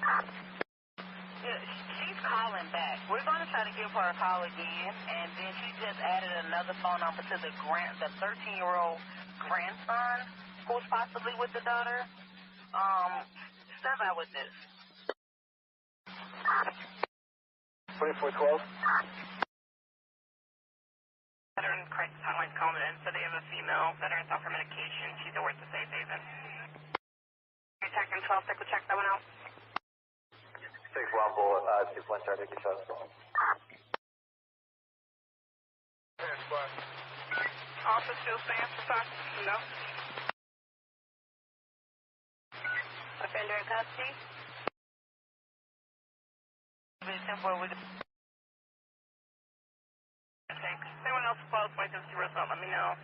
Yeah, she's calling back. We're going to try to give her a call again, and then she just added another phone number to the 13-year-old grandson who's possibly with the daughter. Step out with this. 2412. Veteran crisis hotline's calling in, so they have a female veteran off her medication. She's over at the safe haven. You're checking 12, we'll check that one out. 6 Rumble, 2 1 star, 50 shots. Officer still stands for talk? No. Offender in custody? Thanks. Anyone else close, might just see result, let me know.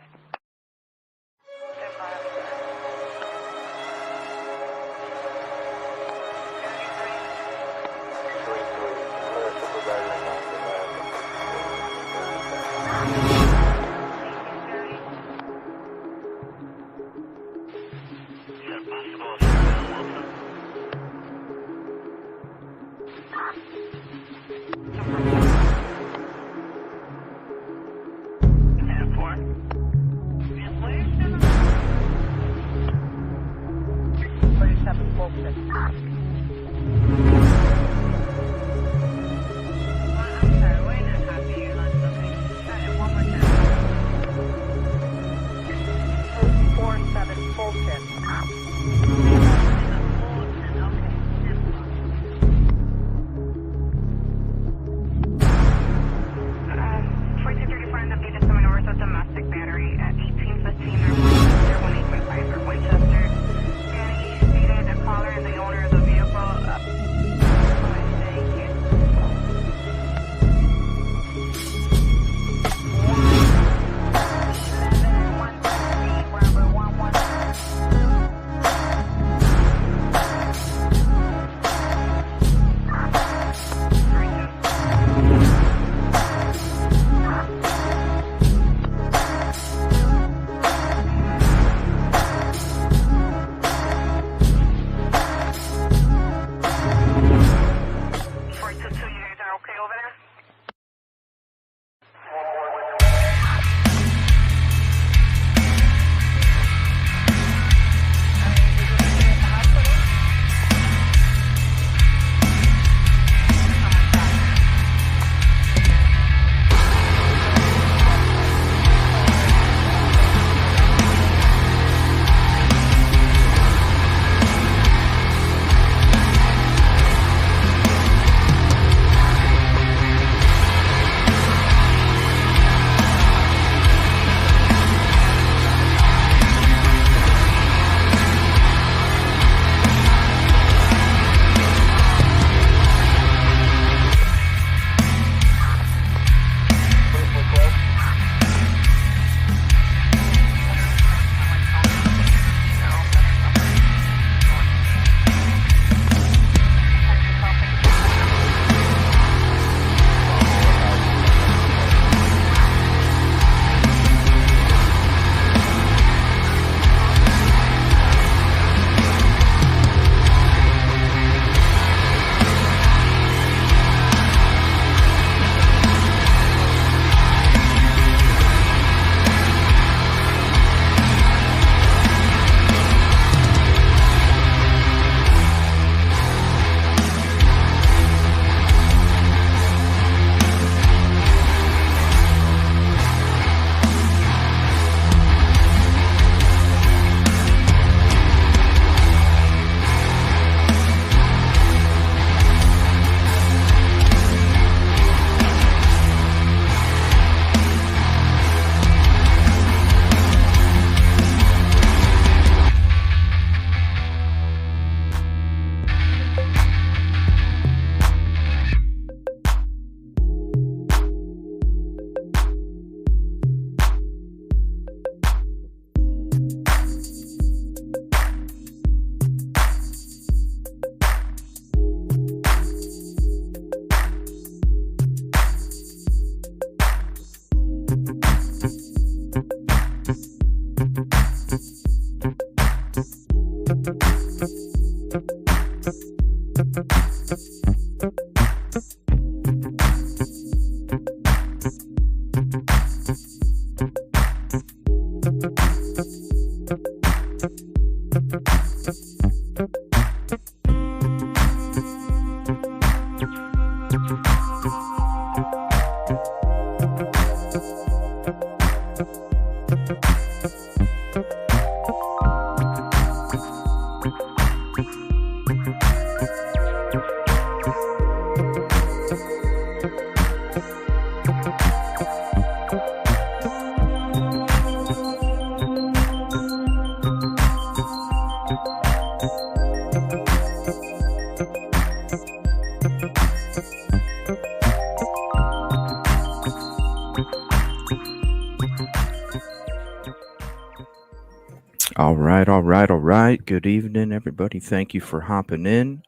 All right. Good evening, everybody. Thank you for hopping in.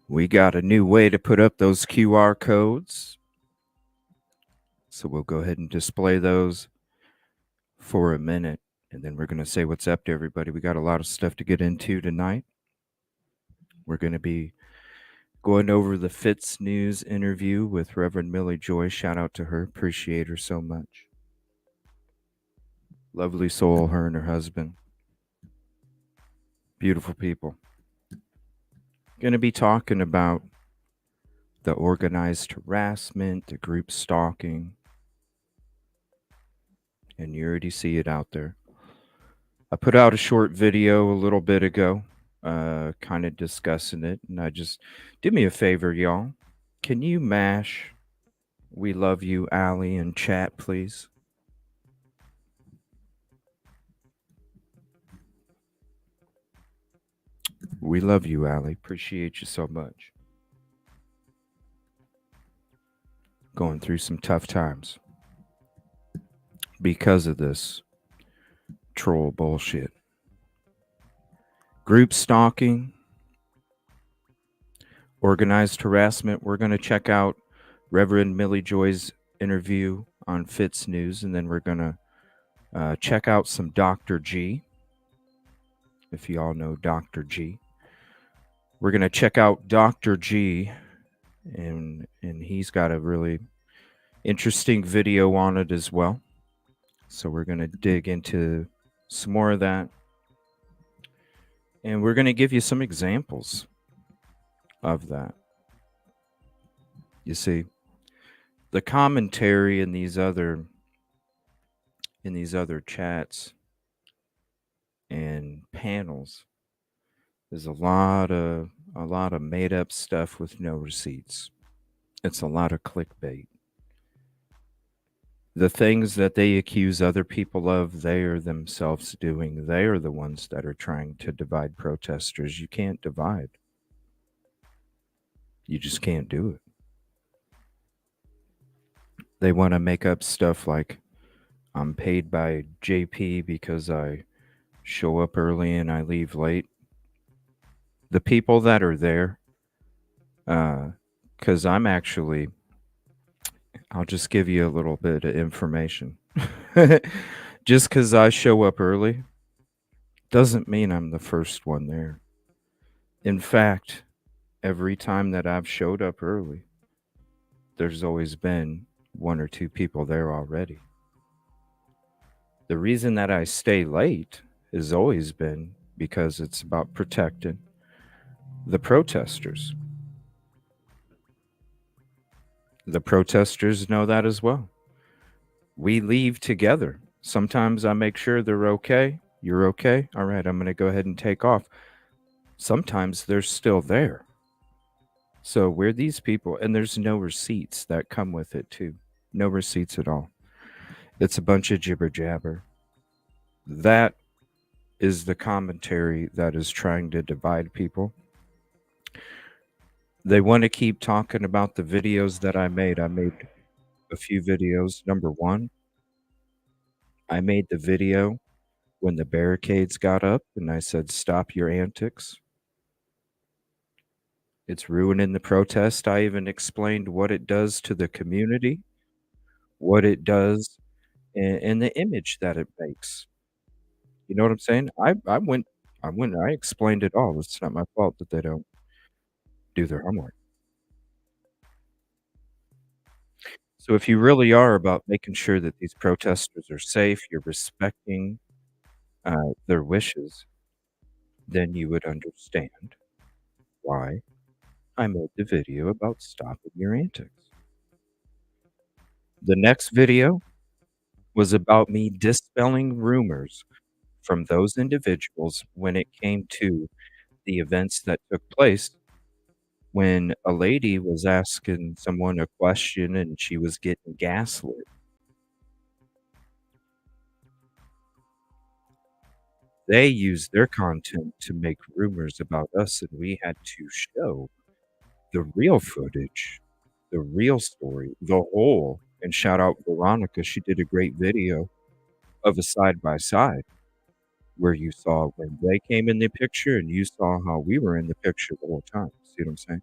We got a new way to put up those QR codes. So we'll go ahead and display those for a minute. And then we're going to say what's up to everybody. We got a lot of stuff to get into tonight. We're going to be going over the FitsNews interview with Rev Millie Joy. Shout out to her. Appreciate her so much. Lovely soul, her and her husband. Beautiful people. Going to be talking about the organized harassment, the group stalking, and you already see it out there. I put out a short video a little bit ago, kind of discussing it, and I just do me a favor, y'all. Can you mash "We Love You, Allie" in chat, please? We love you, Allie. Appreciate you so much. Going through some tough times because of this troll bullshit. Group stalking, organized harassment. We're going to check out Reverend Millie Joy's interview on FitsNews, and then we're going to check out some Dr. G, if you all know Dr. G. We're going to check out Dr. G, and he's got a really interesting video on it as well. So we're going to dig into some more of that. And we're going to give you some examples of that. You see, the commentary in these other chats and panels is a lot of made up stuff with no receipts. It's a lot of clickbait. The things that they accuse other people of, they are themselves doing. They are the ones that are trying to divide protesters. You can't divide. You just can't do it. They want to make up stuff like, I'm paid by JP because I show up early and I leave late. The people that are there, because I'll just give you a little bit of information. Just because I show up early doesn't mean I'm the first one there. In fact, every time that I've showed up early, there's always been one or two people there already. The reason that I stay late has always been because it's about protecting the protesters. The protesters know that as well. We leave together. Sometimes I make sure they're okay. You're okay? All right, I'm going to go ahead and take off. Sometimes they're still there. So we're these people, and there's no receipts that come with it too. No receipts at all. It's a bunch of jibber jabber. That is the commentary that is trying to divide people. They want to keep talking about the videos that I made. I made a few videos. Number one, I made the video when the barricades got up and I said, stop your antics. It's ruining the protest. I even explained what it does to the community, what it does, and the image that it makes. You know what I'm saying? I explained it all. It's not my fault that they don't. do their homework. So if you really are about making sure that these protesters are safe, you're respecting their wishes, then you would understand why I made the video about stopping your antics. The next video was about me dispelling rumors from those individuals when it came to the events that took place when a lady was asking someone a question and she was getting gaslit. They used their content to make rumors about us, and we had to show the real footage, the real story, the whole. And shout out Veronica, she did a great video of a side by side where you saw when they came in the picture and you saw how we were in the picture the whole time. See what I'm saying?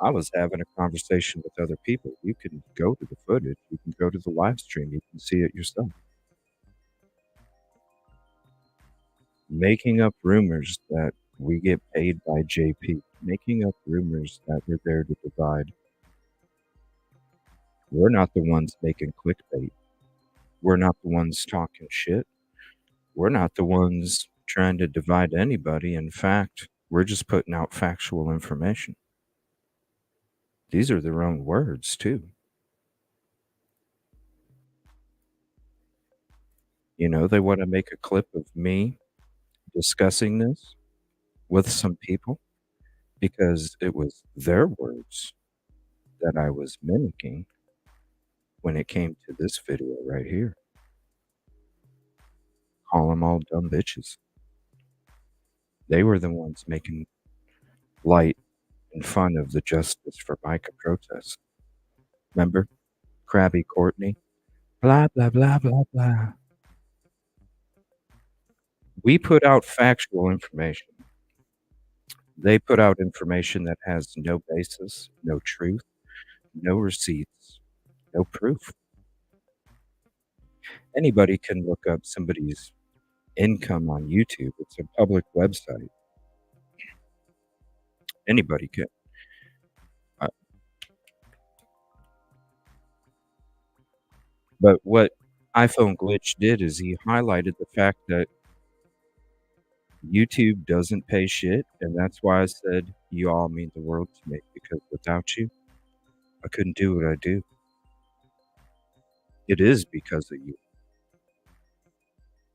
I was having a conversation with other people. You can go to the footage, you can go to the live stream, you can see it yourself. Making up rumors that we get paid by JP, making up rumors that we're there to divide. We're not the ones making clickbait. We're not the ones talking shit. We're not the ones trying to divide anybody. In fact, we're just putting out factual information. These are their own words, too. You know, they want to make a clip of me discussing this with some people because it was their words that I was mimicking when it came to this video right here. Call them all dumb bitches. They were the ones making light and fun of the Justice for Micah protest. Remember? Crabby Courtney? Blah, blah, blah, blah, blah. We put out factual information. They put out information that has no basis, no truth, no receipts, no proof. Anybody can look up somebody's income on YouTube. It's a public website. Anybody can. But what iPhone Glitch did is he highlighted the fact that YouTube doesn't pay shit, and that's why I said you all mean the world to me, because without you, I couldn't do what I do. It is because of you.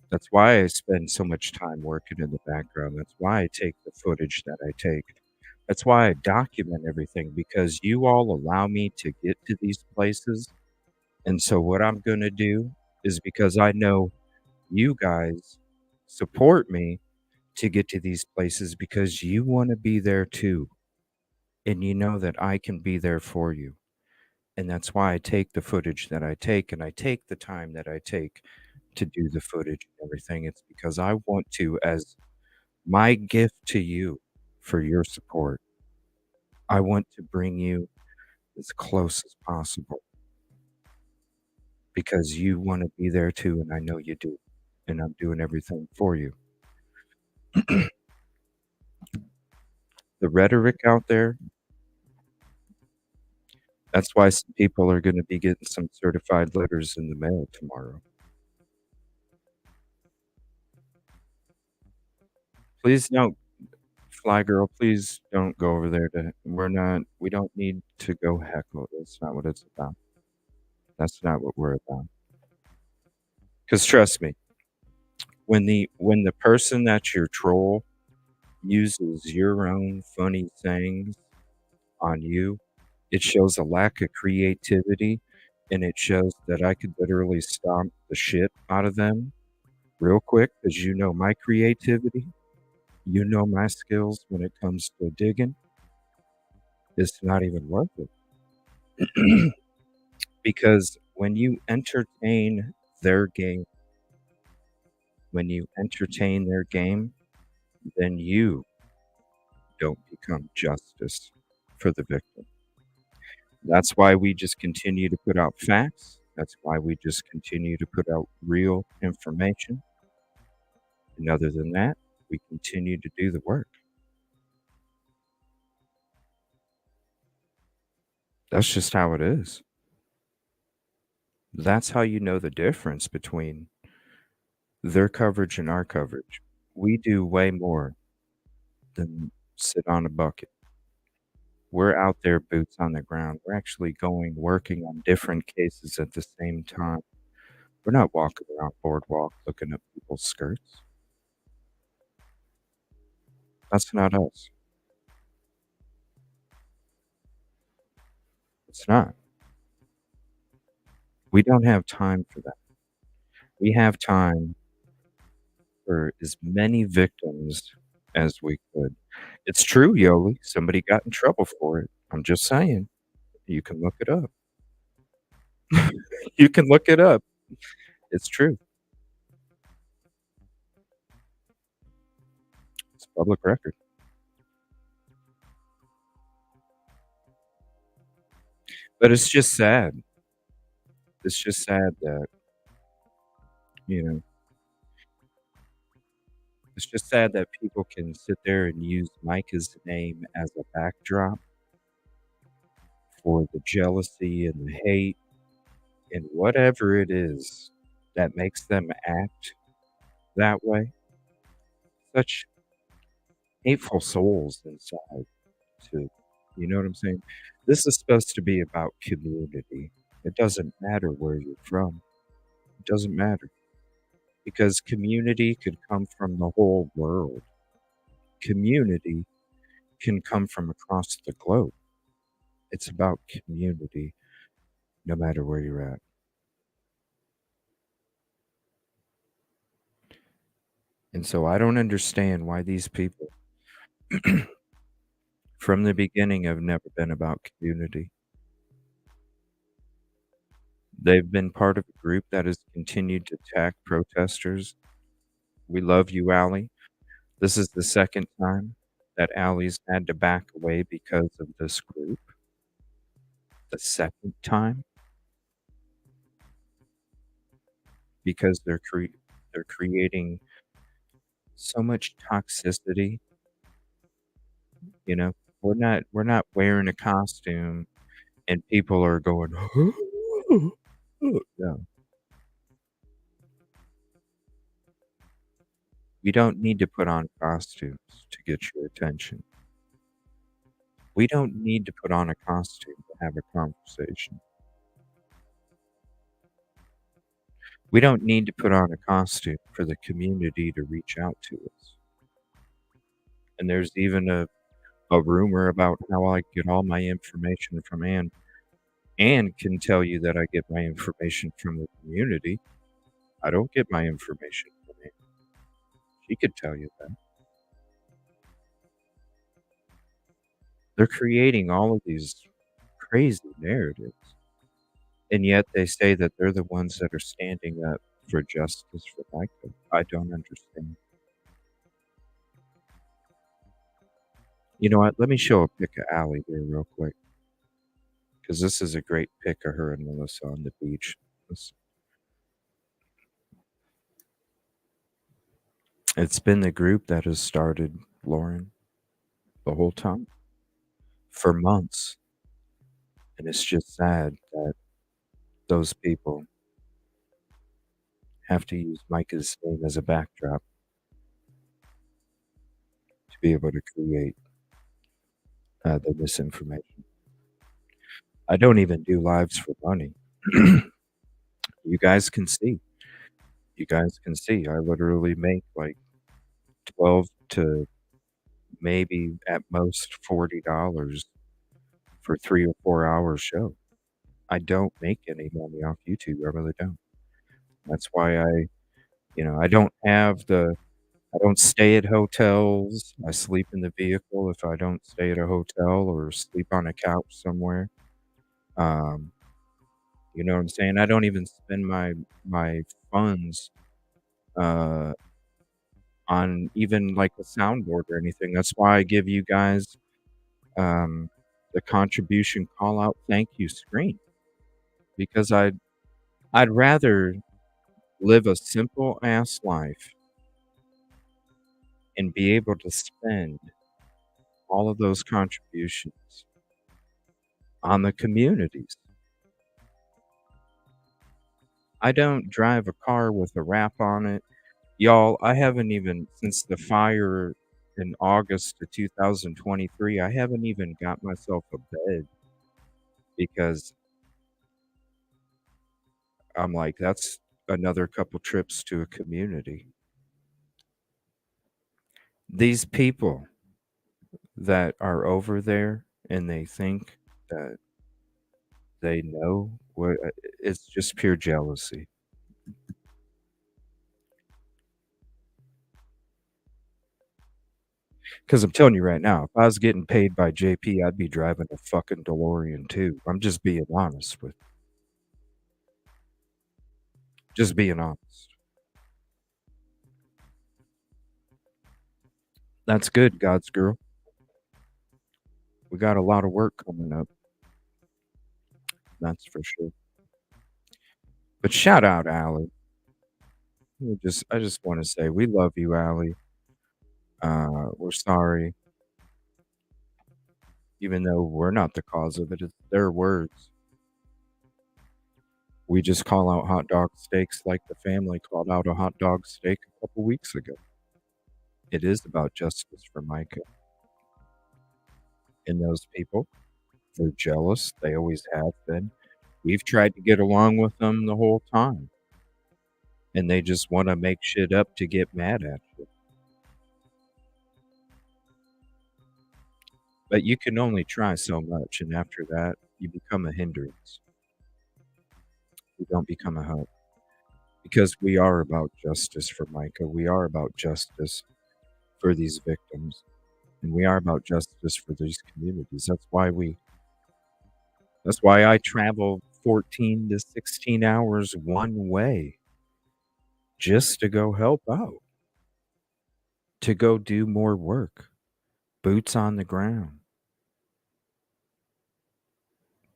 That's why I spend so much time working in the background. That's why I take the footage that I take. That's why I document everything, because you all allow me to get to these places. And so what I'm going to do is, because I know you guys support me to get to these places because you want to be there too. And you know that I can be there for you. And that's why I take the footage that I take, and I take the time that I take to do the footage and everything. It's because I want to, as my gift to you for your support, I want to bring you as close as possible because you want to be there too, and I know you do. And I'm doing everything for you. The rhetoric out there, that's why some people are going to be getting some certified letters in the mail tomorrow. Please don't, Fly Girl, please don't go over there we don't need to go heckle. That's not what it's about. That's not what we're about. Because trust me, when the person that's your troll uses your own funny sayings on you, it shows a lack of creativity, and it shows that I could literally stomp the shit out of them real quick because you know my creativity, you know my skills when it comes to digging. It's not even worth it. Because when you entertain their game, then you don't become justice for the victim. That's why we just continue to put out facts. That's why we just continue to put out real information. And other than that, we continue to do the work. That's just how it is. That's how you know the difference between their coverage and our coverage. We do way more than sit on a bucket. We're out there, boots on the ground. We're actually working on different cases at the same time. We're not walking around boardwalk looking at people's skirts. That's not us. It's not. We don't have time for that. We have time for as many victims as we could. It's true, Yoli. Somebody got in trouble for it. I'm just saying. You can look it up. You can look it up. It's true. It's public record. But it's just sad. It's just sad that, you know, it's just sad that people can sit there and use Micah's name as a backdrop for the jealousy and the hate and whatever it is that makes them act that way. Such hateful souls inside, to, you know what I'm saying? This is supposed to be about community. It doesn't matter where you're from. It doesn't matter because community could come from the whole world. Community can come from across the globe. It's about community no matter where you're at. And so I don't understand why these people from the beginning have never been about community. They've been part of a group that has continued to attack protesters. We love you, Allie. This is the second time that Allie's had to back away because of this group. The second time because they're creating so much toxicity. You know, we're not wearing a costume and people are going, no. We don't need to put on costumes to get your attention. We don't need to put on a costume to have a conversation. We don't need to put on a costume for the community to reach out to us. And there's even a rumor about how I get all my information from Ann. Ann can tell you that I get my information from the community. I don't get my information from Ann. She could tell you that. They're creating all of these crazy narratives. And yet they say that they're the ones that are standing up for justice for Micah. I don't understand. You know what? Let me show a pic of Allie here real quick. Because this is a great pic of her and Melissa on the beach. It's been the group that has started, Lauren, the whole time. For months. And it's just sad that those people have to use Micah's name as a backdrop to be able to create the misinformation. I don't even do lives for money. You guys can see. You guys can see. I literally make like 12 to maybe at most $40 for 3 or 4 hour show. I don't make any money off YouTube. I really don't. That's why I don't stay at hotels. I sleep in the vehicle if I don't stay at a hotel or sleep on a couch somewhere. Um, you know what I'm saying? I don't even spend my funds uh, on even like a soundboard or anything. That's why I give you guys um, the contribution call out thank you screen because I'd rather live a simple ass life and be able to spend all of those contributions on the communities. I don't drive a car with a wrap on it. Y'all, I haven't even, since the fire in August of 2023, I haven't even got myself a bed because I'm like, that's another couple trips to a community. These people that are over there and they think that they know what it's just pure jealousy. Because I'm telling you right now, if I was getting paid by JP, I'd be driving a fucking DeLorean too. I'm just being honest with just being honest. That's good, God's girl. We got a lot of work coming up. That's for sure. But shout out, Allie. I just want to say we love you, Allie. We're sorry, even though we're not the cause of it. It's their words. We just call out hot dog steaks like the family called out a hot dog steak a couple weeks ago. It is about justice for Micah and those people. They're jealous. They always have been. We've tried to get along with them the whole time. And they just want to make shit up to get mad at you. But you can only try so much. And after that, you become a hindrance. You don't become a help. Because we are about justice for Micah. We are about justice for these victims. And we are about justice for these communities. That's why I travel 14 to 16 hours one way just to go help out, to go do more work. Boots on the ground.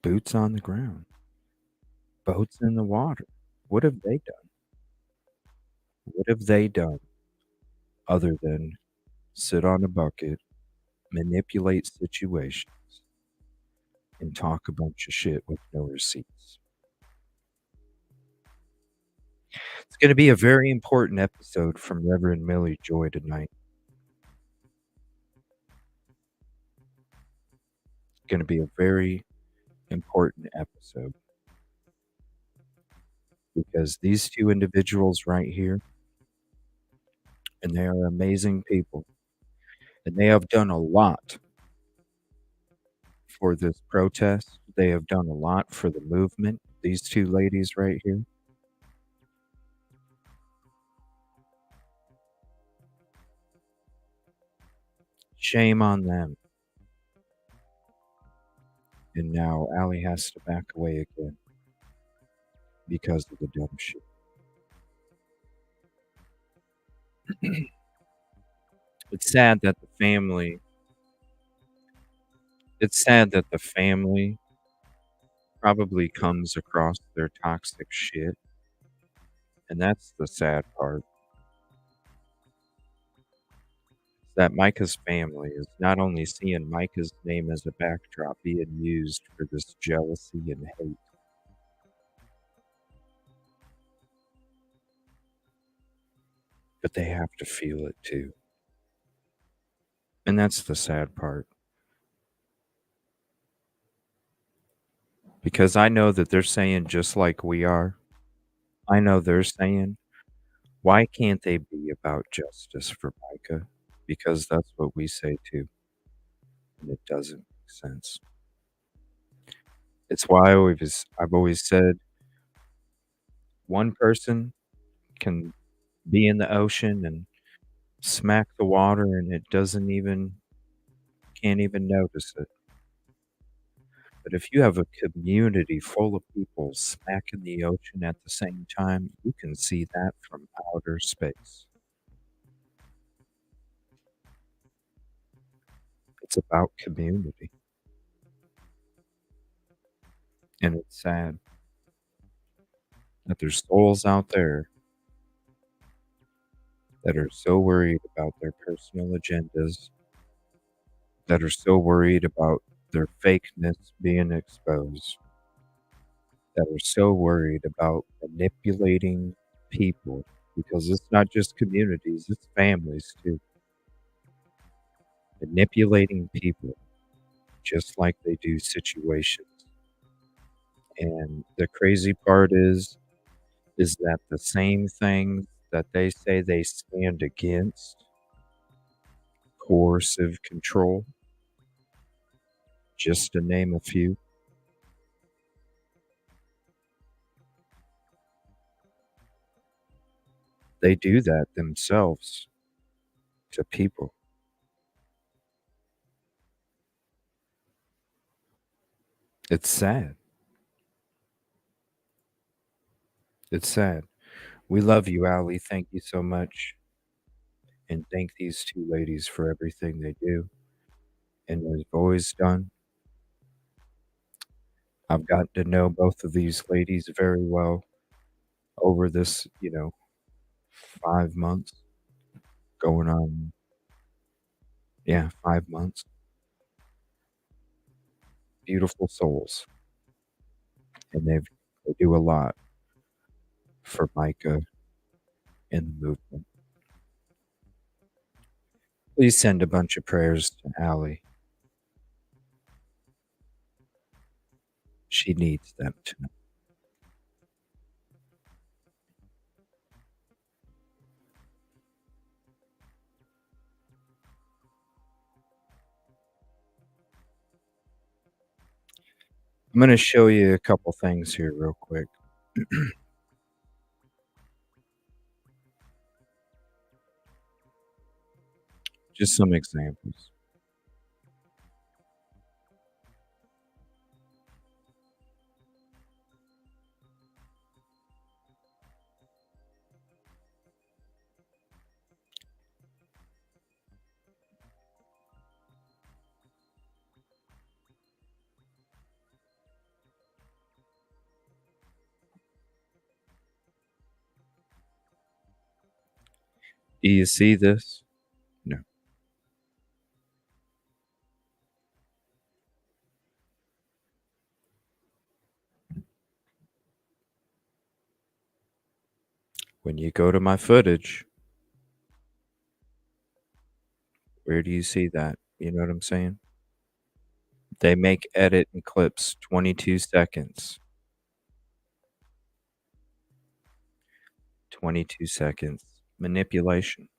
Boots on the ground. Boats in the water. What have they done? What have they done other than sit on a bucket, manipulate situations, and talk a bunch of shit with no receipts? It's going to be a very important episode from Reverend Millie Joy tonight. It's going to be a very important episode because these two individuals right here, and they are amazing people, and they have done a lot for this protest. They have done a lot for the movement. These two ladies right here. Shame on them. And now Allie has to back away again because of the dumb shit. It's sad that the family probably comes across their toxic shit. And that's the sad part. That Micah's family is not only seeing Micah's name as a backdrop being used for this jealousy and hate, but they have to feel it too. And that's the sad part. Because I know that they're saying just like we are. I know they're saying, why can't they be about justice for Micah? Because that's what we say too. And it doesn't make sense. It's why I've always said one person can be in the ocean and smack the water and it can't even notice it. But if you have a community full of people smacking the ocean at the same time, you can see that from outer space. It's about community. And it's sad that there's souls out there that are so worried about their personal agendas, that are so worried about their fakeness being exposed, that are so worried about manipulating people, because it's not just communities, it's families too. Manipulating people just like they do situations. And the crazy part is that the same things that they say they stand against, coercive control, just to name a few, they do that themselves to people. It's sad. It's sad. We love you, Allie. Thank you so much. And thank these two ladies for everything they do and have always done. I've gotten to know both of these ladies very well over this, 5 months going on. Yeah, 5 months. Beautiful souls. And they do a lot for Micah and the movement. Please send a bunch of prayers to Allie. She needs them tonight. I'm going to show you a couple things here real quick. Just some examples. Do you see this? No. When you go to my footage, where do you see that? You know what I'm saying? They make edit and clips 22 seconds. 22 seconds. Manipulation.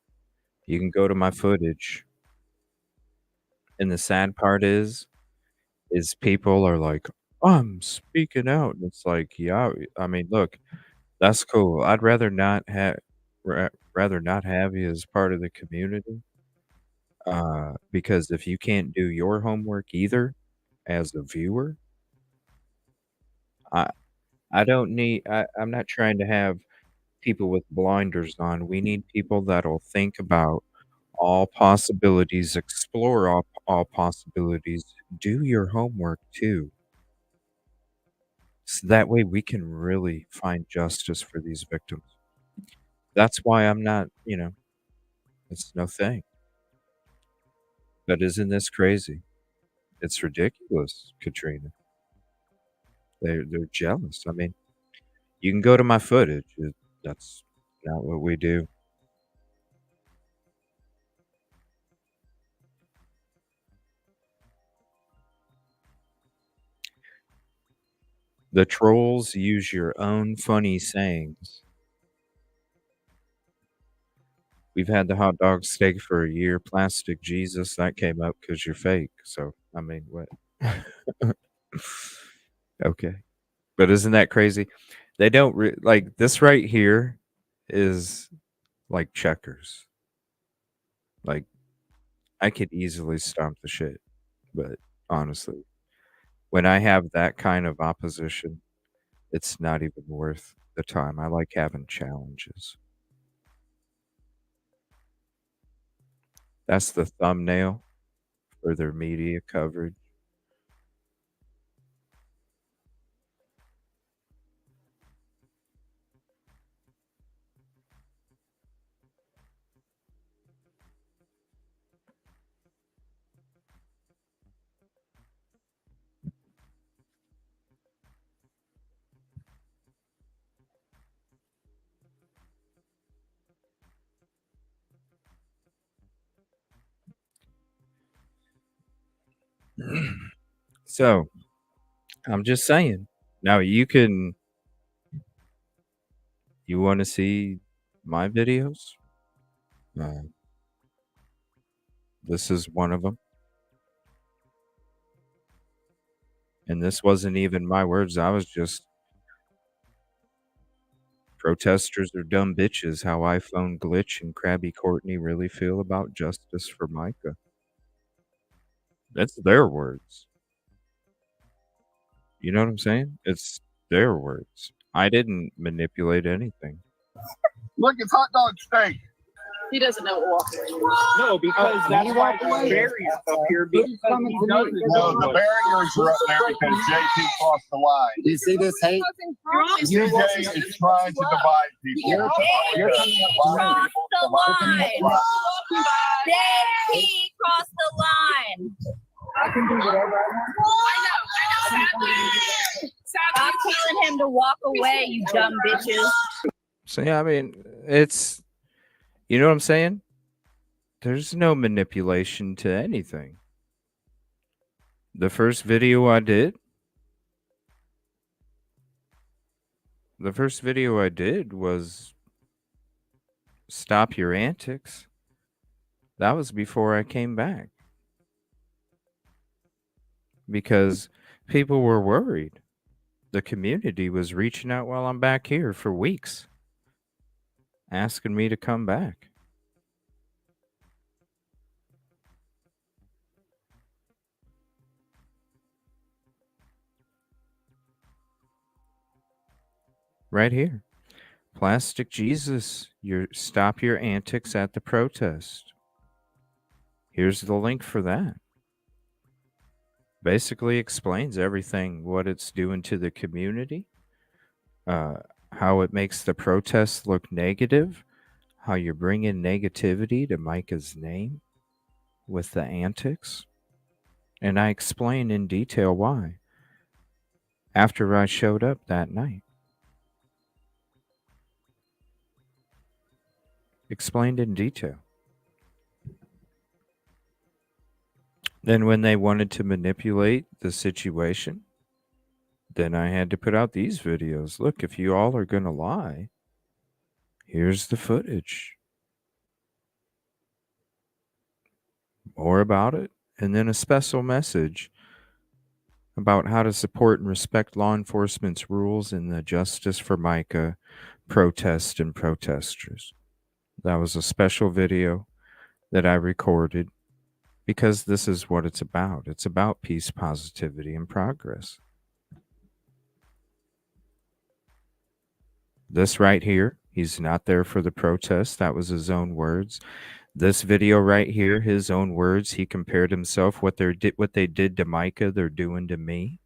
You can go to my footage. And the sad part is people are like, I'm speaking out. And it's like, yeah, I mean, look, that's cool. I'd rather not have you as part of the community. Because if you can't do your homework either as a viewer, I I'm not trying to have people with blinders on. We need people that'll think about all possibilities, explore all possibilities, do your homework too. So that way we can really find justice for these victims. That's why I'm not, it's no thing. But isn't this crazy? It's ridiculous, Katrina. They're jealous. I mean, you can go to my footage. That's not what we do. The trolls use your own funny sayings. We've had the hot dog steak for a year. Plastic Jesus, that came up because you're fake. So, I mean, what? Okay. But isn't that crazy? They don't like this right here is like checkers. Like, I could easily stomp the shit. But honestly, when I have that kind of opposition, it's not even worth the time. I like having challenges. That's the thumbnail for their media coverage. So I'm just saying. Now you can. You want to see my videos? Uh, this is one of them, and this wasn't even my words. I was just protesters are dumb bitches. How iPhone glitch and Krabby Courtney really feel about justice for Micah. That's their words. You know what I'm saying? It's their words. I didn't manipulate anything. Look, it's hot dog steak. He doesn't know what walking away is. No, because that's why there's barriers up here. Because he doesn't No, the barriers are up there because JT crossed the line. Do you see this hate? CJ is trying to divide people. You're Crossed the line. JT crossed the line. I can do whatever I want. I know. Stop telling him to walk away, you dumb bitches. So yeah, I mean, it's, you know what I'm saying? There's no manipulation to anything. The first video I did was stop your antics. That was before I came back. Because people were worried. The community was reaching out while I'm back here for weeks, asking me to come back. Right here. Plastic Jesus, stop your antics at the protest. Here's the link for that. Basically explains everything, what it's doing to the community, how it makes the protests look negative, how you're bringing negativity to Micah's name with the antics. And I explain in detail why after I showed up that night. Explained in detail. Then when they wanted to manipulate the situation, then I had to put out these videos. Look, if you all are going to lie, here's the footage. More about it. And then a special message about how to support and respect law enforcement's rules in the Justice for Micah protest and protesters. That was a special video that I recorded because this is what it's about. It's about peace, positivity, and progress. This right here, he's not there for the protest. That was his own words. This video right here, his own words. He compared himself, what they did to Micah, they're doing to me.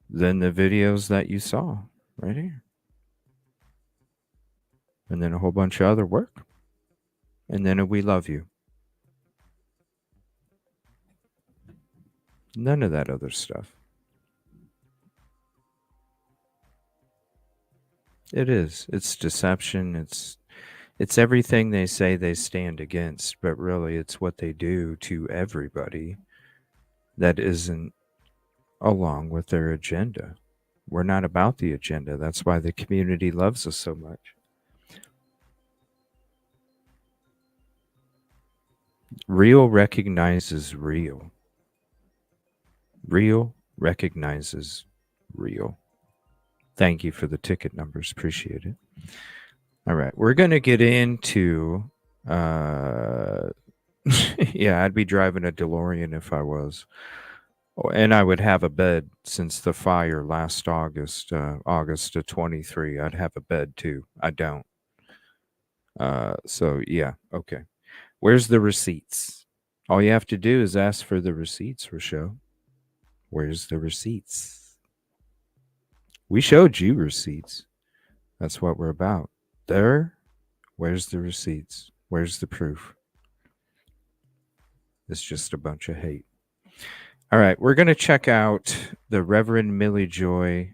Then the videos that you saw right here. And then a whole bunch of other work. And then a we love you. None of that other stuff. It is. It's deception. It's everything they say they stand against, but really it's what they do to everybody that isn't along with their agenda. We're not about the agenda. That's why the community loves us so much. Real recognizes real. Real recognizes real. Thank you for the ticket numbers. Appreciate it. All right. We're going to get into, yeah, I'd be driving a DeLorean if I was. Oh, and I would have a bed since the fire last August, August of 23. I'd have a bed too. I don't. So, yeah. Okay. Where's the receipts? All you have to do is ask for the receipts, Rochelle. Where's the receipts? We showed you receipts. That's what we're about. There. Where's the receipts? Where's the proof? It's just a bunch of hate. All right. We're going to check out the Reverend Millie Joy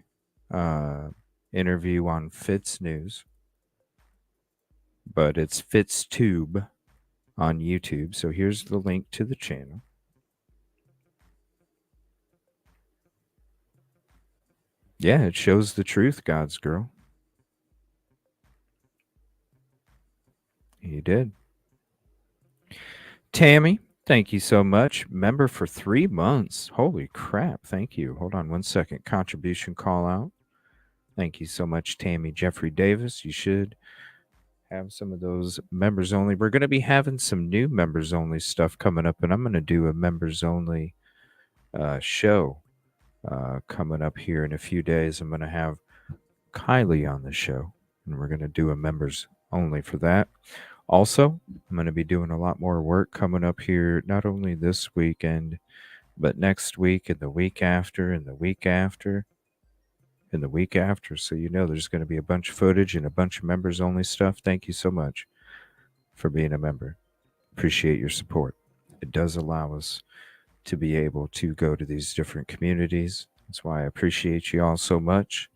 interview on FitsNews. But it's FitsTube. on YouTube. So here's the link to the channel. Yeah, it shows the truth, God's girl. He did. Tammy, thank you so much. Member for 3 months. Holy crap. Thank you. Hold on one second. Contribution call out. Thank you so much, Tammy. Jeffrey Davis, you should have some of those members only. We're going to be having some new members only stuff coming up, and I'm going to do a members only show coming up here in a few days. I'm going to have Kylie on the show, and we're going to do a members only for that. Also, I'm going to be doing a lot more work coming up here, not only this weekend, but next week and the week after and the week after and the week after. So, there's going to be a bunch of footage and a bunch of members only stuff. Thank you so much for being a member. Appreciate your support. It does allow us to be able to go to these different communities. That's why I appreciate you all so much.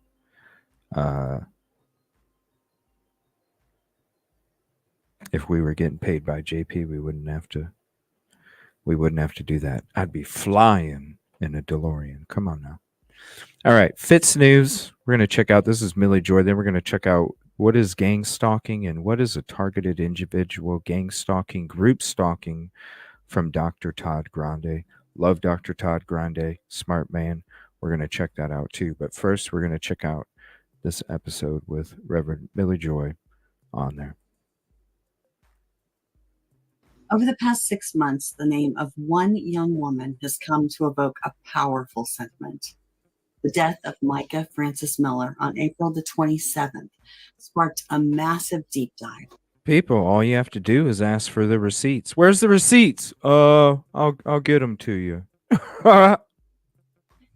If we were getting paid by JP, we wouldn't have to do that. I'd be flying in a DeLorean. Come on now. All right, FitsNews. We're going to check out, this is Millie Joy. Then we're going to check out what is gang stalking and what is a targeted individual gang stalking, group stalking from Dr. Todd Grande. Love Dr. Todd Grande, smart man. We're going to check that out too. But first, we're going to check out this episode with Reverend Millie Joy on there. Over the past 6 months, the name of one young woman has come to evoke a powerful sentiment. The death of Micah Frances Miller on April the 27th sparked a massive deep dive. People, all you have to do is ask for the receipts. Where's the receipts? I'll get them to you.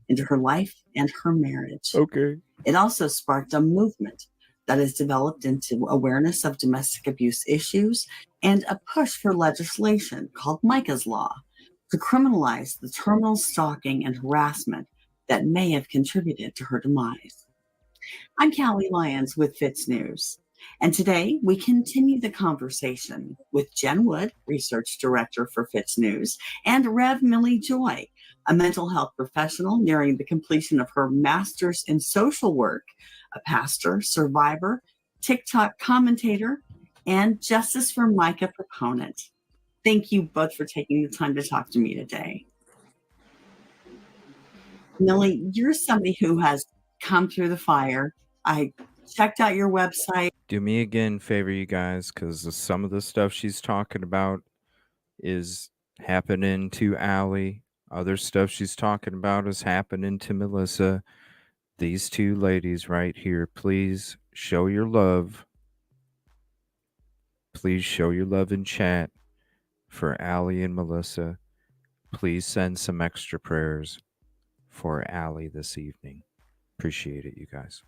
Into her life and her marriage. Okay. It also sparked a movement that has developed into awareness of domestic abuse issues and a push for legislation called Micah's Law to criminalize the terminal stalking and harassment that may have contributed to her demise. I'm Callie Lyons with FitsNews, and today we continue the conversation with Jen Wood, Research Director for FitsNews, and Rev Millie Joy, a mental health professional nearing the completion of her master's in social work, a pastor, survivor, TikTok commentator, and Justice for Micah proponent. Thank you both for taking the time to talk to me today. Millie, you're somebody who has come through the fire. I checked out your website. Do me again favor, you guys, because some of the stuff she's talking about is happening to Allie. Other stuff she's talking about is happening to Melissa. These two ladies right here, please show your love. Please show your love in chat for Allie and Melissa. Please send some extra prayers for Allie this evening. Appreciate it, you guys.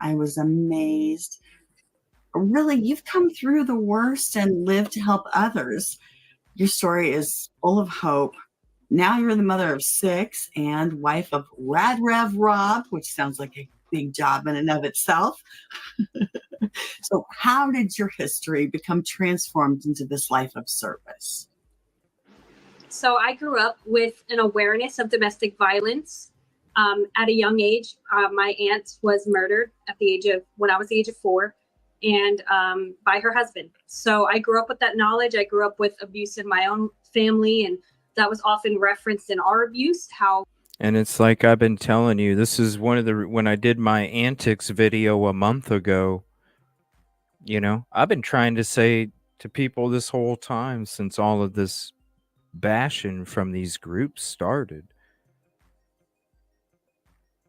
I was amazed. Really, you've come through the worst and lived to help others. Your story is full of hope. Now you're the mother of 6 and wife of Rad Rev Rob, which sounds like a big job in and of itself. So how did your history become transformed into this life of service? So I grew up with an awareness of domestic violence. At a young age, my aunt was murdered when I was the age of 4, and by her husband. So I grew up with that knowledge. I grew up with abuse in my own family, and that was often referenced in our abuse. And it's like I've been telling you, this is one of when I did my antics video a month ago, I've been trying to say to people this whole time since all of this bashing from these groups started.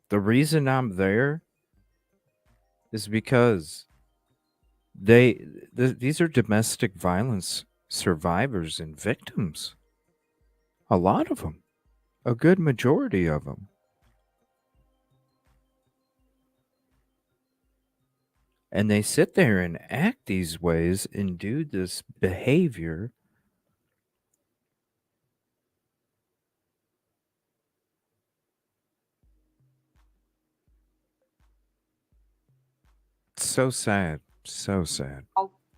The reason I'm there is because these are domestic violence survivors and victims. A lot of them. A good majority of them. And they sit there and act these ways and do this behavior so sad. So sad.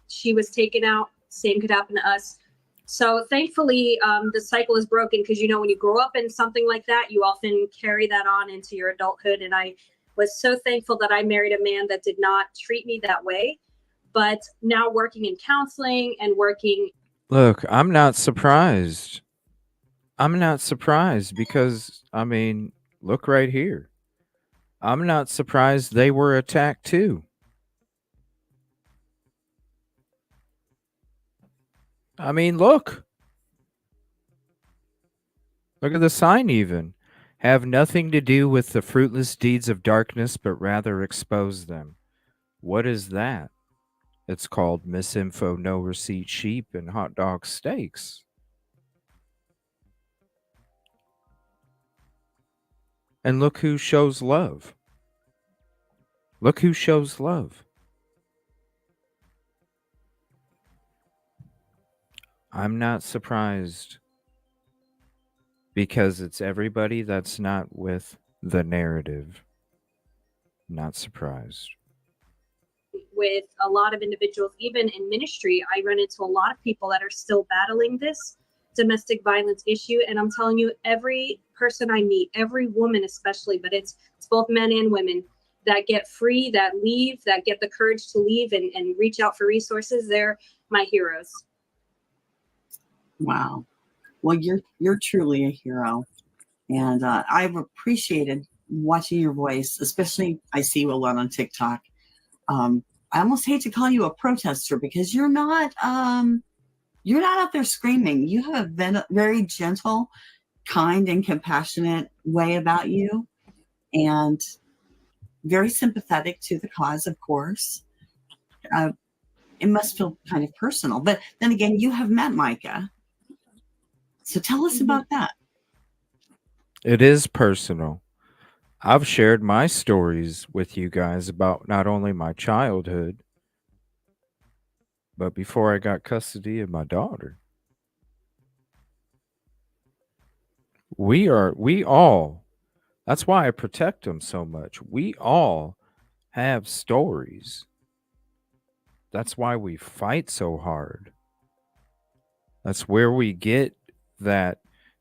She was taken out. Same could happen to us. So thankfully, the cycle is broken because, you know, when you grow up in something like that, you often carry that on into your adulthood. And I was so thankful that I married a man that did not treat me that way. But now working in counseling and working. Look, I'm not surprised. I'm not surprised because, I mean, look right here. I'm not surprised they were attacked too. I mean, look. Look at the sign even. Have nothing to do with the fruitless deeds of darkness, but rather expose them. What is that? It's called misinfo, no receipt sheep, and hot dog steaks. And look who shows love. Look who shows love. I'm not surprised because it's everybody that's not with the narrative. Not surprised. With a lot of individuals, even in ministry, I run into a lot of people that are still battling this domestic violence issue. And I'm telling you, every person I meet, every woman especially, but it's both men and women that get free, that leave, that get the courage to leave and reach out for resources, they're my heroes. Wow. Well, you're truly a hero. And I've appreciated watching your voice, especially I see you a lot on TikTok. I almost hate to call you a protester because you're not out there screaming. You have a very gentle, kind, and compassionate way about you, and very sympathetic to the cause, of course. It must feel kind of personal. But then again, you have met Micah. So tell us about that. It is personal. I've shared my stories with you guys about not only my childhood, but before I got custody of my daughter. We all, that's why I protect them so much. We all have stories. That's why we fight so hard. That's where we get that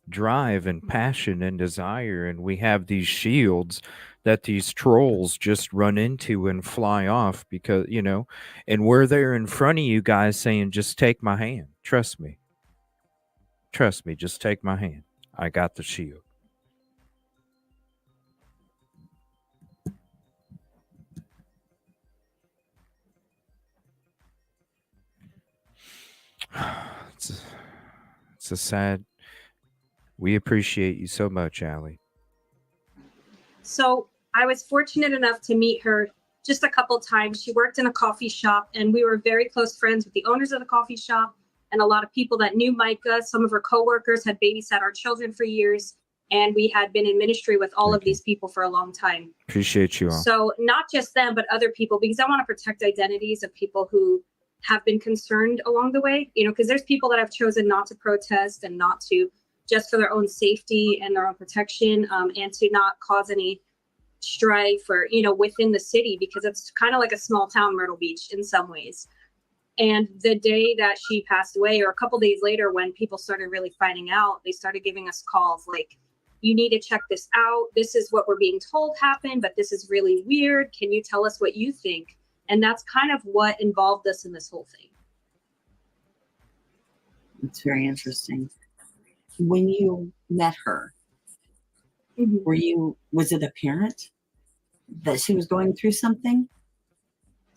drive and passion and desire, and we have these shields that these trolls just run into and fly off because, you know, and we're there in front of you guys saying, just take my hand. Trust me, just take my hand. I got the shield. It's a sad. We appreciate you so much, Allie. So I was fortunate enough to meet her just a couple times. She worked in a coffee shop, and we were very close friends with the owners of the coffee shop and a lot of people that knew Micah. Some of her coworkers had babysat our children for years, and we had been in ministry with all of these people for a long time. Appreciate you all. So not just them, but other people, because I want to protect identities of people who have been concerned along the way, you know, because there's people that have chosen not to protest and not to, just for their own safety and their own protection, and to not cause any strife or, you know, within the city, because it's kind of like a small town, Myrtle Beach, in some ways. And the day that she passed away, or a couple days later, when people started really finding out, they started giving us calls like, you need to check this out. This is what we're being told happened, but this is really weird. Can you tell us what you think? And that's kind of what involved us in this whole thing. It's very interesting. When you met her, was it apparent that she was going through something?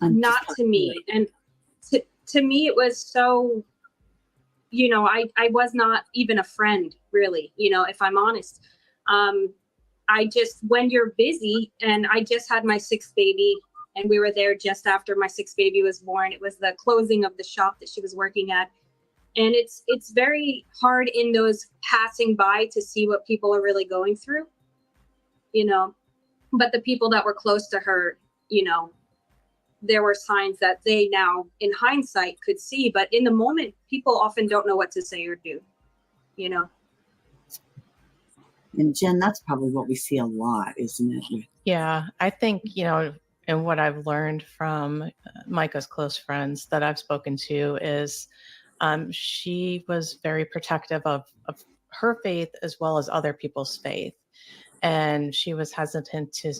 Not to me. And to me, it was so, you know, I was not even a friend, really, you know, if I'm honest. I just, when you're busy, and I just had my sixth baby, and we were there just after my sixth baby was born. It was the closing of the shop that she was working at. And it's very hard in those passing by to see what people are really going through, you know. But the people that were close to her, you know, there were signs that they now, in hindsight, could see. But in the moment, people often don't know what to say or do, you know. And Jen, that's probably what we see a lot, isn't it? Yeah, I think, you know, and what I've learned from Micah's close friends that I've spoken to is she was very protective of her faith as well as other people's faith. And she was hesitant to,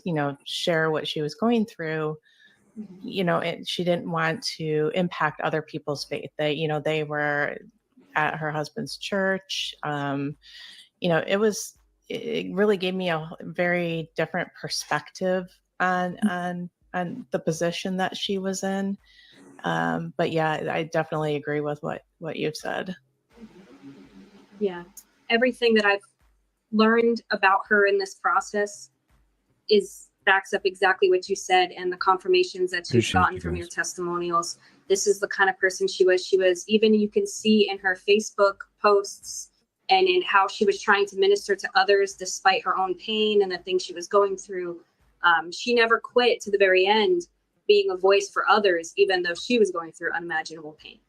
share what she was going through. She didn't want to impact other people's faith. They were at her husband's church. It really gave me a very different perspective on the position that she was in. But yeah, I definitely agree with what you've said. Yeah. Everything that I've learned about her in this process backs up exactly what you said, and the confirmations that you've gotten from your testimonials. This is the kind of person she was. Even you can see in her Facebook posts and in how she was trying to minister to others despite her own pain and the things she was going through. She never quit to the very end, being a voice for others, even though she was going through unimaginable pain.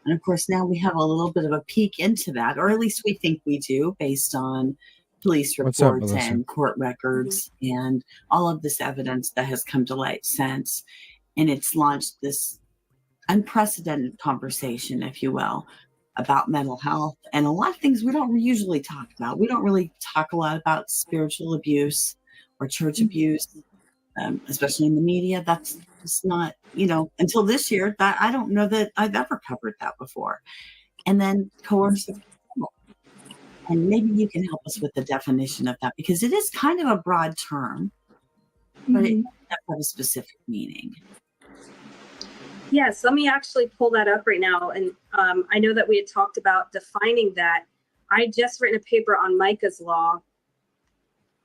And of course, now we have a little bit of a peek into that, or at least we think we do, based on police reports and court records and all of this evidence that has come to light since. And it's launched this unprecedented conversation, if you will, about mental health and a lot of things we don't usually talk about. We don't really talk a lot about spiritual abuse or church abuse, especially in the media. That's just not, until this year, that I don't know that I've ever covered that before. And then coercive control. And maybe you can help us with the definition of that, because it is kind of a broad term, but it does have a specific meaning. Yes, let me actually pull that up right now. And I know that we had talked about defining that. I just written a paper on Micah's Law,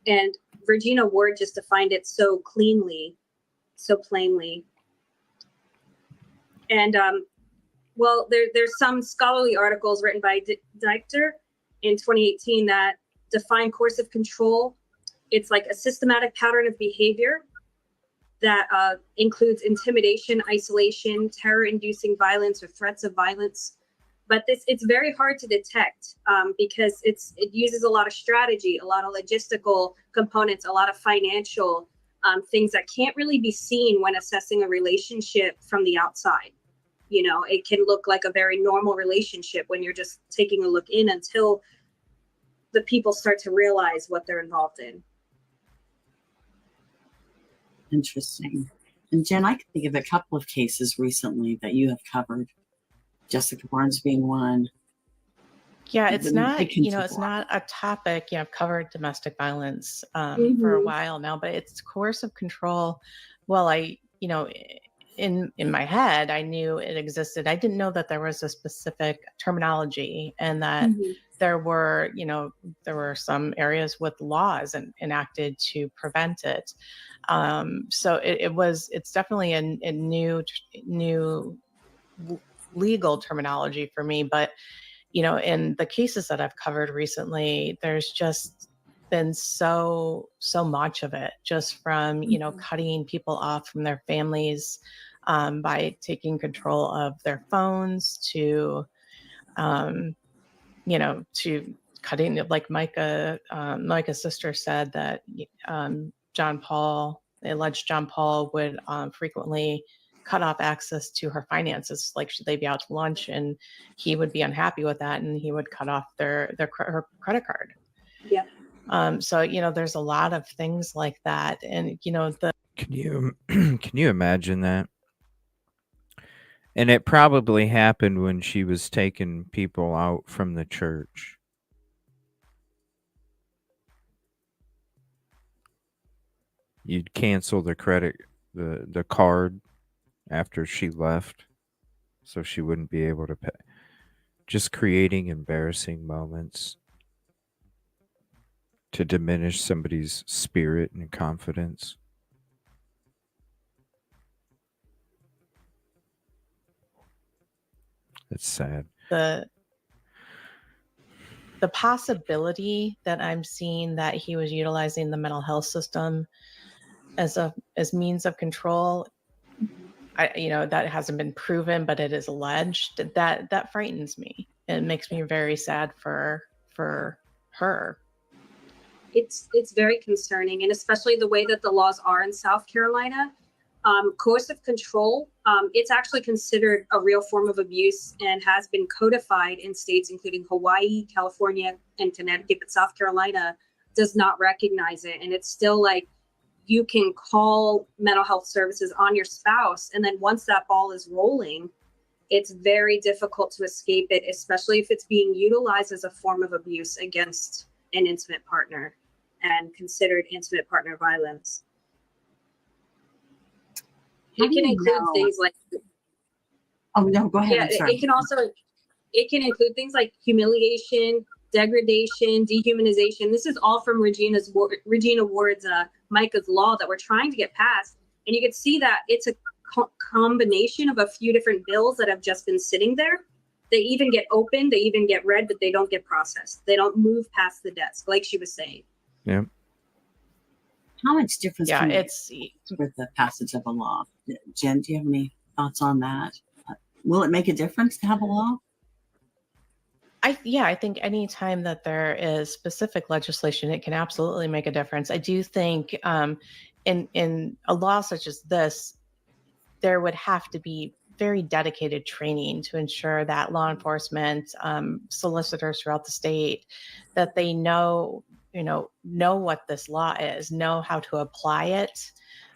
and Regina Ward just defined it so cleanly, so plainly. And there's some scholarly articles written by Deichter in 2018 that define coercive control. It's like a systematic pattern of behavior that includes intimidation, isolation, terror-inducing violence, or threats of violence. But it's very hard to detect because it uses a lot of strategy, a lot of logistical components, a lot of financial things that can't really be seen when assessing a relationship from the outside. It can look like a very normal relationship when you're just taking a look in, until the people start to realize what they're involved in. Interesting. And Jen, I can think of a couple of cases recently that you have covered. Jessica Barnes being one. Yeah, it's not, it's not a topic. I've covered domestic violence for a while now, but it's coercive control. Well, in my head, I knew it existed. I didn't know that there was a specific terminology, and that there were some areas with laws enacted to prevent it. So it's definitely a new legal terminology for me. But, in the cases that I've covered recently, there's just been so much of it, just from, cutting people off from their families by taking control of their phones, to, to cutting, like Micah's sister said that the alleged John Paul would frequently cut off access to her finances. Like, they'd be out to lunch and he would be unhappy with that, and he would cut off her credit card. Yeah. So, there's a lot of things like that. And, can you imagine that? And it probably happened when she was taking people out from the church. You'd cancel the card after she left, so she wouldn't be able to pay. Just creating embarrassing moments to diminish somebody's spirit and confidence. It's sad. The possibility that I'm seeing that he was utilizing the mental health system as means of control, that hasn't been proven, but it is alleged. That frightens me. It makes me very sad for her. it's very concerning, and especially the way that the laws are in South Carolina. Coercive control, it's actually considered a real form of abuse and has been codified in states including Hawaii, California, and Connecticut, but South Carolina does not recognize it. And it's still like you can call mental health services on your spouse, and then once that ball is rolling, it's very difficult to escape it, especially if it's being utilized as a form of abuse against an intimate partner and considered intimate partner violence. It can include things like, oh no, go ahead. Yeah, it can include things like humiliation, degradation, dehumanization. This is all from Regina Ward's Micah's Law that we're trying to get passed. And you can see that it's a combination of a few different bills that have just been sitting there. They even get opened, they even get read, but they don't get processed. They don't move past the desk, like she was saying. Yeah. How much difference can it's with the passage of a law? Jen, do you have any thoughts on that? Will it make a difference to have a law? I think any time that there is specific legislation, it can absolutely make a difference. I do think in a law such as this, there would have to be very dedicated training to ensure that law enforcement, solicitors throughout the state, that they know what this law is, know how to apply it,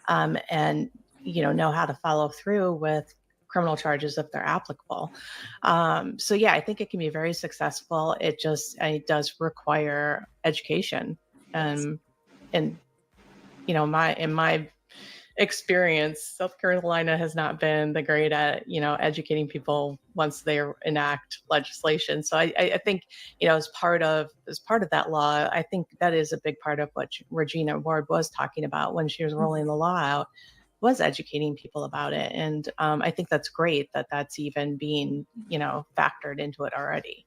and know how to follow through with criminal charges if they're applicable. So yeah, I think it can be very successful. It does require education, and in my experience, South Carolina has not been the great at educating people once they enact legislation. So I think as part of that law, I think that is a big part of what Regina Ward was talking about when she was rolling the law out, was educating people about it. And I think that's great that that's even being factored into it already.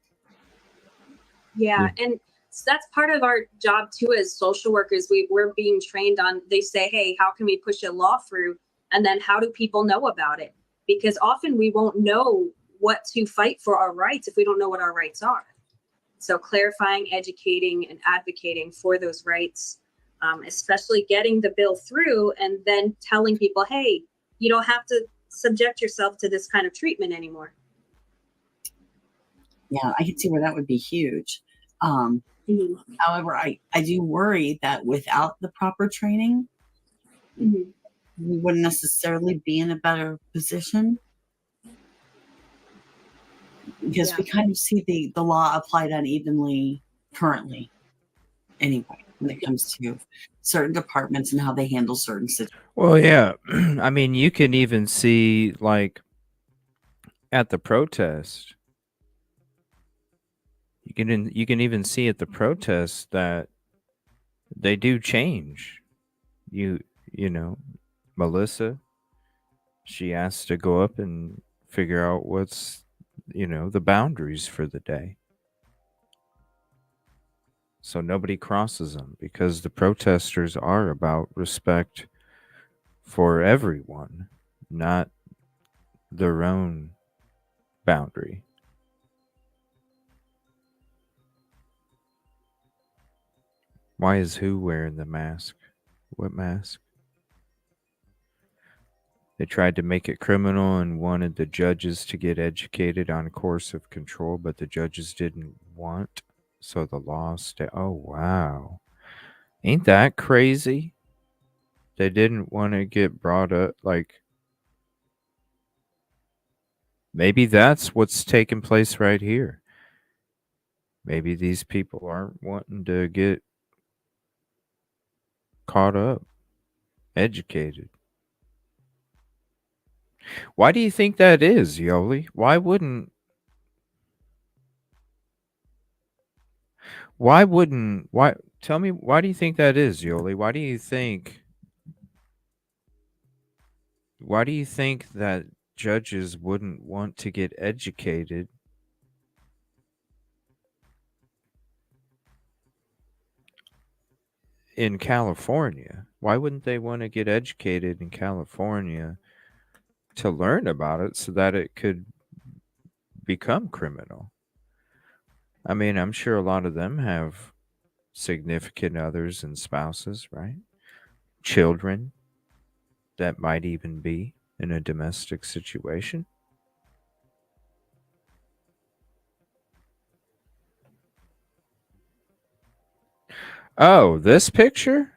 Yeah, and so that's part of our job too as social workers. We're being trained on, they say, hey, how can we push a law through? And then how do people know about it? Because often we won't know what to fight for our rights if we don't know what our rights are. So clarifying, educating, and advocating for those rights, especially getting the bill through and then telling people, hey, you don't have to subject yourself to this kind of treatment anymore. Yeah, I can see where that would be huge. However, I do worry that without the proper training, we wouldn't necessarily be in a better position, because we kind of see the law applied unevenly currently anyway when it comes to certain departments and how they handle certain situations. Well, yeah. I mean, you can even see, like, at the protest, you can even see at the protest that they do change. You know, Melissa, she has to go up and figure out what's, the boundaries for the day. So nobody crosses them, because the protesters are about respect for everyone, not their own boundary. Why is who wearing the mask? What mask? They tried to make it criminal and wanted the judges to get educated on coercive control, but the judges didn't want, so the law oh, wow. Ain't that crazy? They didn't want to get brought up, like, maybe that's what's taking place right here. Maybe these people aren't wanting to get caught up, educated. Why do you think that is, Yoli? Why tell me, why do you think that is, Yoli? Why do you think that judges wouldn't want to get educated in California? Why wouldn't they want to get educated in California to learn about it so that it could become criminal? I mean, I'm sure a lot of them have significant others and spouses, right? Children that might even be in a domestic situation. Oh, this picture?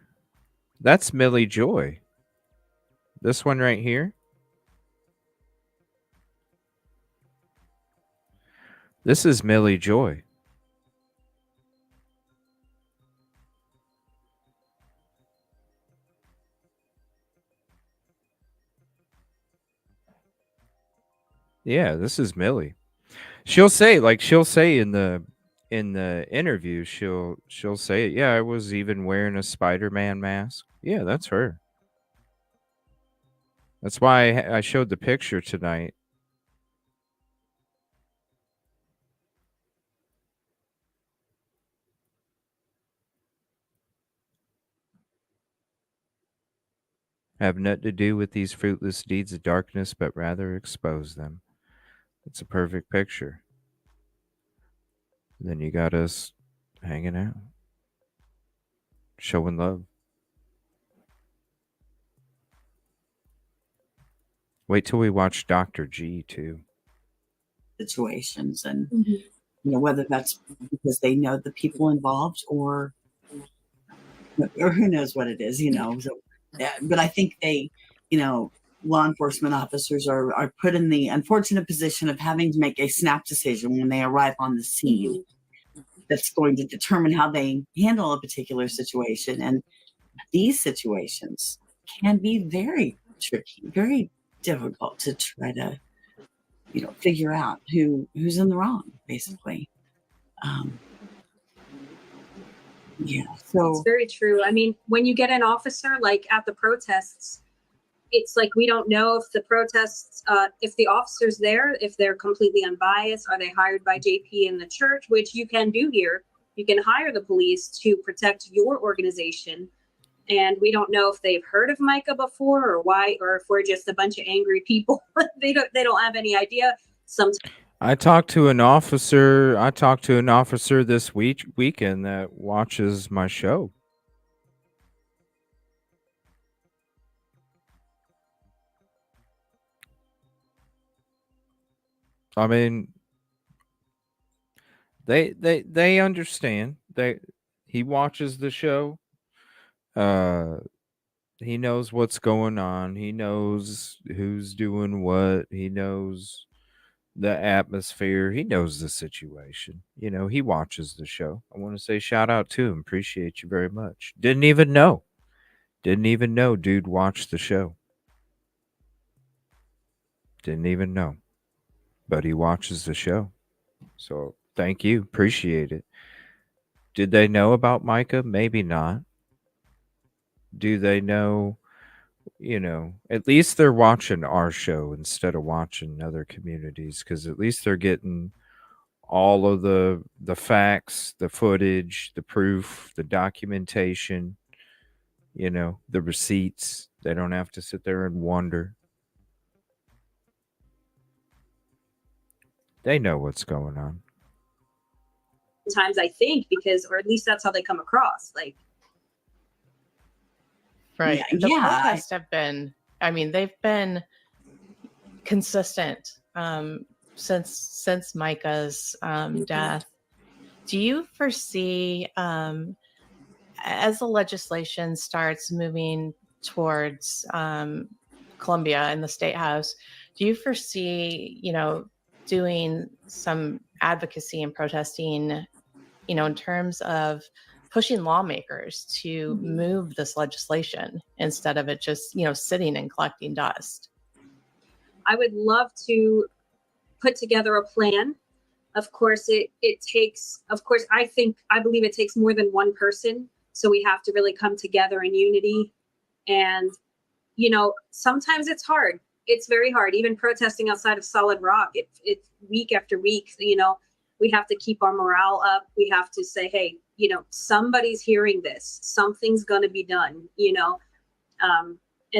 That's Millie Joy. This one right here. This is Millie Joy. Yeah, this is Millie. She'll say in the interview, she'll say, yeah, I was even wearing a Spider-Man mask. Yeah, that's her. That's why I showed the picture tonight. Have nothing to do with these fruitless deeds of darkness, but rather expose them. It's a perfect picture. And then you got us hanging out, showing love. Wait till we watch Dr. G too. Situations, and whether that's because they know the people involved or who knows what it is, So, but I think they, law enforcement officers are put in the unfortunate position of having to make a snap decision when they arrive on the scene. That's going to determine how they handle a particular situation, and these situations can be very tricky, very difficult to try to figure out who's in the wrong, basically. So it's very true. I mean, when you get an officer like at the protests, it's like we don't know if the protests, if the officers there, if they're completely unbiased, are they hired by JP in the church, which you can do here. You can hire the police to protect your organization. And we don't know if they've heard of Micah before or why, or if we're just a bunch of angry people. They don't have any idea. Sometimes I talked to an officer this weekend that watches my show. I mean, they understand. He watches the show. He knows what's going on. He knows who's doing what. He knows the atmosphere. He knows the situation. He watches the show. I want to say shout out to him. Appreciate you very much. Didn't even know dude watched the show. Didn't even know. But he watches the show. So thank you. Appreciate it. Did they know about Micah? Maybe not. Do they know? At least they're watching our show instead of watching other communities, because at least they're getting all of the facts, the footage, the proof, the documentation, the receipts. They don't have to sit there and wonder. They know what's going on. Sometimes I think or at least that's how they come across. Like, right. The protests have been, they've been consistent since Micah's death. Do you foresee, as the legislation starts moving towards Columbia in the State House, do you foresee, doing some advocacy and protesting, in terms of pushing lawmakers to move this legislation instead of it just, sitting and collecting dust? I would love to put together a plan. Of course, I believe it takes more than one person. So we have to really come together in unity. And, sometimes it's hard. It's very hard. Even protesting outside of Solid Rock, it's week after week, we have to keep our morale up. We have to say, hey, somebody's hearing this. Something's going to be done, and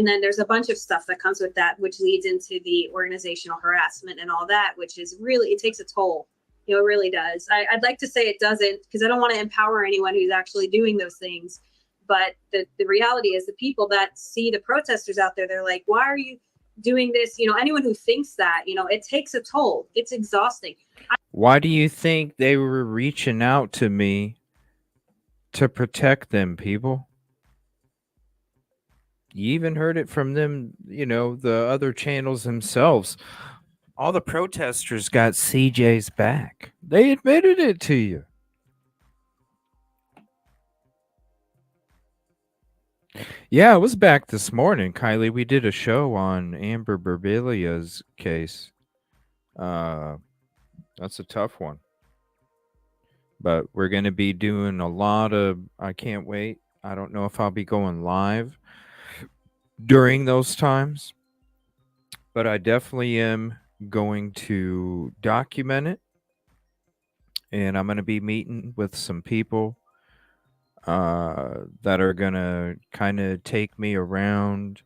then there's a bunch of stuff that comes with that, which leads into the organizational harassment and all that, which is really, it takes a toll. You know, it really does. I'd like to say it doesn't, because I don't want to empower anyone who's actually doing those things. But the reality is the people that see the protesters out there, they're like, why are you doing this? You know, anyone who thinks that, you know, it takes a toll. It's exhausting. Why do you think they were reaching out to me to protect them, people? You even heard it from them, you know, the other channels themselves. All the protesters got CJ's back. They admitted it to you. Yeah, it was back this morning, Kylie. We did a show on Amber Berbelia's case. That's a tough one. But we're going to be doing a lot of, I can't wait. I don't know if I'll be going live during those times, but I definitely am going to document it. And I'm going to be meeting with some people that are going to kind of take me around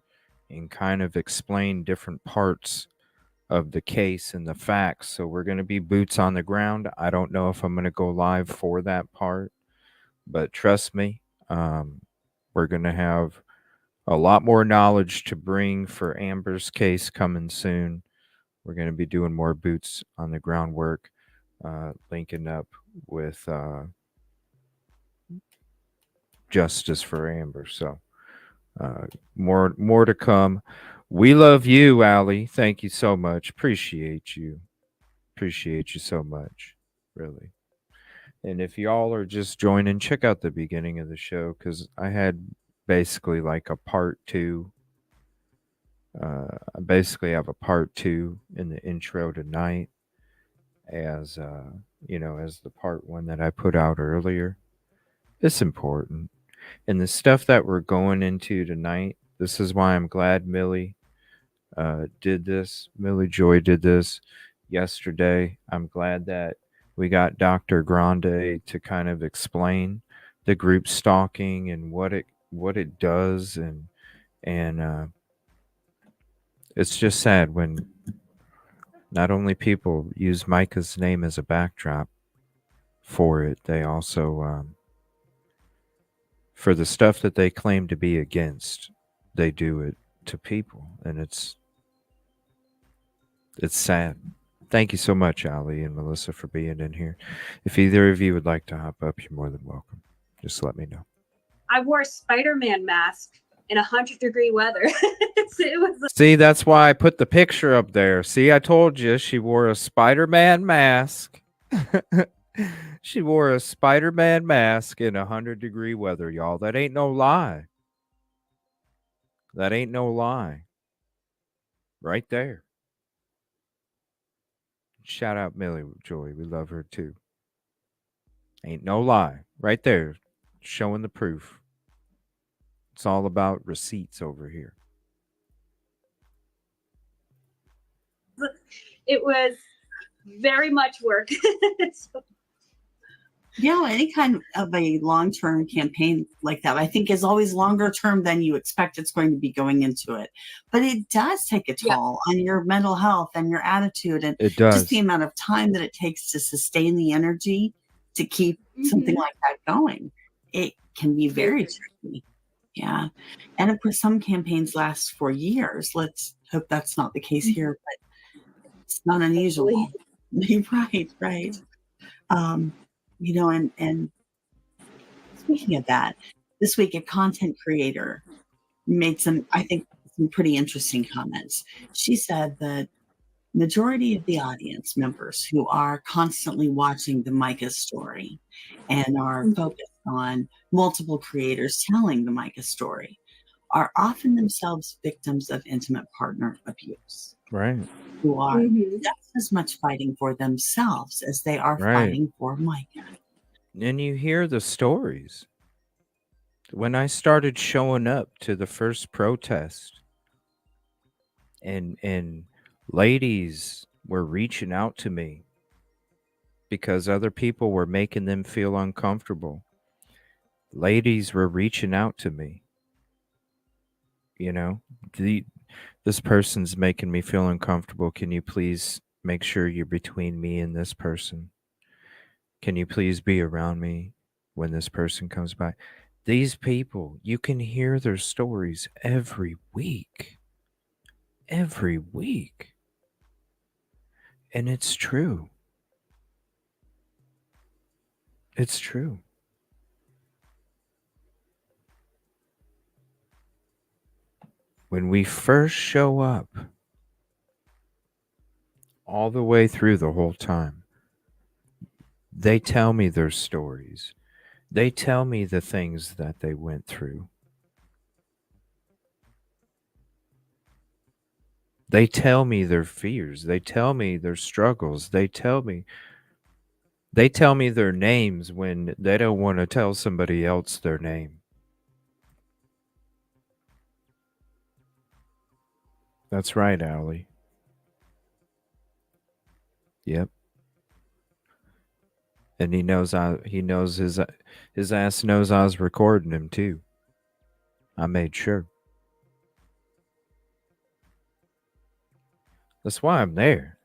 and kind of explain different parts of the case and the facts. So we're going to be boots on the ground. I don't know if I'm going to go live for that part, but trust me, we're going to have a lot more knowledge to bring for Amber's case coming soon. We're going to be doing more boots on the ground work, linking up with justice for Amber. So more to come. We love you, Allie. Thank you so much. Appreciate you so much, really. And if y'all are just joining, check out the beginning of the show, because I had basically like a part 2. I basically have a part 2 in the intro tonight, as you know, as the part 1 that I put out earlier. It's important. And the stuff that we're going into tonight, this is why I'm glad Millie did this. Millie Joy did this yesterday. I'm glad that we got Dr. Grande to kind of explain the group stalking and what it does, and it's just sad when not only people use Micah's name as a backdrop for it, they also for the stuff that they claim to be against, they do it to people, and it's sad. Thank you so much, Ali and Melissa, for being in here. If either of you would like to hop up, you're more than welcome. Just let me know. I wore a Spider-Man mask in 100-degree weather. It was See, that's why I put the picture up there. See, I told you she wore a Spider-Man mask. She wore a Spider-Man mask in 100-degree weather, y'all. That ain't no lie. That ain't no lie. Right there. Shout out Millie Joy. We love her too. Ain't no lie. Right there. Showing the proof. It's all about receipts over here. It was very much work. Yeah, any kind of a long-term campaign like that, I think, is always longer term than you expect it's going to be going into it. But it does take a toll on your mental health and your attitude, and it does. Just the amount of time that it takes to sustain the energy to keep something like that going. It can be very tricky. Yeah. And of course, some campaigns last for years. Let's hope that's not the case here, but it's not unusual. Right. You know, and speaking of that, this week a content creator made some pretty interesting comments. She said that majority of the audience members who are constantly watching the Micah story and are focused on multiple creators telling the Micah story are often themselves victims of intimate partner abuse. Right. Who are just as much fighting for themselves as they are fighting for Micah. And you hear the stories. When I started showing up to the first protest, and ladies were reaching out to me because other people were making them feel uncomfortable. Ladies were reaching out to me. You know, this person's making me feel uncomfortable. Can you please make sure you're between me and this person? Can you please be around me when this person comes by? These people, you can hear their stories every week. Every week. And it's true. It's true. When we first show up, all the way through the whole time, they tell me their stories. They tell me the things that they went through. They tell me their fears. They tell me their struggles. They tell me their names when they don't want to tell somebody else their name. That's right, Allie. Yep. And he knows his ass knows I was recording him too. I made sure. That's why I'm there.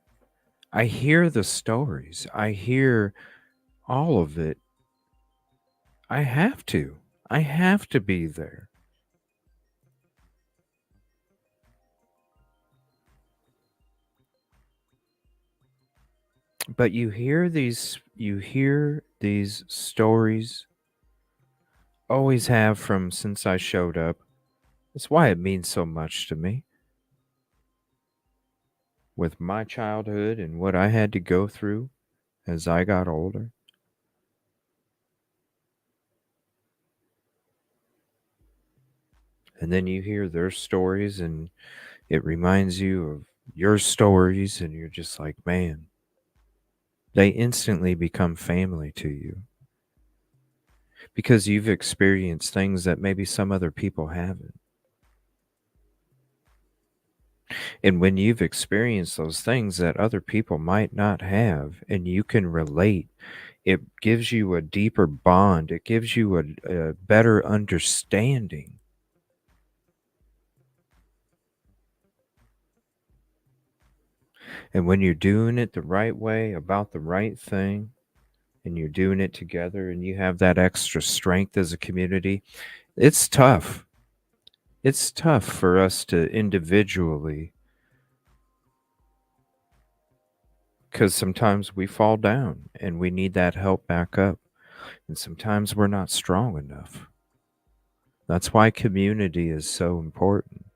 I hear the stories. I hear all of it. I have to. I have to be there. But you hear these stories, always have from since I showed up. That's why it means so much to me. With my childhood and what I had to go through as I got older. And then you hear their stories and it reminds you of your stories, and you're just like, man, they instantly become family to you. Because you've experienced things that maybe some other people haven't. And when you've experienced those things that other people might not have, and you can relate, it gives you a deeper bond. It gives you a better understanding. And when you're doing it the right way, about the right thing, and you're doing it together, and you have that extra strength as a community, it's tough. It's tough for us to individually, because sometimes we fall down and we need that help back up. And sometimes we're not strong enough. That's why community is so important.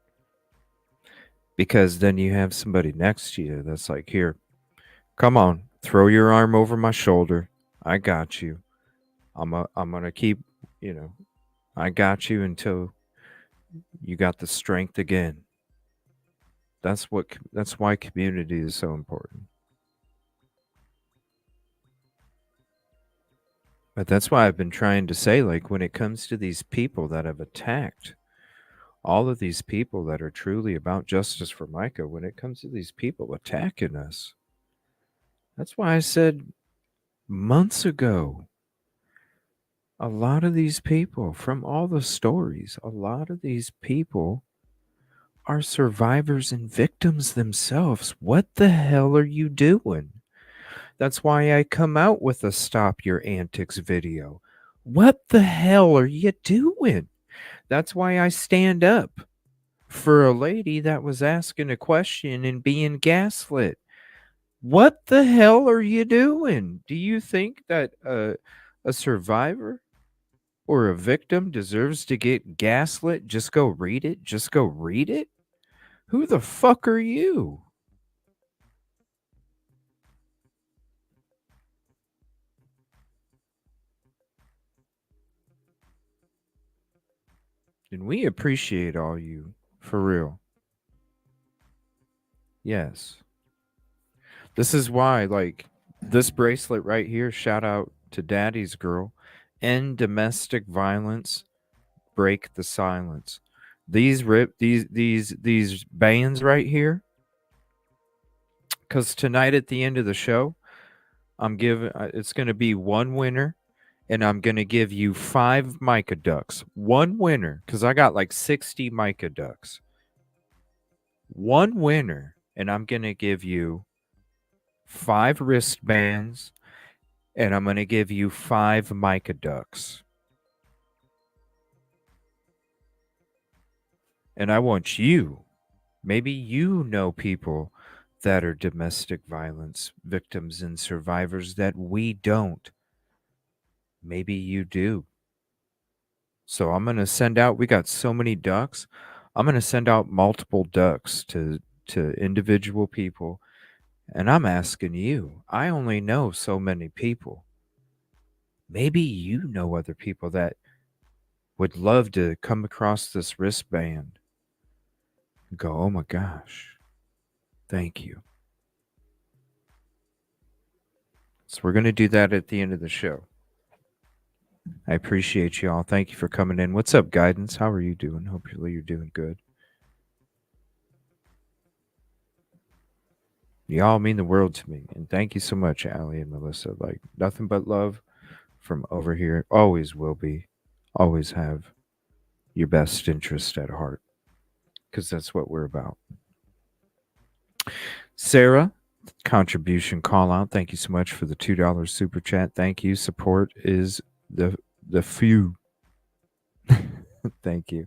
Because then you have somebody next to you that's like, here, come on, throw your arm over my shoulder. I got you. I'm going to keep, I got you until you got the strength again. That's why community is so important. But that's why I've been trying to say, like, when it comes to these people that have attacked, all of these people that are truly about justice for Micah, when it comes to these people attacking us, that's why I said months ago, a lot of these people, from all the stories, a lot of these people are survivors and victims themselves. What the hell are you doing? That's why I come out with a Stop Your Antics video. What the hell are you doing? That's why I stand up for a lady that was asking a question and being gaslit. What the hell are you doing? Do you think that a survivor or a victim deserves to get gaslit? Just go read it. Just go read it. Who the fuck are you? And we appreciate all you, for real. Yes. This is why, like, this bracelet right here, shout out to Daddy's Girl. End domestic violence, break the silence. These bands right here, because tonight at the end of the show, I'm giving, it's going to be one winner, and I'm going to give you 5 mica ducks. One winner, because I got like 60 mica ducks. One winner, and I'm going to give you 5 wristbands And I'm going to give you 5 mica ducks. And I want you, maybe you know people that are domestic violence victims and survivors that we don't. Maybe you do. So I'm going to send out, we got so many ducks. I'm going to send out multiple ducks to individual people. And I'm asking you, I only know so many people. Maybe you know other people that would love to come across this wristband and go, oh my gosh, thank you. So we're going to do that at the end of the show. I appreciate you all. Thank you for coming in. What's up, Guidance? How are you doing? Hopefully you're doing good. Y'all mean the world to me. And thank you so much, Allie and Melissa. Like, nothing but love from over here. Always will be. Always have your best interest at heart. Because that's what we're about. Sarah, contribution call out. Thank you so much for the $2 super chat. Thank you. Support is the few. Thank you.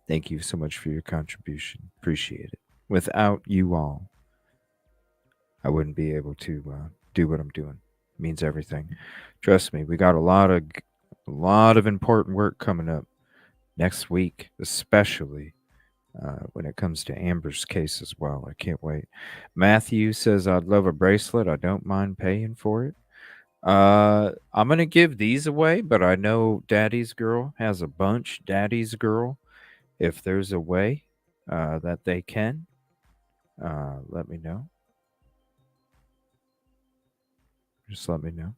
Thank you so much for your contribution. Appreciate it. Without you all, I wouldn't be able to do what I'm doing. It means everything. Trust me, we got a lot of important work coming up next week, especially when it comes to Amber's case as well. I can't wait. Matthew says, I'd love a bracelet. I don't mind paying for it. I'm going to give these away, but I know Daddy's Girl has a bunch. Daddy's Girl, if there's a way that they can, let me know. Just let me know.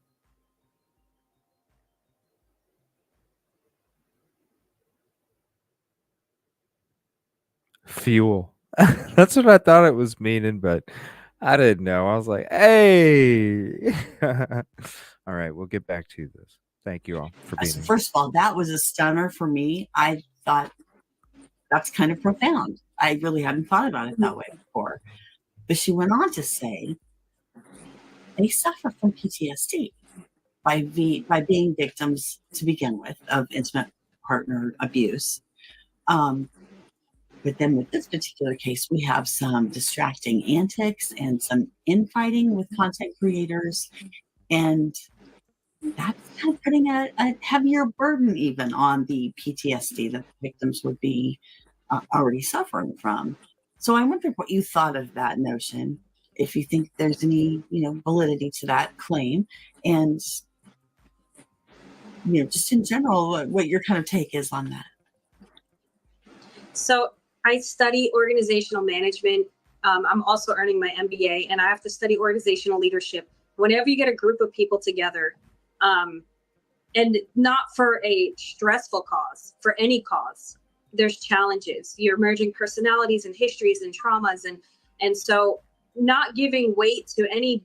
Fuel. That's what I thought it was meaning, but I didn't know. I was like, hey. All right, we'll get back to this. Thank you all for being here. First of all, that was a stunner for me. I thought that's kind of profound. I really hadn't thought about it that way before. But she went on to say they suffer from PTSD by being victims to begin with of intimate partner abuse. But then with this particular case, we have some distracting antics and some infighting with content creators. And that's kind of putting a heavier burden even on the PTSD that the victims would be already suffering from. So I wonder what you thought of that notion, if you think there's any, validity to that claim, and, just in general, what your kind of take is on that. So I study organizational management. I'm also earning my MBA, and I have to study organizational leadership. Whenever you get a group of people together, and not for a stressful cause, for any cause, there's challenges. You're merging personalities and histories and traumas, and so not giving weight to any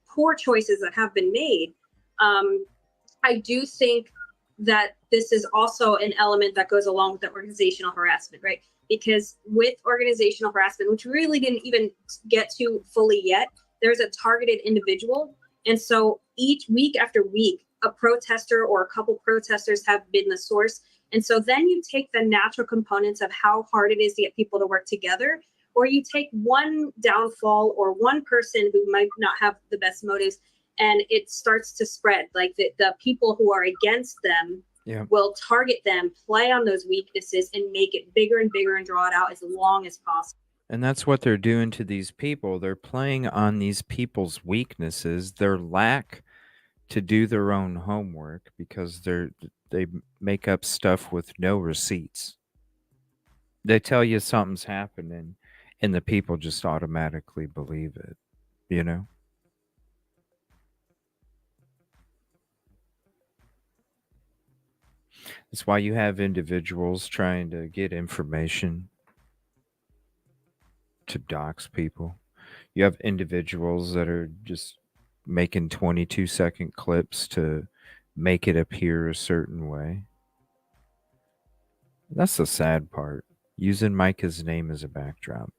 poor choices that have been made. I do think that this is also an element that goes along with the organizational harassment, right? Because with organizational harassment, which we really didn't even get to fully yet, there's a targeted individual. And so each week after week, a protester or a couple protesters have been the source. And so then you take the natural components of how hard it is to get people to work together, or you take one downfall or one person who might not have the best motives, and it starts to spread. Like the people who are against them will target them, play on those weaknesses, and make it bigger and bigger and draw it out as long as possible. And that's what they're doing to these people. They're playing on these people's weaknesses, their lack to do their own homework, because they make up stuff with no receipts. They tell you something's happening, and the people just automatically believe it, That's why you have individuals trying to get information to dox people. You have individuals that are just making 22-second clips to make it appear a certain way. That's the sad part. Using Micah's name as a backdrop.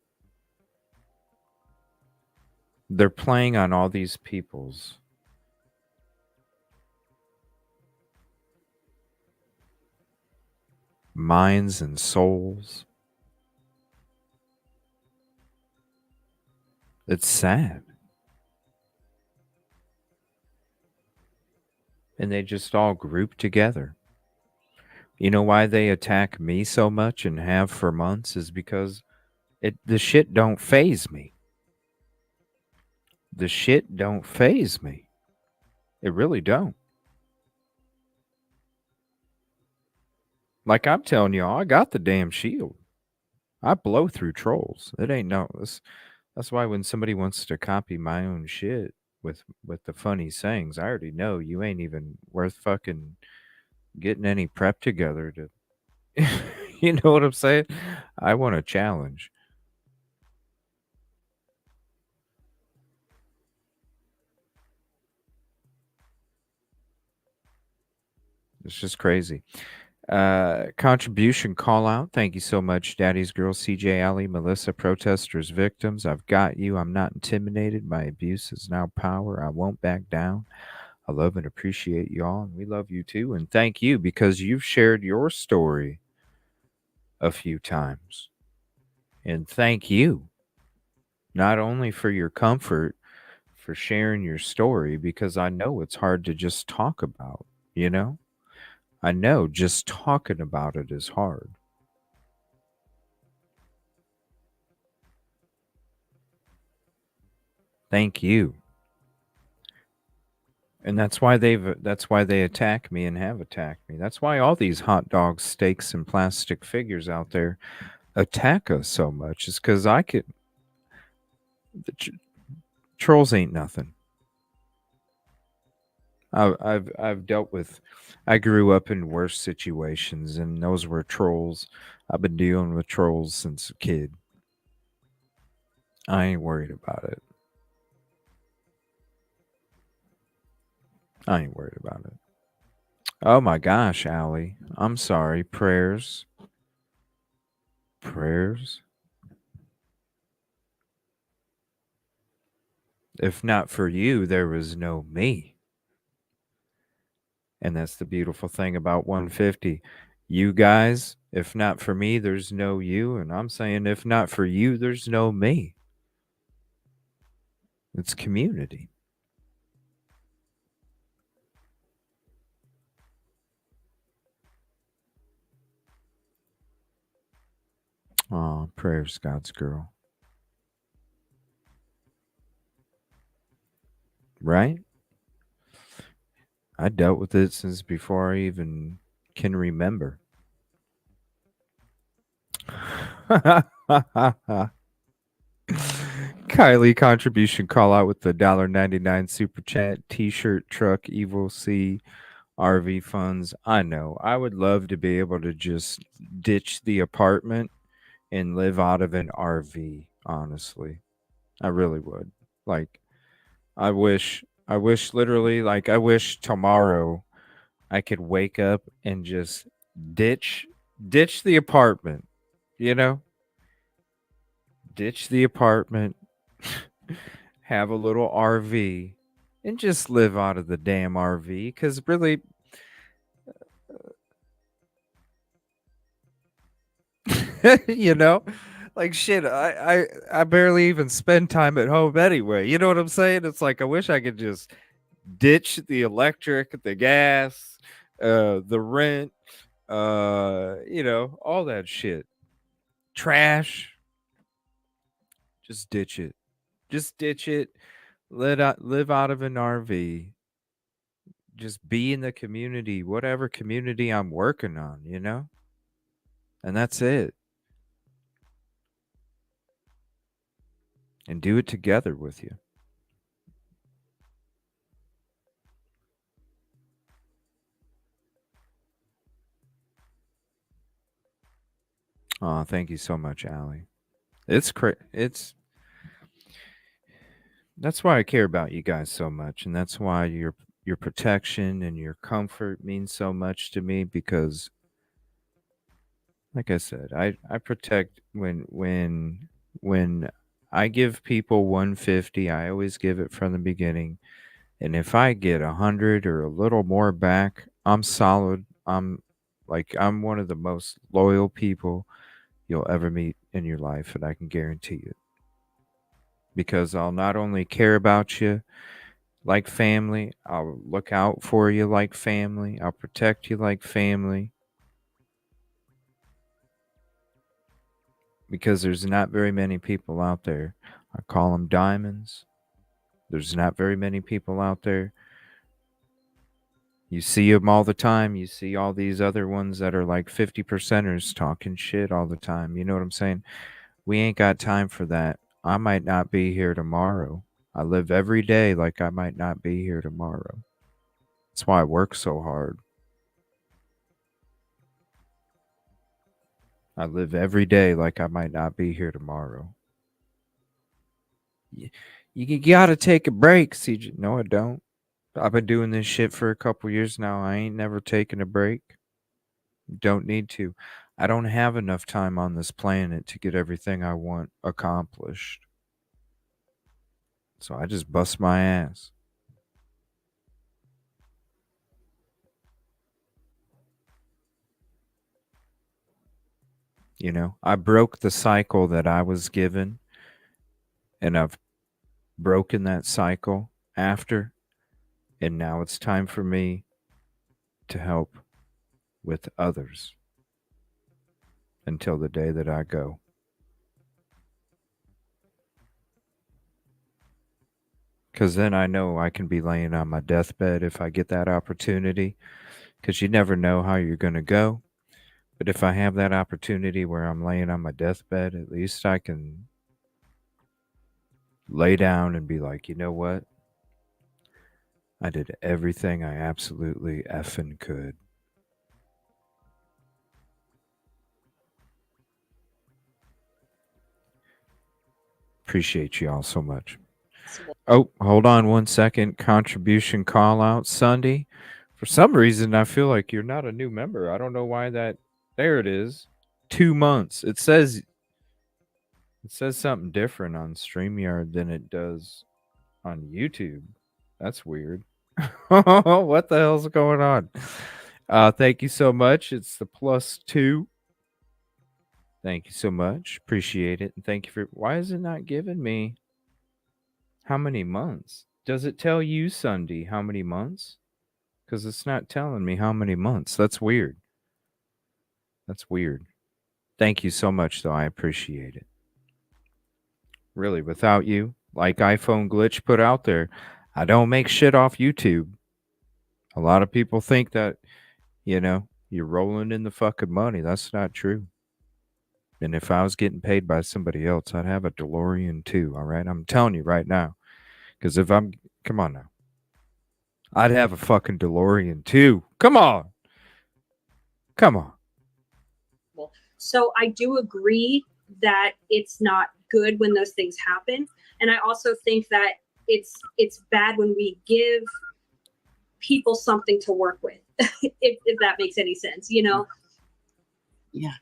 They're playing on all these people's minds and souls. It's sad. And they just all group together. You know why they attack me so much and have for months is because the shit don't faze me. The shit don't faze me. It really don't. Like I'm telling y'all, I got the damn shield. I blow through trolls. It ain't no. That's why when somebody wants to copy my own shit with the funny sayings, I already know you ain't even worth fucking getting any prep together to. You know what I'm saying? I want a challenge. It's just crazy. Contribution call out. Thank you so much, Daddy's Girl, CJ Alley, Melissa, protesters, victims. I've got you. I'm not intimidated. My abuse is now power. I won't back down. I love and appreciate y'all, and we love you too. And thank you because you've shared your story a few times. And thank you not only for your comfort, for sharing your story, because I know it's hard to just talk about, you know? I know just talking about it is hard. Thank you. And that's why they attack me and have attacked me. That's why all these hot dogs, steaks, and plastic figures out there attack us so much. Is because trolls ain't nothing. I've dealt with. I grew up in worse situations, and those were trolls. I've been dealing with trolls since a kid. I ain't worried about it. I ain't worried about it. Oh my gosh, Allie. I'm sorry. Prayers. Prayers. If not for you, there was no me. And that's the beautiful thing about 150. You guys, if not for me, there's no you. And I'm saying, if not for you, there's no me. It's community. Oh, prayers, God's girl. Right? I dealt with it since before I even can remember. Kylie contribution call out with the $1.99 super chat, t-shirt, truck, Evil C, RV funds. I know. I would love to be able to just ditch the apartment and live out of an RV, honestly. I really would. Like, I wish literally, like, I wish tomorrow I could wake up and just ditch the apartment, you know? Ditch the apartment, have a little RV, and just live out of the damn RV. Because really, you know, like shit, I barely even spend time at home anyway. You know what I'm saying? It's like I wish I could just ditch the electric, the gas, the rent, you know, all that shit. Trash. Just ditch it. Just ditch it. Live out of an RV. Just be in the community, whatever community I'm working on, you know? And that's it. And do it together with you. Oh, thank you so much, Allie. It's that's why I care about you guys so much, and that's why your protection and your comfort means so much to me, because like I said, I protect when I give people 150, I always give it from the beginning. And if I get 100 or a little more back, I'm solid. Like, I'm one of the most loyal people you'll ever meet in your life, and I can guarantee it. Because I'll not only care about you like family, I'll look out for you like family, I'll protect you like family. Because there's not very many people out there. I call them diamonds. There's not very many people out there. You see them all the time. You see all these other ones that are like 50%ers talking shit all the time. You know what I'm saying? We ain't got time for that. I might not be here tomorrow. I live every day like I might not be here tomorrow. That's why I work so hard. I live every day like I might not be here tomorrow. You gotta take a break, CJ. No, I don't. I've been doing this shit for a couple years now. I ain't never taken a break. Don't need to. I don't have enough time on this planet to get everything I want accomplished. So I just bust my ass. You know, I broke the cycle that I was given, and I've broken that cycle after, and now it's time for me to help with others until the day that I go. Because then I know I can be laying on my deathbed if I get that opportunity, because you never know how you're going to go. But if I have that opportunity where I'm laying on my deathbed, at least I can lay down and be like, you know what? I did everything I absolutely effing could. Appreciate you all so much. Oh, hold on one second. Contribution call out Sunday. For some reason, I feel like you're not a new member. I don't know why that. There it is. 2 months. It says something different on StreamYard than it does on YouTube. That's weird. What the hell's going on? Thank you so much. It's the +2. Thank you so much. Appreciate it. And thank you for. Why is it not giving me how many months? Does it tell you, Sunday, how many months? Because it's not telling me how many months. That's weird. That's weird. Thank you so much, though. I appreciate it. Really, without you, like iPhone Glitch put out there, I don't make shit off YouTube. A lot of people think that, you know, you're rolling in the fucking money. That's not true. And if I was getting paid by somebody else, I'd have a DeLorean too. All right. I'm telling you right now. Because if I'm, come on now. I'd have a fucking DeLorean too. Come on. Come on. So I do agree that it's not good when those things happen. And I also think that it's bad when we give people something to work with, if that makes any sense, you know? Yeah.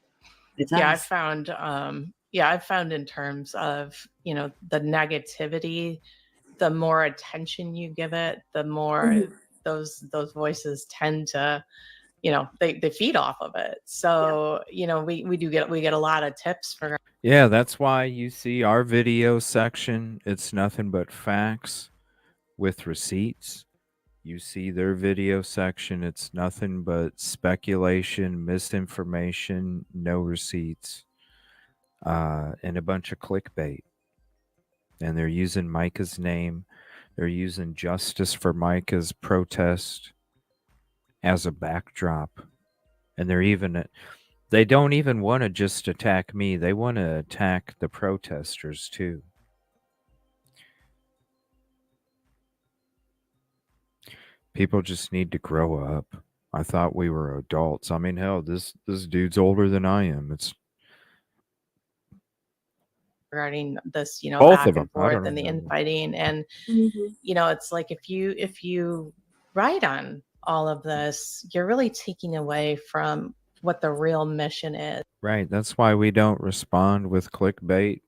I've found in terms of, you know, the negativity, the more attention you give it, the more those voices tend to, you know, they feed off of it. So, you know, we get a lot of tips for. Yeah, that's why you see our video section. It's nothing but facts with receipts. You see their video section. It's nothing but speculation, misinformation, no receipts, and a bunch of clickbait. And they're using Micah's name. They're using Justice for Micah's protest as a backdrop. And they don't even want to just attack me. They want to attack the protesters too. People just need to grow up. I thought we were adults. I mean, hell, this dude's older than I am. It's regarding this, you know, both back of them. and forth and the infighting. And, you know, it's like if you write on all of this, you're really taking away from what the real mission is. Right. That's why we don't respond with clickbait.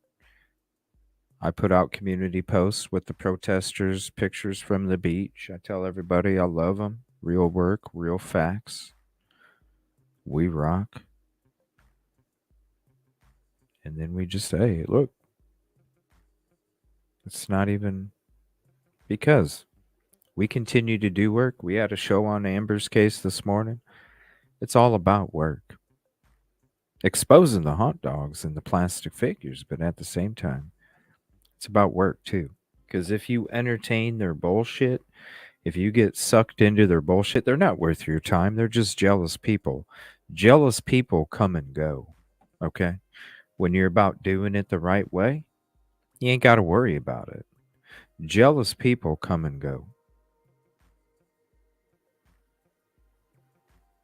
I put out community posts with the protesters' pictures from the beach. I tell everybody I love them. Real work, real facts. we rock. And then we just say, look, it's not even because we continue to do work. We had a show on Amber's case this morning. It's all about work. Exposing the hot dogs and the plastic figures, but at the same time, it's about work too. Because if you entertain their bullshit, if you get sucked into their bullshit, they're not worth your time. They're just jealous people. Jealous people come and go. Okay? When you're about doing it the right way, you ain't got to worry about it. Jealous people come and go.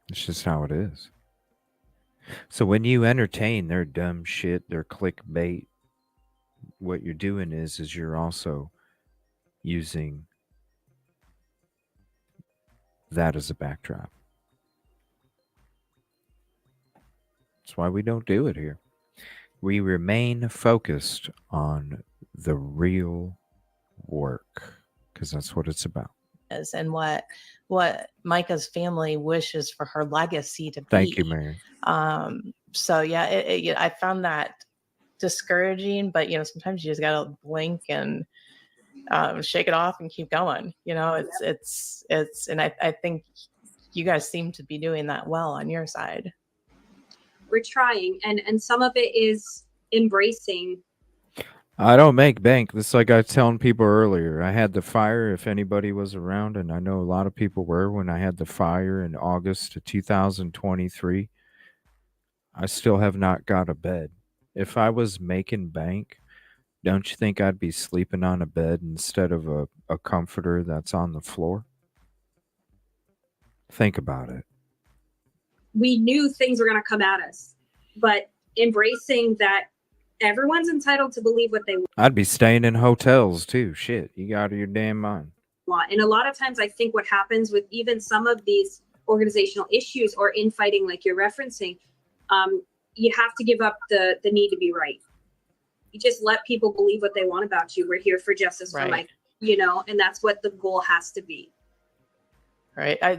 It's just how it is. So when you entertain their dumb shit, their clickbait, what you're doing is you're also using that as a backdrop. That's why we don't do it here. We remain focused on the real work because that's what it's about. And what Micah's family wishes for her legacy to be. Thank you, Mary. So yeah, I found that discouraging, but sometimes you just gotta blink and shake it off and keep going. It's and I think you guys seem to be doing that well on your side. We're trying, and some of it is embracing. I don't make bank. This is like I was telling people earlier. I had the fire, if anybody was around, and I know a lot of people were when I had the fire in August of 2023. I still have not got a bed. If I was making bank, don't you think I'd be sleeping on a bed instead of a comforter that's on the floor? Think about it. We knew things were going to come at us, but embracing that everyone's entitled to believe what they want. I'd be staying in hotels too. Shit, you got your damn mind. And a lot of times I think what happens with even some of these organizational issues or infighting like you're referencing, you have to give up the need to be right. You just let people believe what they want about you. We're here for justice for Mike, and that's what the goal has to be. Right. I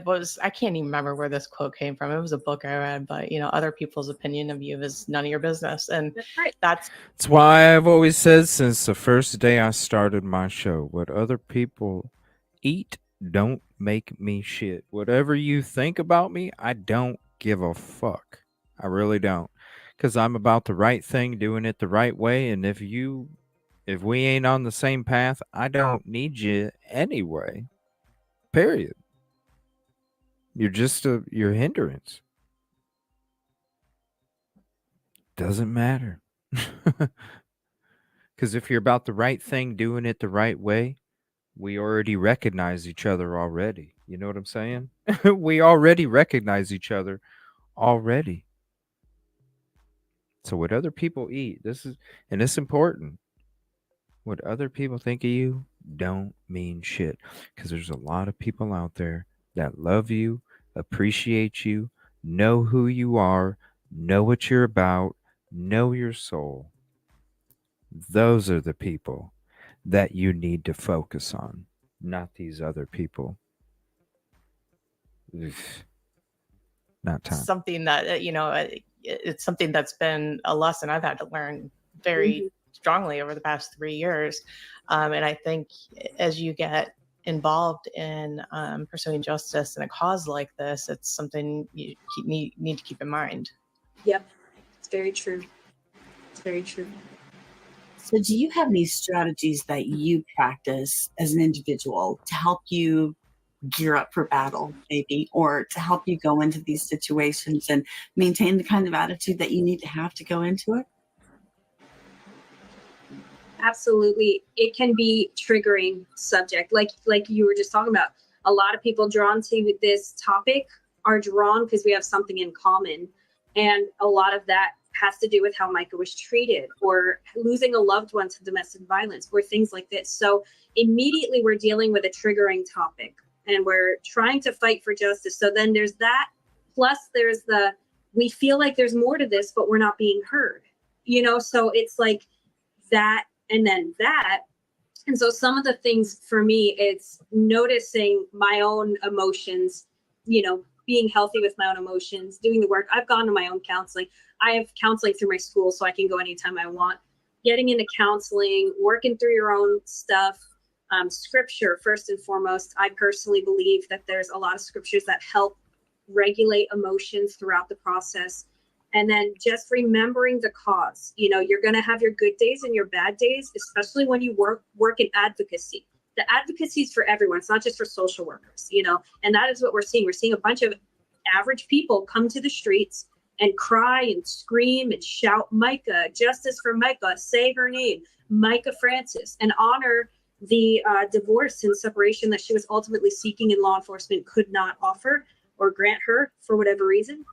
can't even remember where this quote came from. It was a book I read, but other people's opinion of you is none of your business. And that's right. That's why I've always said since the first day I started my show, what other people eat don't make me shit. Whatever you think about me, I don't give a fuck. I really don't. Because I'm about the right thing, doing it the right way. And if we ain't on the same path, I don't need you anyway. Period. You're just your hindrance. Doesn't matter. Because if you're about the right thing, doing it the right way, we already recognize each other already. You know what I'm saying? We already recognize each other already. So what other people eat, it's important. What other people think of you don't mean shit. Because there's a lot of people out there that love you, appreciate you, know who you are, know what you're about, know your soul. Those are the people that you need to focus on, not these other people. Not time. Something that, it's something that's been a lesson I've had to learn very strongly over the past 3 years. And I think as you get involved in pursuing justice in a cause like this, it's something you need to keep in mind. Yep. It's very true. It's very true. So do you have any strategies that you practice as an individual to help you gear up for battle, maybe, or to help you go into these situations and maintain the kind of attitude that you need to have to go into it? Absolutely. It can be triggering subject. Like you were just talking about, a lot of people drawn to this topic are drawn because we have something in common. And a lot of that has to do with how Micah was treated, or losing a loved one to domestic violence, or things like this. So immediately we're dealing with a triggering topic and we're trying to fight for justice. So then there's that, plus there's we feel like there's more to this, but we're not being heard, so it's like that. And then that. And so some of the things for me, it's noticing my own emotions, being healthy with my own emotions, doing the work. I've gone to my own counseling. I have counseling through my school, so I can go anytime I want. Getting into counseling, working through your own stuff, scripture, first and foremost. I personally believe that there's a lot of scriptures that help regulate emotions throughout the process. And then just remembering the cause. You know, you're going to have your good days and your bad days, especially when you work in advocacy. The advocacy is for everyone. It's not just for social workers, you know, and that is what we're seeing. We're seeing a bunch of average people come to the streets and cry and scream and shout, Micah, justice for Micah, say her name, Micah Francis, and honor the divorce and separation that she was ultimately seeking and law enforcement could not offer or grant her for whatever reason.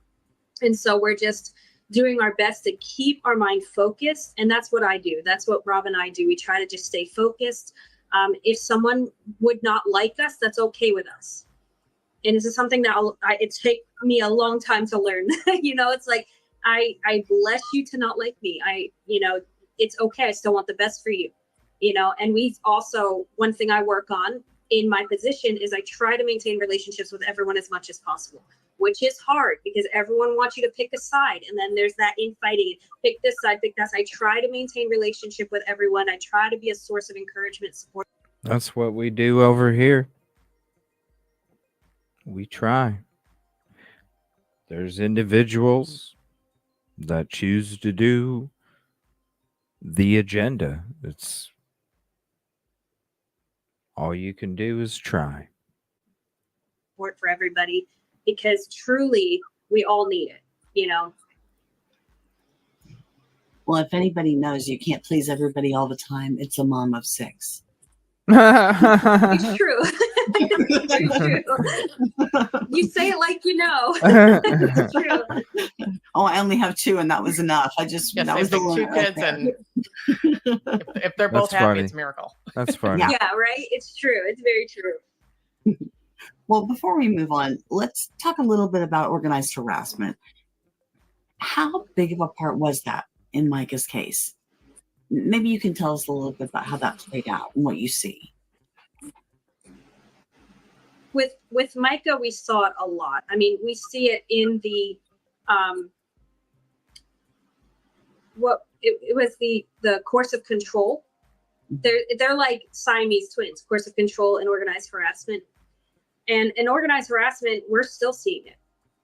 And so we're just doing our best to keep our mind focused. And that's what I do. That's what Rob and I do. We try to just stay focused. If someone would not like us, that's okay with us. And this is something that it take me a long time to learn. You know, it's like, I bless you to not like me. It's okay. I still want the best for you, you know. And we also, one thing I work on in my position is I try to maintain relationships with everyone as much as possible, which is hard because everyone wants you to pick a side. And then there's that infighting, pick this side, pick that side. I try to maintain relationship with everyone. I try to be a source of encouragement, support. That's what we do over here. We try. There's individuals that choose to do the agenda. It's all you can do is try. Support for everybody, because truly we all need it, you know. Well, if anybody knows you can't please everybody all the time, it's a mom of 6. It's true. It's true. You say it like you know. It's true. Oh, I only have 2, and that was enough. That was the 2 kids, and if they're both That's happy, funny. it's a miracle. That's funny. Yeah, right. It's true. It's very true. Well, before we move on, let's talk a little bit about organized harassment. How big of a part was that in Micah's case? Maybe you can tell us a little bit about how that played out and what you see. With Micah, we saw it a lot. I mean, we see it in the it was the course of control. They're like Siamese twins, course of control and organized harassment. And in organized harassment, we're still seeing it.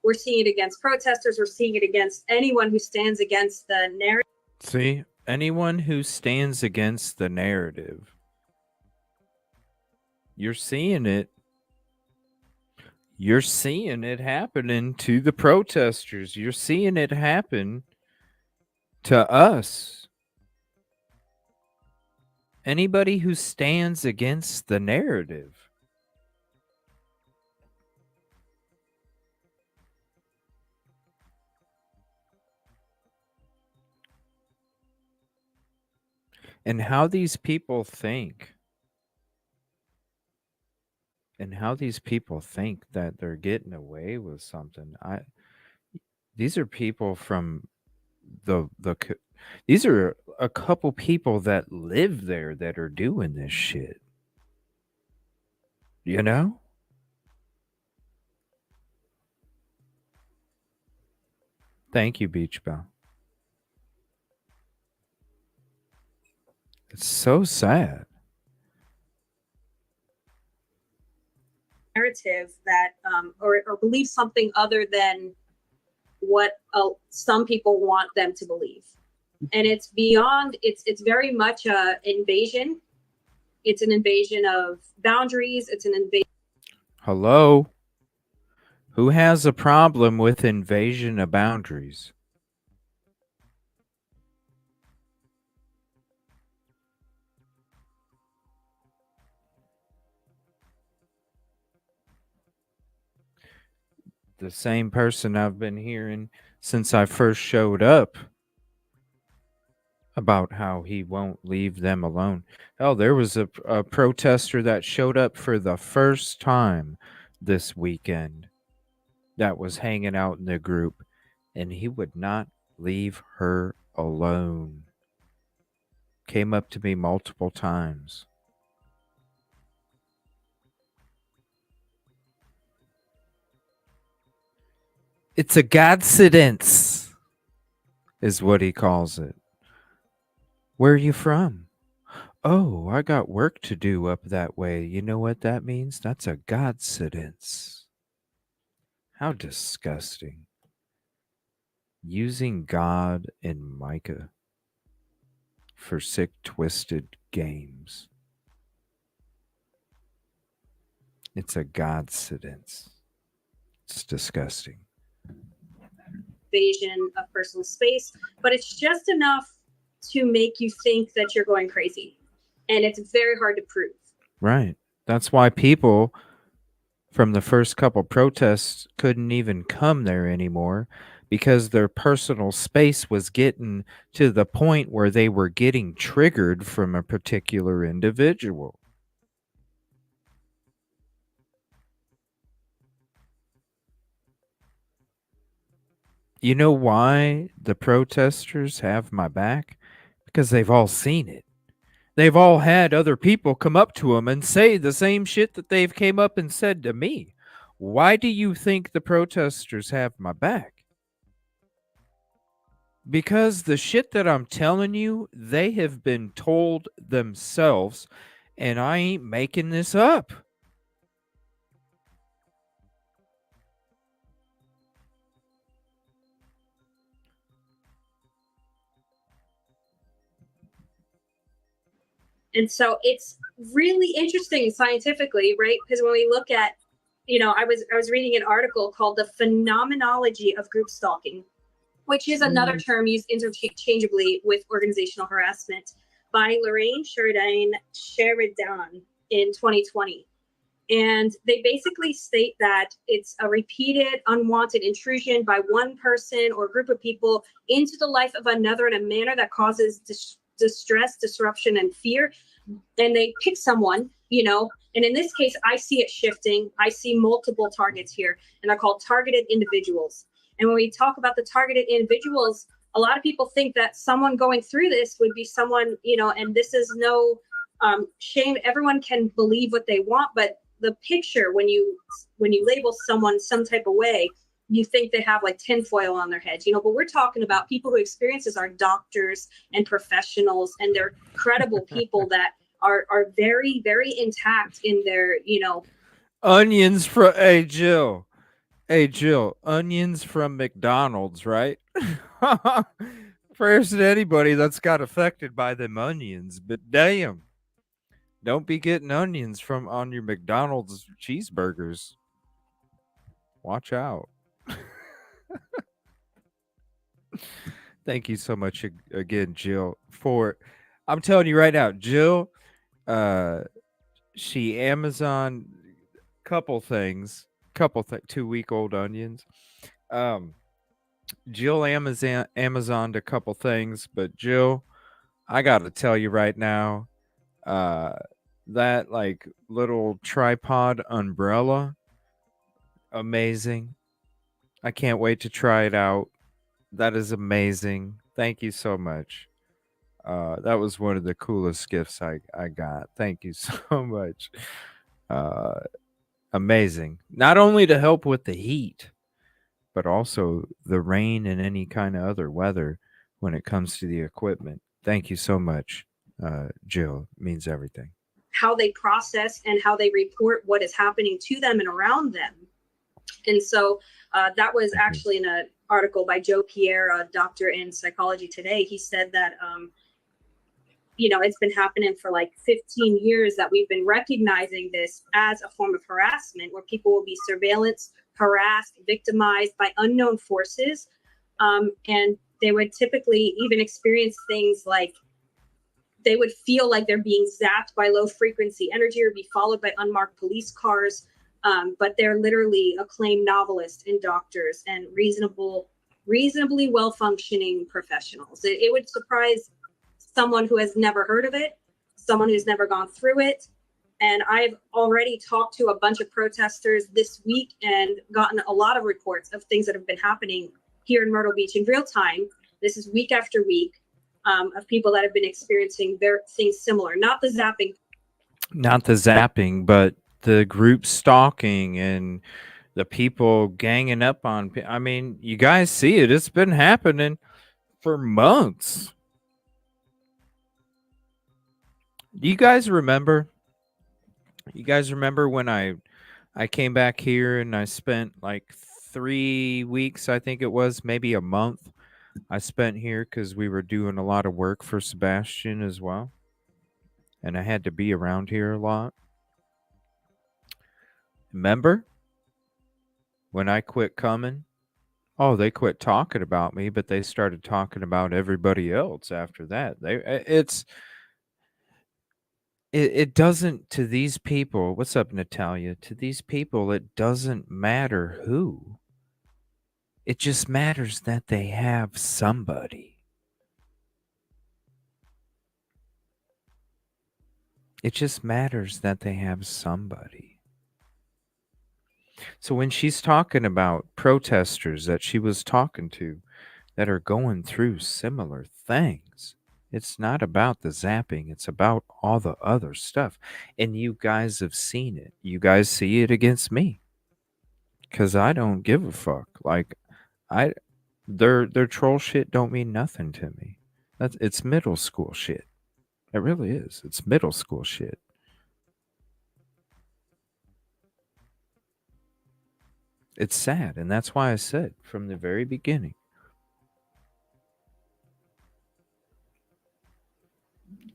We're seeing it against protesters. We're seeing it against anyone who stands against the narrative. See, anyone who stands against the narrative, you're seeing it. You're seeing it happening to the protesters. You're seeing it happen to us. Anybody who stands against the narrative. And how these people think. And how these people think that they're getting away with something. These are people from these are a couple people that live there that are doing this shit. You know? Thank you, Beach Bell. It's so sad. Narrative that or believe something other than what some people want them to believe. And it's beyond, it's very much a invasion. It's an invasion of boundaries. It's an invasion. Hello? Who has a problem with invasion of boundaries? The same person I've been hearing since I first showed up about how he won't leave them alone. Hell, there was a protester that showed up for the first time this weekend that was hanging out in the group, and he would not leave her alone. Came up to me multiple times. It's a godsidence, is what he calls it. Where are you from? Oh, I got work to do up that way. You know what that means? That's a godsidence. How disgusting. Using God and Micah for sick, twisted games. It's a godsidence. It's disgusting. Invasion of personal space, but it's just enough to make you think that you're going crazy. And it's very hard to prove. Right. That's why people from the first couple protests couldn't even come there anymore, because their personal space was getting to the point where they were getting triggered from a particular individual. You know why the protesters have my back? Because they've all seen it. They've all had other people come up to them and say the same shit that they've came up and said to me. Why do you think the protesters have my back? Because the shit that I'm telling you, they have been told themselves, and I ain't making this up. And so it's really interesting scientifically, right? Because when we look at, I was reading an article called The Phenomenology of Group Stalking, which is another term used interchangeably with organizational harassment, by Lorraine Sheridan in 2020. And they basically state that it's a repeated, unwanted intrusion by one person or group of people into the life of another in a manner that causes distress, disruption, and fear. And they pick someone, and in this case, I see it shifting. I see multiple targets here, and they're called targeted individuals. And when we talk about the targeted individuals, a lot of people think that someone going through this would be someone, and this is no shame. Everyone can believe what they want, but the picture, when you label someone some type of way, you think they have like tinfoil on their heads, but we're talking about people who experience this are doctors and professionals, and they're credible people that are very, very intact in their, Onions from Jill, onions from McDonald's, right? Prayers to anybody that's got affected by them onions, but damn, don't be getting onions on your McDonald's cheeseburgers. Watch out. Thank you so much again, Jill, I'm telling you right now, Jill, she Amazon couple things, 2-week-old onions. Jill Amazoned a couple things, but Jill, I got to tell you right now, that like little tripod umbrella, amazing. I can't wait to try it out. That is amazing. Thank you so much. That was one of the coolest gifts I got. Thank you so much. Amazing. Not only to help with the heat, but also the rain and any kind of other weather when it comes to the equipment. Thank you so much, Jill. It means everything. How they process and how they report what is happening to them and around them. And so that was actually in an article by Joe Pierre, a doctor in Psychology Today. He said that, it's been happening for like 15 years that we've been recognizing this as a form of harassment, where people will be surveillance, harassed, victimized by unknown forces. And they would typically even experience things like they would feel like they're being zapped by low frequency energy or be followed by unmarked police cars. But they're literally acclaimed novelists and doctors and reasonably well-functioning professionals. It would surprise someone who has never heard of it, someone who's never gone through it. And I've already talked to a bunch of protesters this week and gotten a lot of reports of things that have been happening here in Myrtle Beach in real time. This is week after week of people that have been experiencing things similar, not the zapping, but the group stalking and the people ganging up on. I mean, you guys see it. It's been happening for months. Do you guys remember? You guys remember when I came back here and I spent like 3 weeks, I think it was, maybe a month. I spent here because we were doing a lot of work for Sebastian as well. And I had to be around here a lot. Remember when I quit coming? Oh, they quit talking about me, but they started talking about everybody else after that. It doesn't, to these people. What's up, Natalia? To these people, it doesn't matter who. It just matters that they have somebody. It just matters that they have somebody. So when she's talking about protesters that she was talking to that are going through similar things, it's not about the zapping. It's about all the other stuff. And you guys have seen it. You guys see it against me. Because I don't give a fuck. Like, their troll shit don't mean nothing to me. It's middle school shit. It really is. It's middle school shit. It's sad, and that's why I said from the very beginning,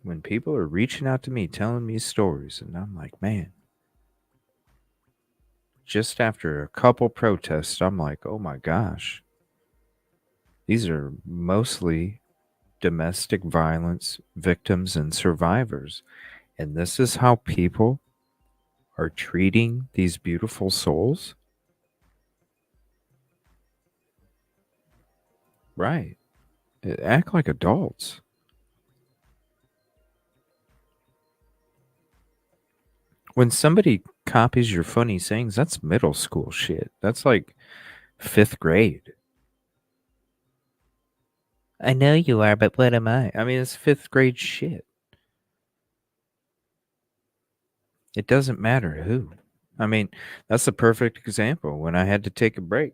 when people are reaching out to me, telling me stories, and I'm like, man, just after a couple protests, I'm like, oh my gosh, these are mostly domestic violence victims and survivors. And this is how people are treating these beautiful souls? Right. Act like adults. When somebody copies your funny sayings, that's middle school shit. That's like 5th grade. I know you are, but what am I? I mean, it's 5th grade shit. It doesn't matter who. I mean, that's a perfect example. When I had to take a break,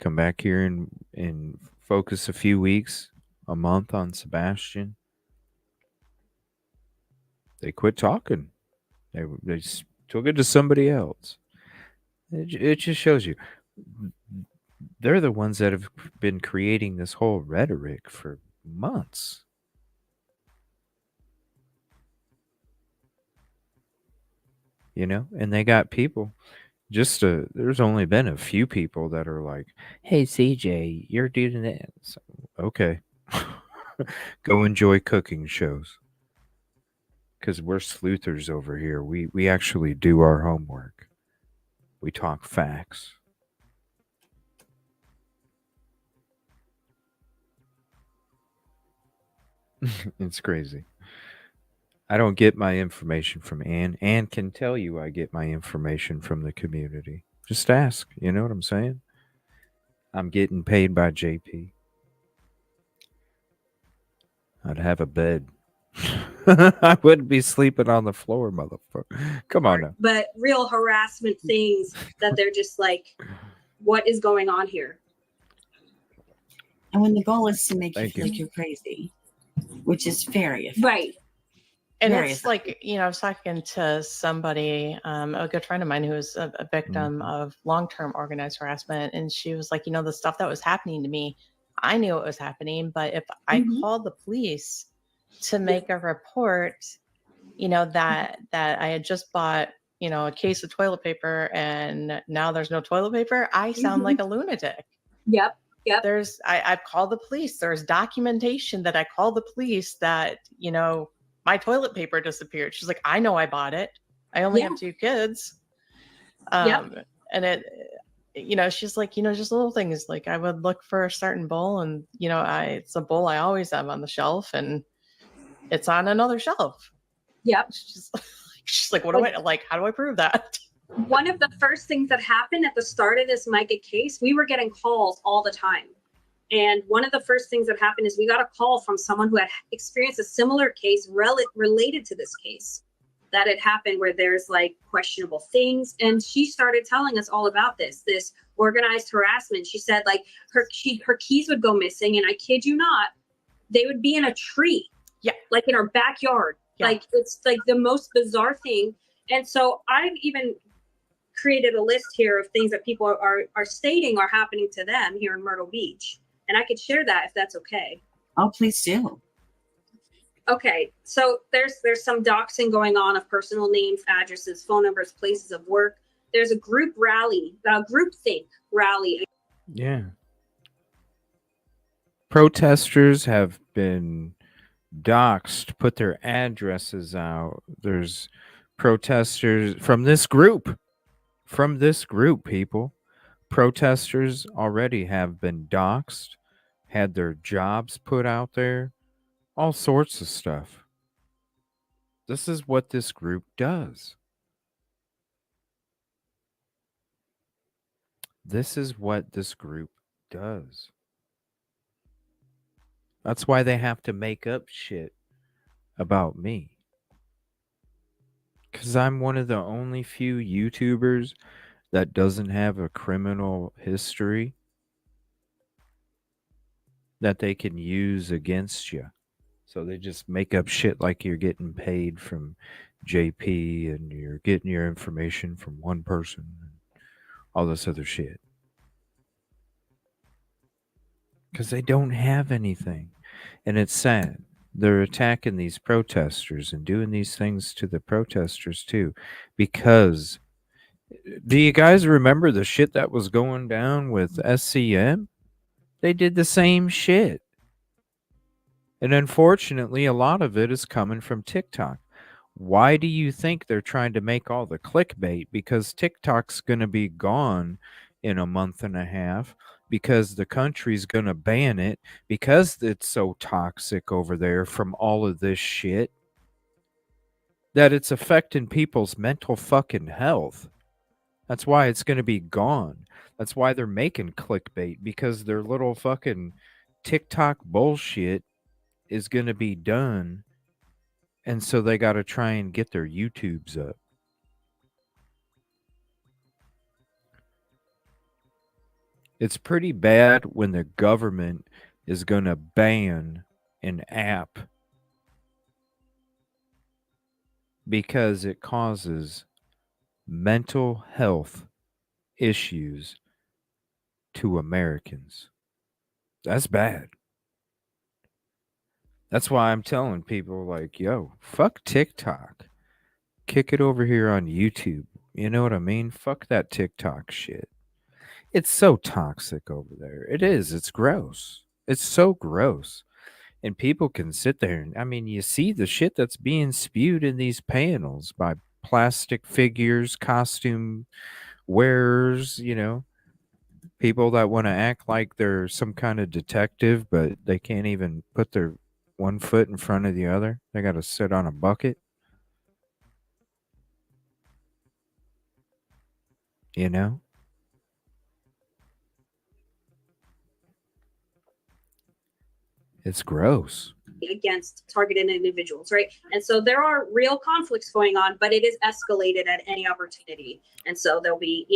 come back here and focus a few weeks, a month on Sebastian, they quit talking. They took it to somebody else. It just shows you they're the ones that have been creating this whole rhetoric for months. You know, and they got people. There's only been a few people that are like, "Hey, CJ, you're doing this." Okay, go enjoy cooking shows. Because we're sleuthers over here. We actually do our homework. We talk facts. It's crazy. I don't get my information from Ann. Ann can tell you I get my information from the community. Just ask. You know what I'm saying? I'm getting paid by JP. I'd have a bed. I wouldn't be sleeping on the floor, motherfucker. Come on now. But real harassment things that they're just like, what is going on here? And when the goal is to make you feel like you're crazy, which is very effective. Right. And it's like, you know, I was talking to somebody, a good friend of mine who was a victim of long-term organized harassment. And she was like, you know, the stuff that was happening to me, I knew it was happening. But if I called the police to make a report, you know, that I had just bought, you know, a case of toilet paper and now there's no toilet paper, I sound like a lunatic. Yep. I've called the police. There's documentation that I called the police that, you know, my toilet paper disappeared. She's like, I know I bought it. I only have 2 kids. And it, you know, she's like, you know, just little things. Like I would look for a certain bowl and, you know, it's a bowl I always have on the shelf and it's on another shelf. Yep. She's like, what do I, like, how do I prove that? One of the first things that happened at the start of this Micah case, we were getting calls all the time. And one of the first things that happened is we got a call from someone who had experienced a similar case related to this case. that had happened where there's like questionable things. And she started telling us all about this organized harassment. She said like her keys would go missing, and I kid you not, they would be in a tree. Yeah. Like in our backyard. Yeah. Like it's like the most bizarre thing. And so I've even created a list here of things that people are stating are happening to them here in Myrtle Beach. And I could share that if that's okay. Oh, please do. Okay, so there's some doxing going on of personal names, addresses, phone numbers, places of work. There's a group think rally. Yeah. Protesters have been doxed, put their addresses out. There's protesters from this group, people. Protesters already have been doxed, had their jobs put out there, all sorts of stuff. This is what this group does. This is what this group does. That's why they have to make up shit about me. Because I'm one of the only few YouTubers that doesn't have a criminal history that they can use against you. So they just make up shit like you're getting paid from JP and you're getting your information from one person and all this other shit. Because they don't have anything. And it's sad. They're attacking these protesters and doing these things to the protesters too. Because do you guys remember the shit that was going down with SCM? They did the same shit. And unfortunately, a lot of it is coming from TikTok. Why do you think they're trying to make all the clickbait? Because TikTok's going to be gone in a month and a half, because the country's going to ban it, because it's so toxic over there from all of this shit that it's affecting people's mental fucking health. That's why it's going to be gone. That's why they're making clickbait, because their little fucking TikTok bullshit is going to be done. And so they got to try and get their YouTubes up. It's pretty bad when the government is going to ban an app because it causes mental health issues to Americans. That's bad. That's why I'm telling people like, yo, fuck TikTok. Kick it over here on YouTube. You know what I mean? Fuck that TikTok shit. It's so toxic over there. It is. It's gross. It's so gross. And people can sit there and, I mean, you see the shit that's being spewed in these panels by plastic figures, costume wearers, you know, people that want to act like they're some kind of detective, but they can't even put their one foot in front of the other. They got to sit on a bucket. You know? It's gross. Against targeted individuals, right? And so there are real conflicts going on, but it is escalated at any opportunity. And so there'll be,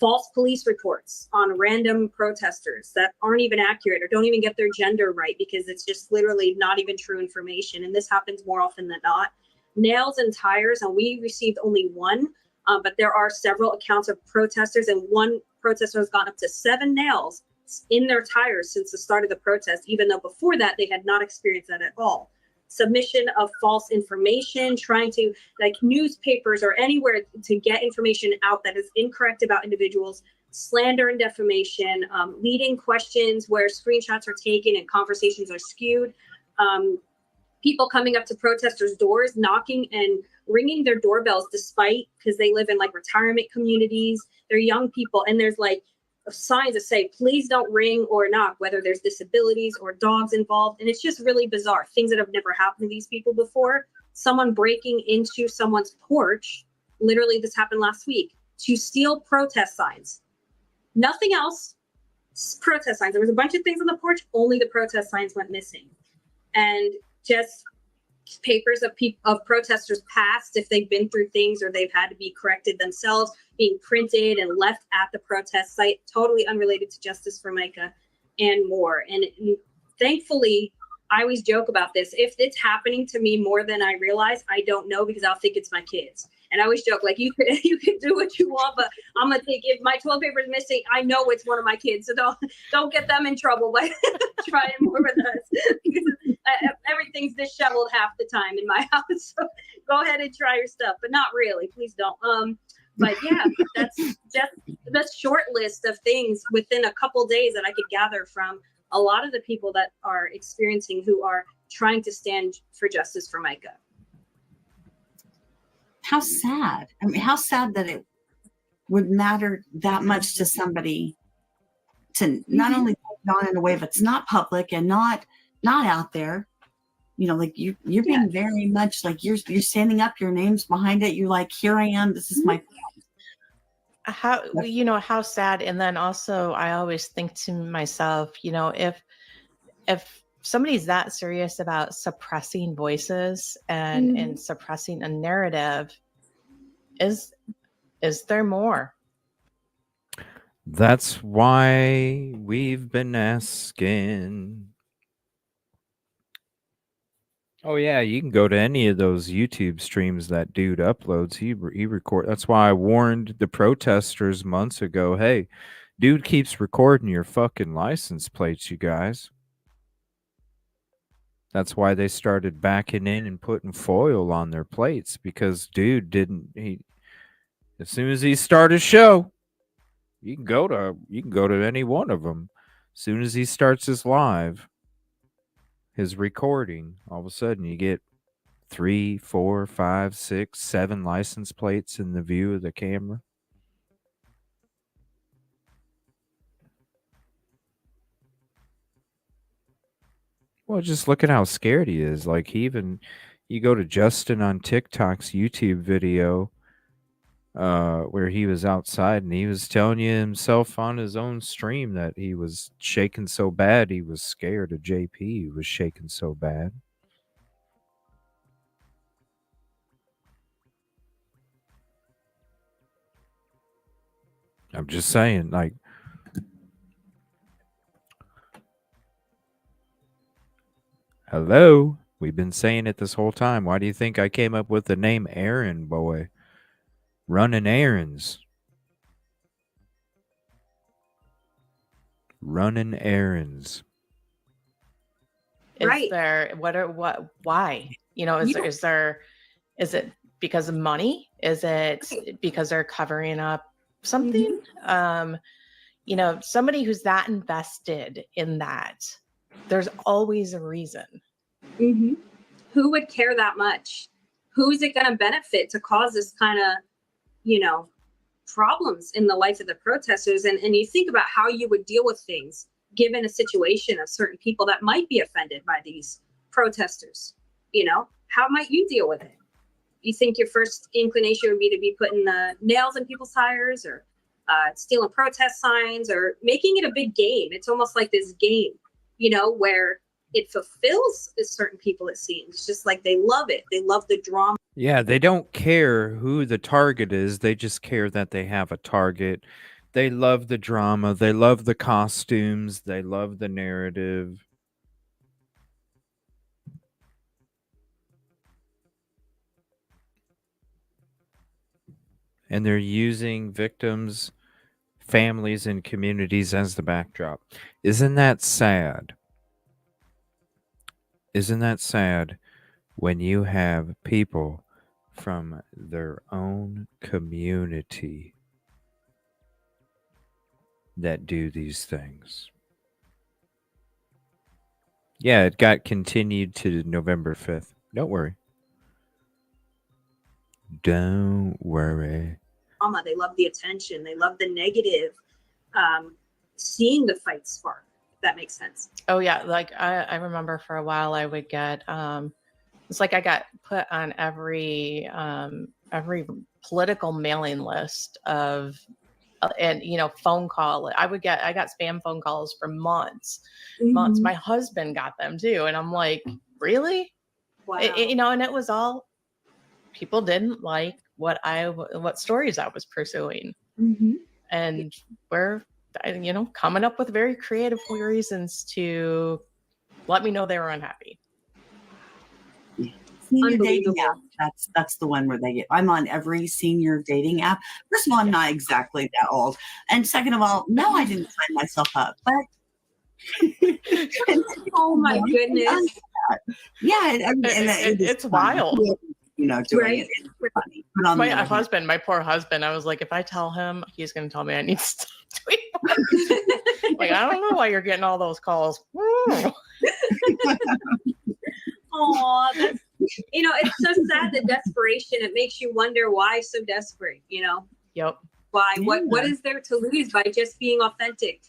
false police reports on random protesters that aren't even accurate or don't even get their gender right, because it's just literally not even true information. And this happens more often than not. Nails and tires, and we received only one, but there are several accounts of protesters, and one protester has gone up to 7 nails in their tires since the start of the protest, even though before that they had not experienced that at all. Submission of false information, trying to, like, newspapers or anywhere to get information out that is incorrect about individuals, slander and defamation, leading questions where screenshots are taken and conversations are skewed, people coming up to protesters' doors, knocking and ringing their doorbells despite, because they live in like retirement communities, they're young people, and there's like signs that say, please don't ring or knock, whether there's disabilities or dogs involved. And it's just really bizarre. Things that have never happened to these people before. Someone breaking into someone's porch, literally this happened last week, to steal protest signs. Nothing else, protest signs. There was a bunch of things on the porch, only the protest signs went missing. And just papers of protesters past, if they've been through things or they've had to be corrected themselves, being printed and left at the protest site, totally unrelated to Justice for Micah, and more. And thankfully, I always joke about this. If it's happening to me more than I realize, I don't know, because I'll think it's my kids. And I always joke, like, you can do what you want, but I'm gonna think if my toilet paper is missing, I know it's one of my kids. So don't get them in trouble by trying more with us. Because everything's disheveled half the time in my house. So go ahead and try your stuff, but not really. Please don't. But yeah, that's just the short list of things within a couple days that I could gather from a lot of the people that are experiencing, who are trying to stand for justice for Micah. How sad. I mean, how sad that it would matter that much to somebody to not only take it on in a way that's not public and not out there. You know, like you're being very much like you're standing up, your name's behind it. You're like, here I am. This is my how how sad. And then also I always think to myself, if somebody's that serious about suppressing voices and suppressing a narrative, is there more? That's why we've been asking. Oh yeah, you can go to any of those YouTube streams that dude uploads. He record. That's why I warned the protesters months ago. Hey, dude keeps recording your fucking license plates, you guys. That's why they started backing in and putting foil on their plates, because dude as soon as he started a show, you can go to any one of them. As soon as he starts his live, his recording, all of a sudden you get 3, 4, 5, 6, 7 license plates in the view of the camera. Well, just look at how scared he is. Like, you go to Justin on TikTok's YouTube video where he was outside, and he was telling you himself on his own stream that he was shaking so bad he was scared of JP. He was shaking so bad. I'm just saying, like, hello? We've been saying it this whole time. Why do you think I came up with the name Aaron Boy? Running errands. Running errands. Is there why? Is it because of money? Is it because they're covering up something? Somebody who's that invested in that, there's always a reason. Who would care that much? Who is it going to benefit to cause this kind of problems in the life of the protesters? And you think about how you would deal with things given a situation of certain people that might be offended by these protesters. How might you deal with it? You think your first inclination would be to be putting nails in people's tires, or stealing protest signs, or making it a big game? It's almost like this game, where it fulfills certain people, it seems. Just like they love it. They love the drama. Yeah, they don't care who the target is. They just care that they have a target. They love the drama. They love the costumes. They love the narrative. And they're using victims, families, and communities as the backdrop. Isn't that sad? Isn't that sad when you have people from their own community that do these things? Yeah, it got continued to November 5th. Don't worry. Don't worry. They love the attention. They love the negative. Seeing the fight spark, if that makes sense. Oh yeah, like I remember for a while I would get it's like I got put on every political mailing list of and phone call. I got spam phone calls for months. My husband got them too, and I'm like, really? Wow. And it was all, people didn't like what stories I was pursuing. And we're, coming up with very creative reasons to let me know they were unhappy. Senior dating app. That's the one where they get. I'm on every senior dating app. First of all, I'm not exactly that old, and second of all, no, I didn't sign myself up. But oh my goodness, yeah, it's wild. Doing right? It funny. My poor husband. I was like, if I tell him, he's going to tell me I need to stop doing it. Like, I don't know why you're getting all those calls. Oh, that's, it's so sad, the desperation. It makes you wonder why so desperate, Yep. Why? What is there to lose by just being authentic?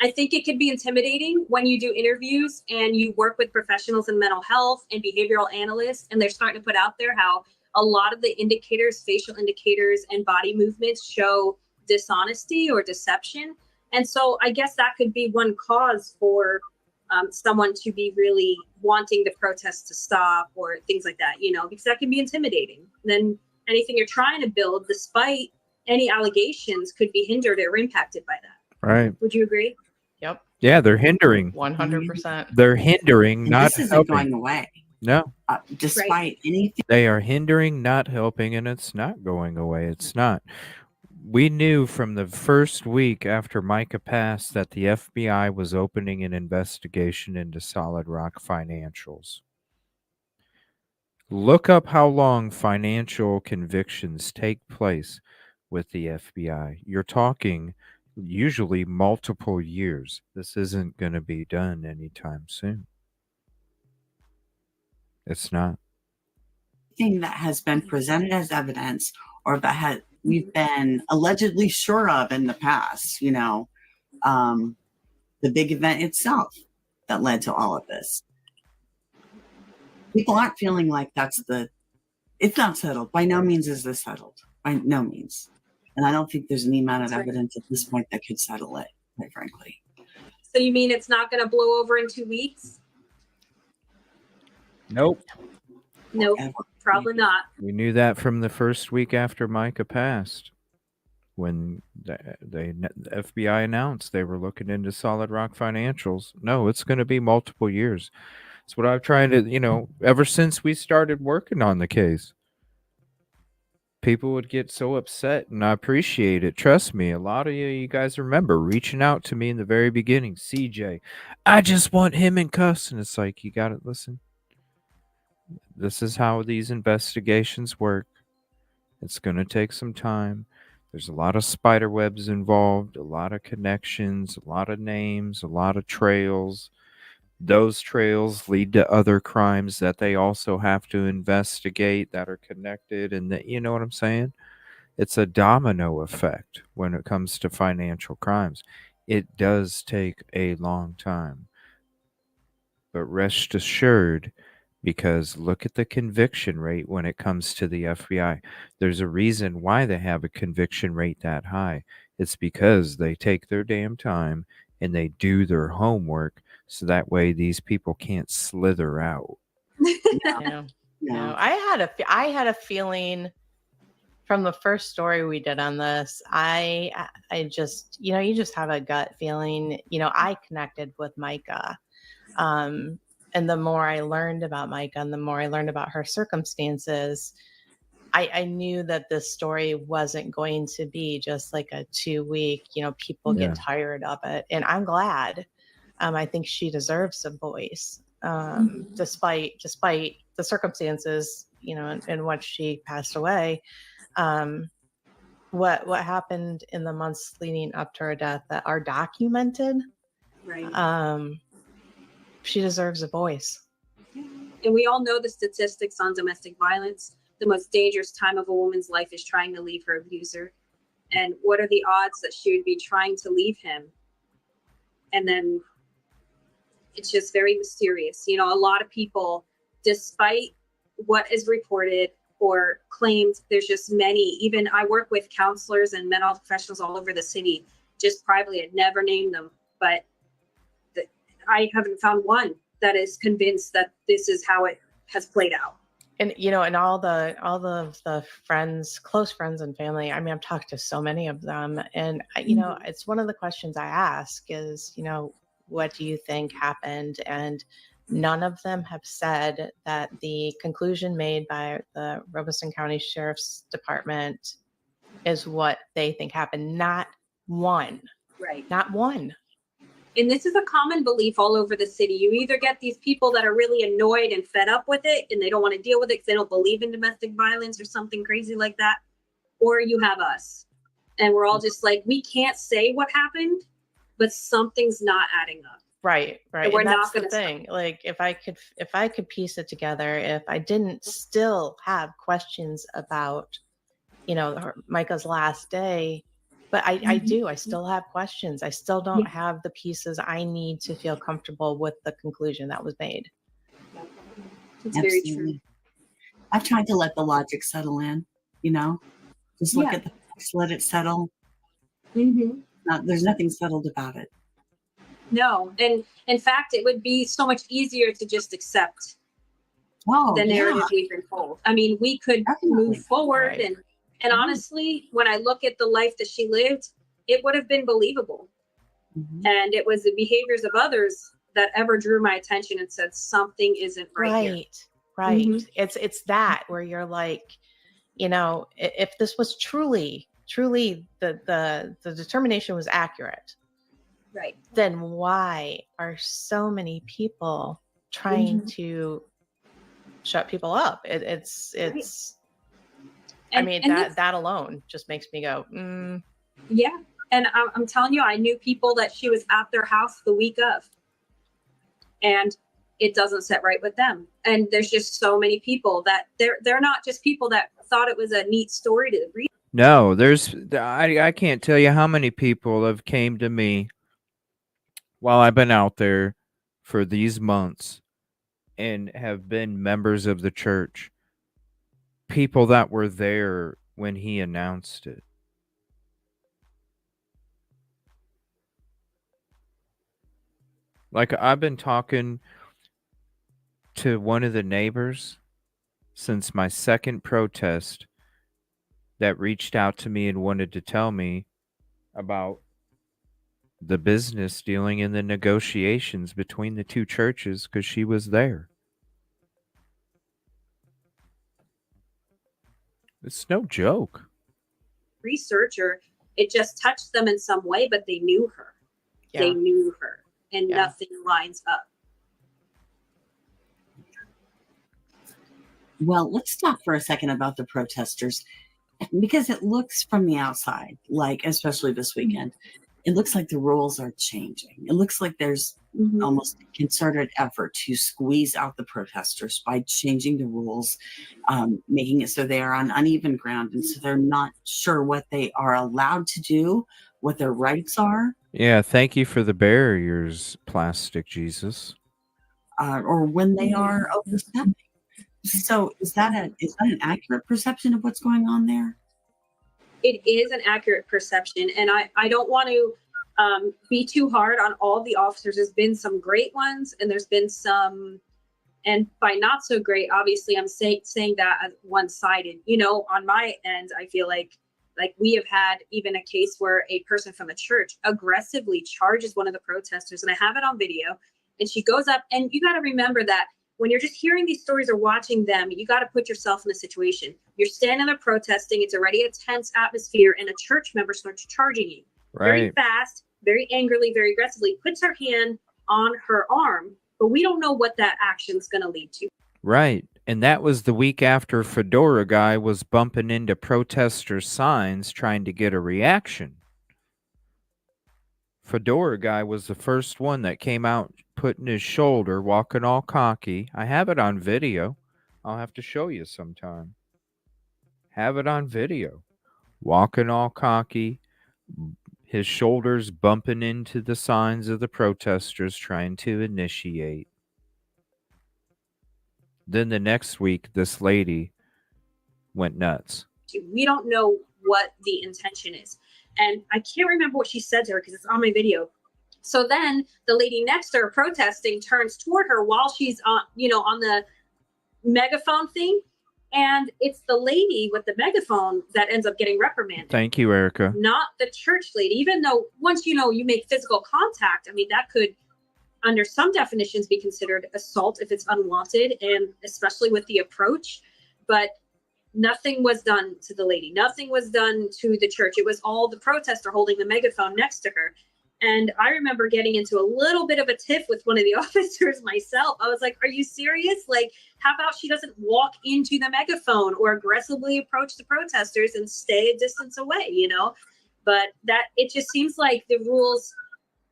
I think it can be intimidating when you do interviews and you work with professionals in mental health and behavioral analysts, and they're starting to put out there how a lot of the indicators, facial indicators and body movements show dishonesty or deception. And so I guess that could be one cause for someone to be really wanting the protests to stop or things like that, because that can be intimidating. Then anything you're trying to build, despite any allegations, could be hindered or impacted by that. Right. Would you agree? Yep. Yeah, they're hindering. 100%. They're hindering, and not this isn't helping. going away. No. Despite anything. They are hindering, not helping, and it's not going away. It's not. We knew from the first week after Micah passed that the FBI was opening an investigation into Solid Rock financials. Look up how long financial convictions take place with the FBI. You're talking usually multiple years. This isn't going to be done anytime soon. It's not. Thing that has been presented as evidence or that we've been allegedly sure of in the past, the big event itself that led to all of this. People aren't feeling like it's not settled. By no means is this settled. By no means. And I don't think there's any amount of evidence at this point that could settle it, quite frankly. So you mean it's not going to blow over in 2 weeks? Nope. Nope, probably not. We knew that from the first week after Micah passed, when the FBI announced they were looking into Solid Rock financials. No, it's going to be multiple years. It's what I've tried to, ever since we started working on the case. People would get so upset, and I appreciate it. Trust me, a lot of you guys remember reaching out to me in the very beginning. CJ, I just want him in cuffs. And it's like, you got to listen. This is how these investigations work. It's going to take some time. There's a lot of spider webs involved, a lot of connections, a lot of names, a lot of trails. Those trails lead to other crimes that they also have to investigate that are connected. And that, you know what I'm saying? It's a domino effect when it comes to financial crimes. It does take a long time. But rest assured, because look at the conviction rate when it comes to the FBI. There's a reason why they have a conviction rate that high. It's because they take their damn time and they do their homework, so that way these people can't slither out. No. I had a feeling from the first story we did on this. I just, you just have a gut feeling. I connected with Micah. And the more I learned about Micah and the more I learned about her circumstances, I knew that this story wasn't going to be just like a 2-week, people get tired of it. And I'm glad. I think she deserves a voice, despite the circumstances, in which she passed away. What happened in the months leading up to her death that are documented. Right. She deserves a voice. And we all know the statistics on domestic violence. The most dangerous time of a woman's life is trying to leave her abuser. And what are the odds that she would be trying to leave him? And then it's just very mysterious. A lot of people, despite what is reported or claimed, there's just many. Even I work with counselors and mental health professionals all over the city, just privately. I'd never named them, but I haven't found one that is convinced that this is how it has played out. And and all the friends, close friends and family, I mean, I've talked to so many of them, and it's one of the questions I ask is, what do you think happened? And none of them have said that the conclusion made by the Robeson County Sheriff's Department is what they think happened. Not one. Right. Not one. And this is a common belief all over the city. You either get these people that are really annoyed and fed up with it, and they don't want to deal with it because they don't believe in domestic violence or something crazy like that, or you have us. And we're all just like, we can't say what happened, but something's not adding up. Right. And we're that's not going the to thing. Like, if I could piece it together, if I didn't still have questions about, Micah's last day, but I do. I still have questions. I still don't have the pieces I need to feel comfortable with the conclusion that was made. It's very true. I've tried to let the logic settle in, just look at the facts, let it settle. There's nothing settled about it. No. And in fact, it would be so much easier to just accept the narrative we've been told. I mean, we could move forward. Right. And honestly, when I look at the life that she lived, it would have been believable. And it was the behaviors of others that ever drew my attention and said, something isn't right here. Right. It's that where you're like, if this was truly the determination was accurate, right, then why are so many people trying to shut people up? It's I mean, that alone just makes me go, Yeah. And I'm telling you, I knew people that she was at their house the week of, and it doesn't sit right with them. And there's just so many people that they're not just people that thought it was a neat story to read. No, I can't tell you how many people have came to me while I've been out there for these months and have been members of the church. People that were there when he announced it. Like, I've been talking to one of the neighbors since my second protest that reached out to me and wanted to tell me about the business dealing and the negotiations between the two churches because she was there. It's no joke. Researcher, it just touched them in some way, but they knew her. Yeah. They knew her, and nothing lines up. Well, let's talk for a second about the protesters, because it looks from the outside, like, especially this weekend, it looks like the rules are changing. It looks like there's almost a concerted effort to squeeze out the protesters by changing the rules, making it so they are on uneven ground, and so they're not sure what they are allowed to do, what their rights are. Yeah, thank you for the barriers, Plastic Jesus. Or when they are overstepping. So is that an accurate perception of what's going on there? It is an accurate perception, and I don't want to be too hard on all the officers. There's been some great ones, and there's been some, and by not so great, obviously I'm saying that as one-sided. On my end, I feel like we have had even a case where a person from a church aggressively charges one of the protesters, and I have it on video, and she goes up, and you got to remember that when you're just hearing these stories or watching them, you got to put yourself in the situation. You're standing there protesting. It's already a tense atmosphere, and a church member starts charging you very fast, very angrily, very aggressively, puts her hand on her arm, but we don't know what that action's going to lead to. Right. And that was the week after Fedora Guy was bumping into protester signs trying to get a reaction. Fedora Guy was the first one that came out putting his shoulder, walking all cocky. I have it on video. I'll have to show you sometime. Have it on video. Walking all cocky, his shoulders bumping into the signs of the protesters trying to initiate. Then the next week, this lady went nuts. We don't know what the intention is. And I can't remember what she said to her because it's on my video. So then the lady next to her protesting turns toward her while she's on, on the megaphone thing. And it's the lady with the megaphone that ends up getting reprimanded. Thank you, Erica. Not the church lady, even though once you make physical contact, I mean, that could, under some definitions, be considered assault if it's unwanted, and especially with the approach. But nothing was done to the lady. Nothing was done to the church. It was all the protester holding the megaphone next to her. And I remember getting into a little bit of a tiff with one of the officers myself. I was like, are you serious? Like, how about she doesn't walk into the megaphone or aggressively approach the protesters and stay a distance away, But it just seems like the rules,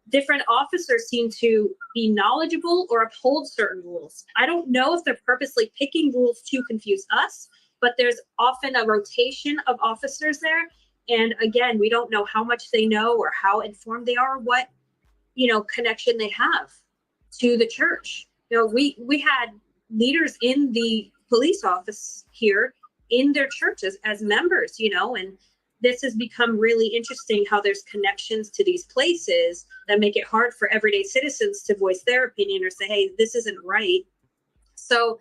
different officers seem to be knowledgeable or uphold certain rules. I don't know if they're purposely picking rules to confuse us, but there's often a rotation of officers there. And again, we don't know how much they know or how informed they are, what, connection they have to the church. We had leaders in the police office here in their churches as members, and this has become really interesting how there's connections to these places that make it hard for everyday citizens to voice their opinion or say, hey, this isn't right. So,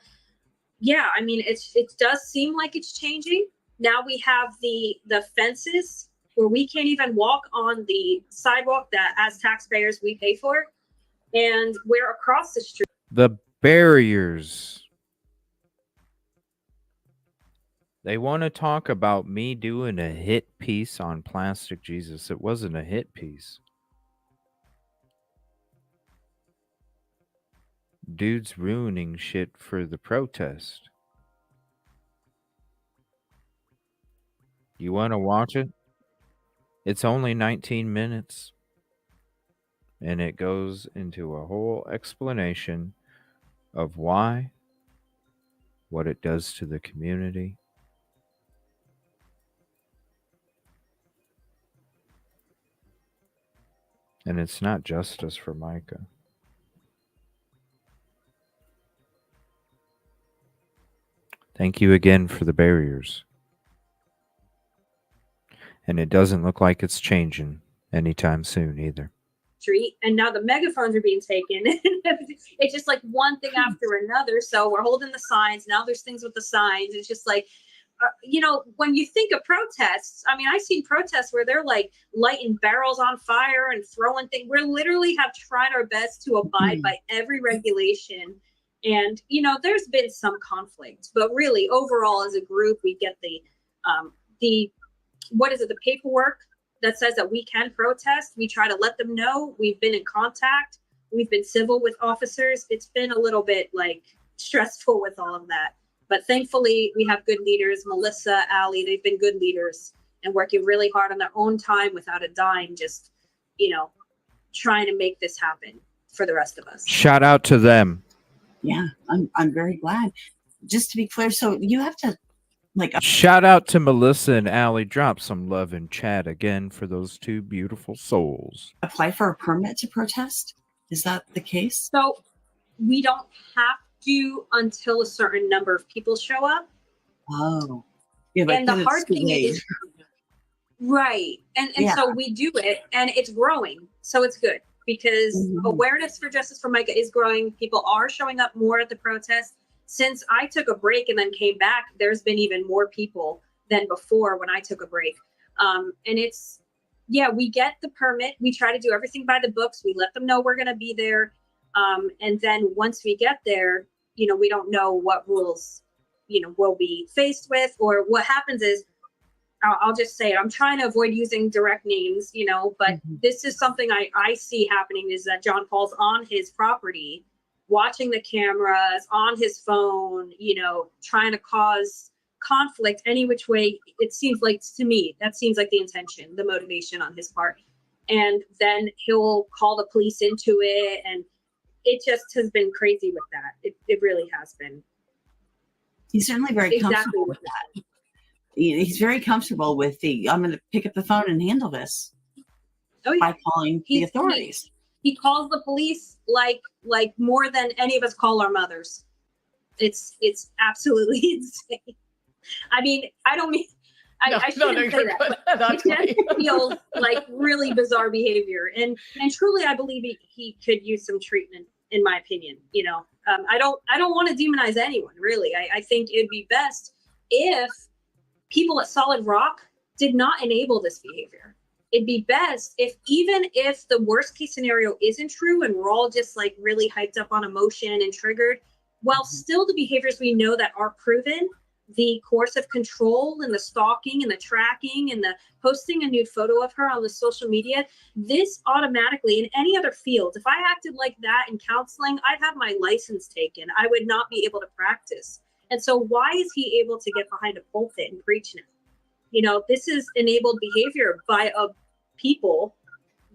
yeah, I mean, it does seem like it's changing. Now we have the fences where we can't even walk on the sidewalk that as taxpayers we pay for. And we're across the street. The barriers. They want to talk about me doing a hit piece on Plastic Jesus. It wasn't a hit piece. Dude's ruining shit for the protest. You want to watch it? It's only 19 minutes. And it goes into a whole explanation of why, what it does to the community. And it's not justice for Micah. Thank you again for the barriers. And it doesn't look like it's changing anytime soon either. Street, and now the megaphones are being taken. It's just like one thing after another. So we're holding the signs. Now there's things with the signs. It's just like, when you think of protests, I mean, I've seen protests where they're like lighting barrels on fire and throwing things. We literally have tried our best to abide by every regulation. And, there's been some conflict, but really overall as a group, we get the paperwork that says that we can protest. We try to let them know. We've been in contact. We've been civil with officers. It's been a little bit stressful with all of that. But thankfully, we have good leaders. Melissa, Allie, they've been good leaders and working really hard on their own time without a dime, just, trying to make this happen for the rest of us. Shout out to them. Yeah, I'm very glad. Just to be clear, so you have to shout out to Melissa and Allie. Drop some love in chat again for those two beautiful souls. Apply for a permit to protest? Is that the case? So we don't have to until a certain number of people show up. Oh. Yeah, but and the hard thing is right. And so we do it and it's growing. So it's good because awareness for Justice for Micah is growing. People are showing up more at the protest. Since I took a break and then came back, there's been even more people than before when I took a break. And we get the permit. We try to do everything by the books. We let them know we're going to be there. And then once we get there, we don't know what rules, we'll be faced with, or what happens is, I'll just say it. I'm trying to avoid using direct names, but this is something I see happening is that John Paul's on his property, watching the cameras on his phone, trying to cause conflict any which way. It seems like, to me, that seems like the intention, the motivation on his part. And then he'll call the police into it. And it just has been crazy with that. It really has been. He's certainly very comfortable with that. He's very comfortable with I'm going to pick up the phone and handle this by calling the authorities. He calls the police like more than any of us call our mothers. It's absolutely insane. I mean, I shouldn't say that. It just feels like really bizarre behavior, and truly, I believe he could use some treatment, in my opinion. I don't want to demonize anyone, really. I think it'd be best if people at Solid Rock did not enable this behavior. It'd be best even if the worst case scenario isn't true and we're all just like really hyped up on emotion and triggered, while still the behaviors we know that are proven, the coercive control and the stalking and the tracking and the posting a nude photo of her on the social media, this automatically, in any other field, if I acted like that in counseling, I'd have my license taken. I would not be able to practice. And so why is he able to get behind a pulpit and preach now? This is enabled behavior by people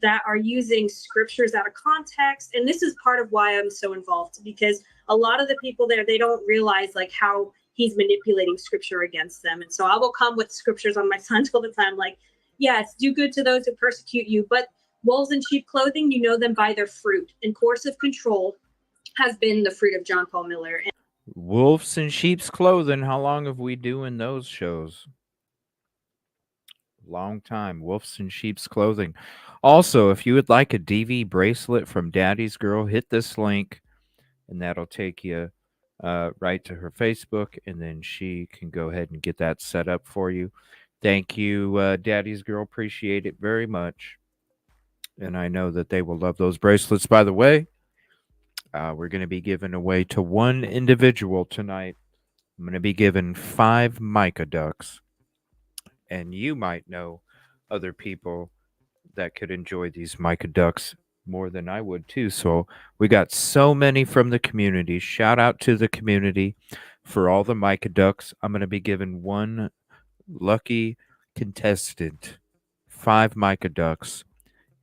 that are using scriptures out of context. And this is part of why I'm so involved, because a lot of the people there, they don't realize like how he's manipulating scripture against them. And so I will come with scriptures on my sons all the time, like, yes, do good to those who persecute you, but wolves in sheep clothing, you know them by their fruit. And coercive control has been the fruit of John Paul Miller. Wolves in sheep's clothing. How long have we doing those shows? Long time. Wolves in sheep's clothing. Also, if you would like a DV bracelet from Daddy's Girl, hit this link and that'll take you right to her Facebook, and then she can go ahead and get that set up for you. Thank you, Daddy's Girl. Appreciate it very much. And I know that they will love those bracelets. By the way, we're going to be giving away to one individual tonight. I'm going to be giving 5 mica ducks. And you might know other people that could enjoy these mica ducks more than I would too. So we got so many from the community. Shout out to the community for all the mica ducks. I'm going to be giving one lucky contestant 5 mica ducks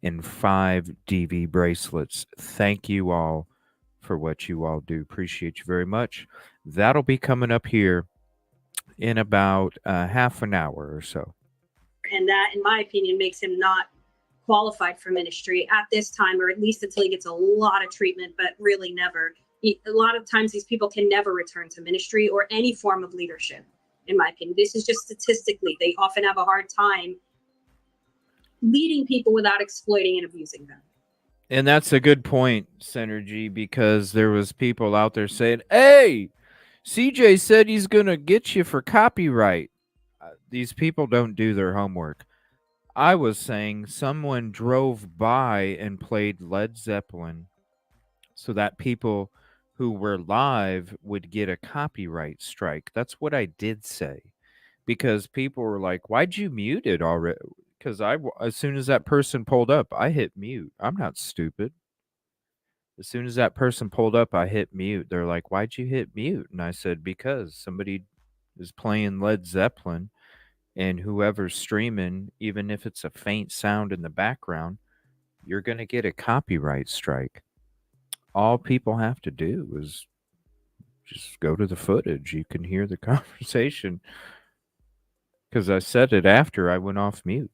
and 5 DV bracelets. Thank you all for what you all do. Appreciate you very much. That'll be coming up here in about half an hour or so. And that, in my opinion, makes him not qualified for ministry at this time, or at least until he gets a lot of treatment, but really never. A lot of times these people can never return to ministry or any form of leadership, in my opinion. This is just statistically, they often have a hard time leading people without exploiting and abusing them. And that's a good point, Synergy, because there was people out there saying, hey, CJ said he's going to get you for copyright. These people don't do their homework. I was saying someone drove by and played Led Zeppelin so that people who were live would get a copyright strike. That's what I did say, because people were like, why'd you mute it already? Because as soon as that person pulled up, I hit mute. I'm not stupid. As soon as that person pulled up, I hit mute. They're like, why'd you hit mute? And I said, because somebody is playing Led Zeppelin, and whoever's streaming, even if it's a faint sound in the background, you're going to get a copyright strike. All people have to do is just go to the footage. You can hear the conversation. Because I said it after I went off mute.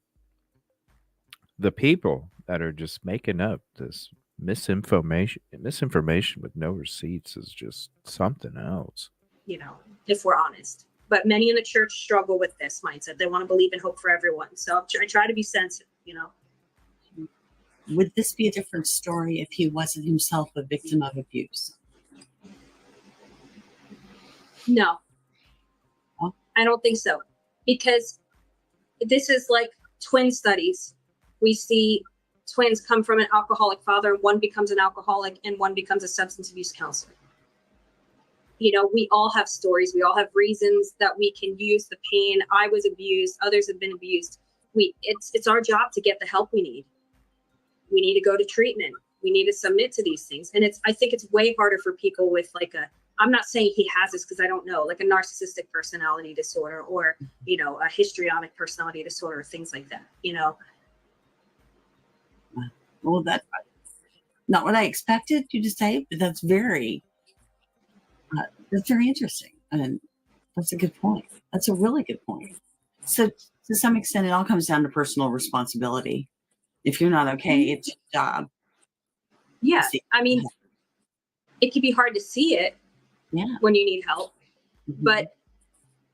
The people that are just making up this misinformation with no receipts is just something else. If we're honest. But many in the church struggle with this mindset. They want to believe in hope for everyone. So I try to be sensitive, Would this be a different story if he wasn't himself a victim of abuse? No. I don't think so. Because this is like twin studies. We see twins come from an alcoholic father, and one becomes an alcoholic and one becomes a substance abuse counselor. We all have stories. We all have reasons that we can use the pain. I was abused. Others have been abused. It's our job to get the help we need. We need to go to treatment. We need to submit to these things. And I think it's way harder for people with I'm not saying he has this because I don't know, like a narcissistic personality disorder or, a histrionic personality disorder, things like that, Well, that's not what I expected you to say, but that's very interesting. And that's a good point. That's a really good point. So to some extent, it all comes down to personal responsibility. If you're not okay, it's your job. Yeah. I mean, it can be hard to see it when you need help, but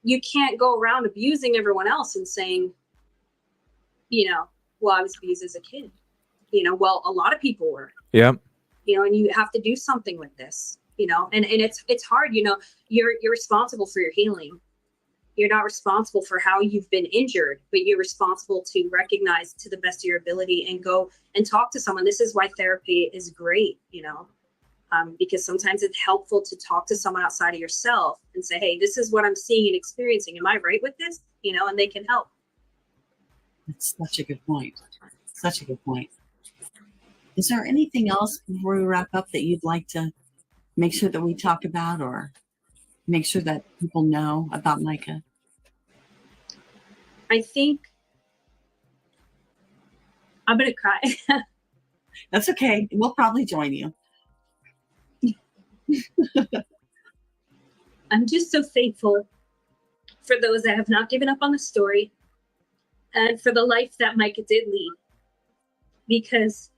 you can't go around abusing everyone else and saying, well, I was abused as a kid. Well, a lot of people were. Yep. And you have to do something with this, and it's hard, you're responsible for your healing. You're not responsible for how you've been injured, but you're responsible to recognize to the best of your ability and go and talk to someone. This is why therapy is great, because sometimes it's helpful to talk to someone outside of yourself and say, hey, this is what I'm seeing and experiencing. Am I right with this? And they can help. That's such a good point. Such a good point. Is there anything else before we wrap up that you'd like to make sure that we talk about or make sure that people know about Micah? I think I'm going to cry. That's okay. We'll probably join you. I'm just so thankful for those that have not given up on the story and for the life that Micah did lead, because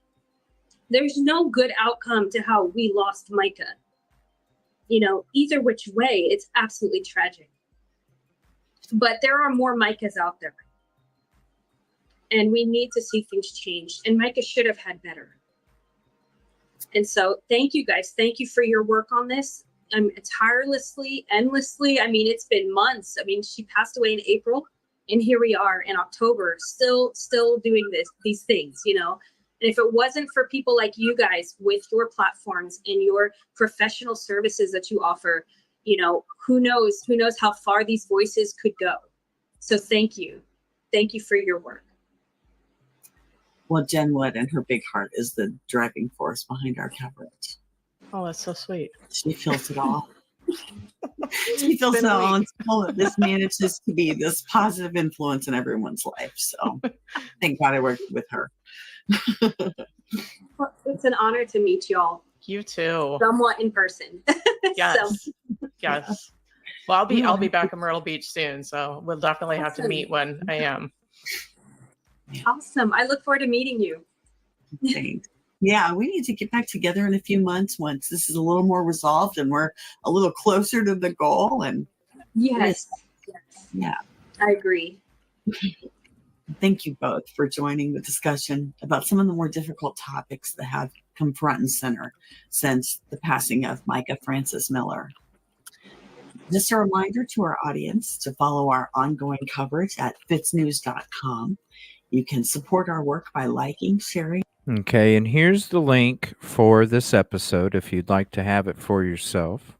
there's no good outcome to how we lost Micah. Either which way, it's absolutely tragic. But there are more Micahs out there. And we need to see things change. And Micah should have had better. And so thank you guys. Thank you for your work on this. Tirelessly, endlessly. It's been months. She passed away in April. And here we are in October, still doing these things, And if it wasn't for people like you guys with your platforms and your professional services that you offer, who knows how far these voices could go. So thank you. Thank you for your work. Well, Jen Wood and her big heart is the driving force behind our coverage. Oh, that's so sweet. She feels it all. She feels it all until this manages to be this positive influence in everyone's life. So thank God I worked with her. Well, it's an honor to meet y'all. You too. Somewhat in person. Yes. Yes. Well, I'll be back in Myrtle Beach soon, so we'll definitely have to meet when I am. Awesome. I look forward to meeting you. Thanks. Yeah, we need to get back together in a few months once this is a little more resolved and we're a little closer to the goal. And yes. Yeah, I agree. Thank you both for joining the discussion about some of the more difficult topics that have come front and center since the passing of Micah Francis Miller. Just a reminder to our audience to follow our ongoing coverage at FitsNews.com. You can support our work by liking, sharing. Okay, and here's the link for this episode if you'd like to have it for yourself.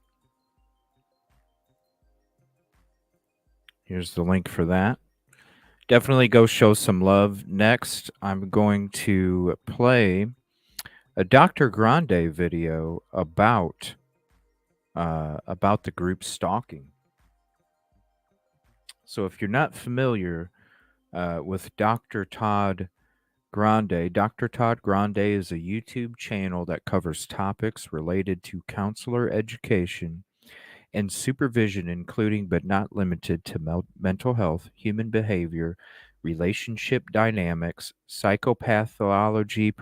Here's the link for that. Definitely go show some love. Next, I'm going to play a Dr. Grande video about the group Stalking. So if you're not familiar with Dr. Todd Grande, Dr. Todd Grande is a YouTube channel that covers topics related to counselor education and supervision, including but not limited to mental health, human behavior, relationship dynamics, psychopathology,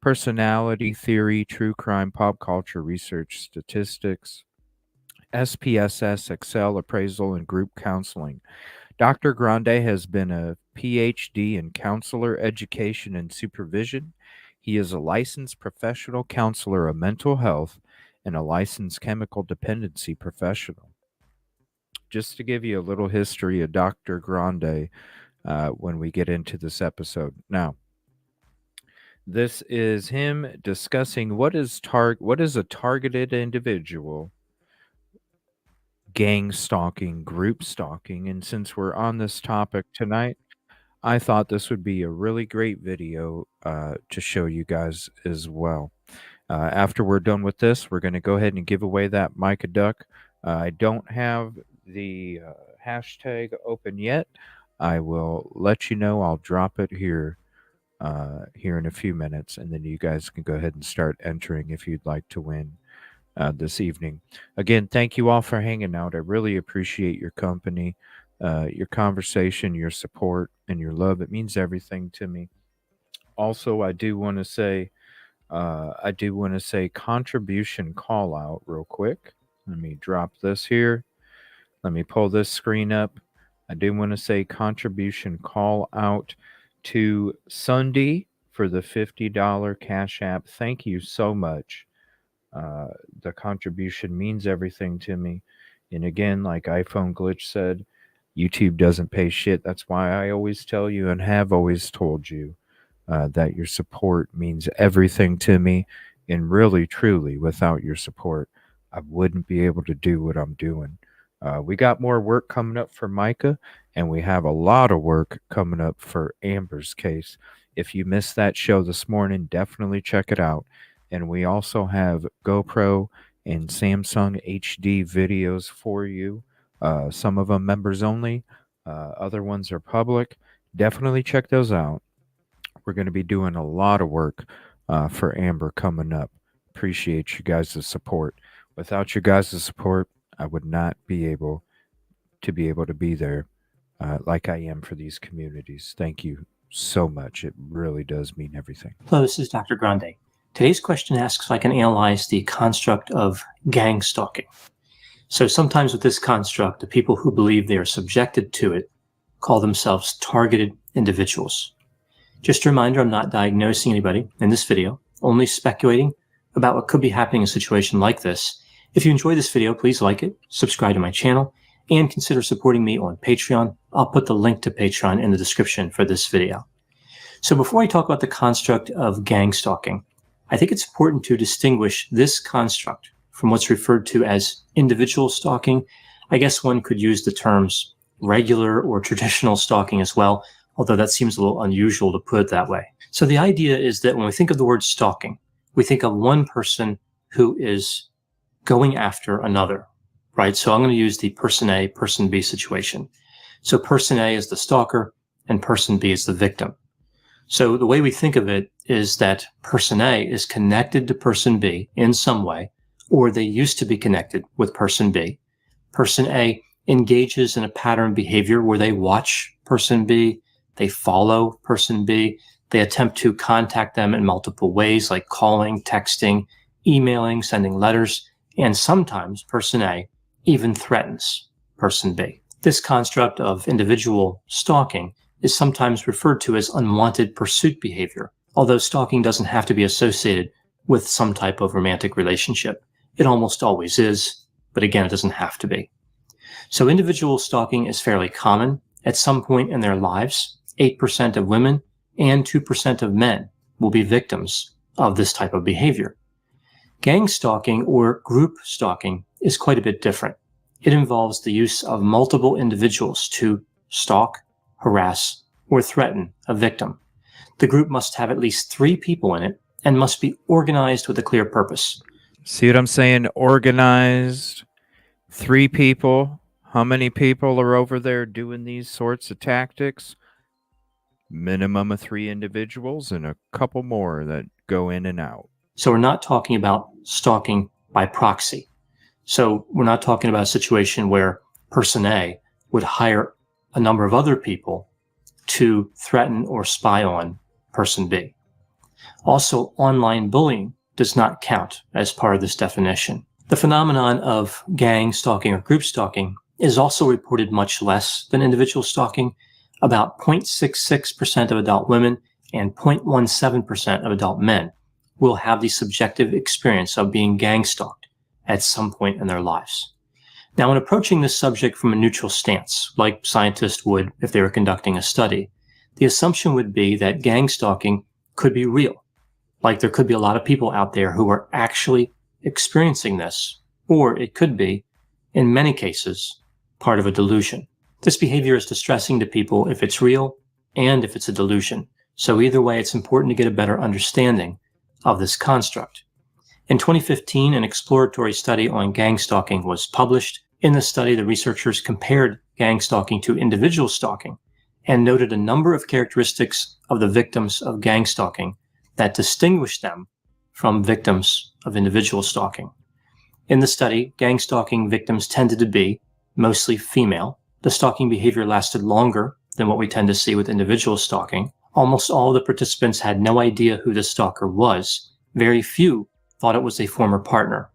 personality theory, true crime, pop culture research, statistics, SPSS, Excel appraisal, and group counseling. Dr. Grande has been a PhD in counselor education and supervision. He is a licensed professional counselor of mental health and a licensed chemical dependency professional. Just to give you a little history of Dr. Grande when we get into this episode. Now, this is him discussing what is a targeted individual, gang stalking, group stalking, and since we're on this topic tonight, I thought this would be a really great video to show you guys as well. After we're done with this, we're going to go ahead and give away that Micah Duck. I don't have the hashtag open yet. I will let you know. I'll drop it here in a few minutes, and then you guys can go ahead and start entering if you'd like to win this evening. Again, thank you all for hanging out. I really appreciate your company, your conversation, your support, and your love. It means everything to me. Also, I do want to say contribution call out real quick. Let me drop this here. Let me pull this screen up. I do want to say contribution call out to Sunday for the $50 Cash App. Thank you so much. The contribution means everything to me. And again, like iPhone Glitch said, YouTube doesn't pay shit. That's why I always tell you and have always told you that your support means everything to me. And really, truly, without your support, I wouldn't be able to do what I'm doing. We got more work coming up for Micah, and we have a lot of work coming up for Amber's case. If you missed that show this morning, definitely check it out. And we also have GoPro and Samsung HD videos for you. Some of them members only, other ones are public. Definitely check those out. We're going to be doing a lot of work for Amber coming up. Appreciate you guys' support. Without you guys' support, I would not be able to be there like I am for these communities. Thank you so much. It really does mean everything. Hello, this is Dr. Grande. Today's question asks if I can analyze the construct of gang stalking. So sometimes with this construct, the people who believe they are subjected to it call themselves targeted individuals. Just a reminder, I'm not diagnosing anybody in this video, only speculating about what could be happening in a situation like this. If you enjoy this video, please like it, subscribe to my channel, and consider supporting me on Patreon. I'll put the link to Patreon in the description for this video. So before I talk about the construct of gang stalking, I think it's important to distinguish this construct from what's referred to as individual stalking. I guess one could use the terms regular or traditional stalking as well, although that seems a little unusual to put it that way. So the idea is that when we think of the word stalking, we think of one person who is going after another, right? So I'm going to use the person A, person B situation. So person A is the stalker and person B is the victim. So the way we think of it is that person A is connected to person B in some way, or they used to be connected with person B. Person A engages in a pattern of behavior where they watch person B, they follow person B, they attempt to contact them in multiple ways like calling, texting, emailing, sending letters, and sometimes person A even threatens person B. This construct of individual stalking is sometimes referred to as unwanted pursuit behavior, although stalking doesn't have to be associated with some type of romantic relationship. It almost always is, but again, it doesn't have to be. So individual stalking is fairly common. At some point in their lives, 8% of women and 2% of men will be victims of this type of behavior. Gang stalking or group stalking is quite a bit different. It involves the use of multiple individuals to stalk, harass, or threaten a victim. The group must have at least 3 people in it and must be organized with a clear purpose. See what I'm saying? Organized, 3 people. How many people are over there doing these sorts of tactics? Minimum of 3 individuals and a couple more that go in and out. So we're not talking about stalking by proxy. So we're not talking about a situation where person A would hire a number of other people to threaten or spy on person B. Also, online bullying does not count as part of this definition. The phenomenon of gang stalking or group stalking is also reported much less than individual stalking. About 0.66% of adult women and 0.17% of adult men will have the subjective experience of being gang stalked at some point in their lives. Now, when approaching this subject from a neutral stance, like scientists would if they were conducting a study, the assumption would be that gang stalking could be real. Like there could be a lot of people out there who are actually experiencing this, or it could be, in many cases, part of a delusion. This behavior is distressing to people if it's real and if it's a delusion. So either way, it's important to get a better understanding of this construct. In 2015, an exploratory study on gang stalking was published. In the study, the researchers compared gang stalking to individual stalking and noted a number of characteristics of the victims of gang stalking that distinguished them from victims of individual stalking. In the study, gang stalking victims tended to be mostly female. The stalking behavior lasted longer than what we tend to see with individual stalking. Almost all of the participants had no idea who the stalker was. Very few thought it was a former partner.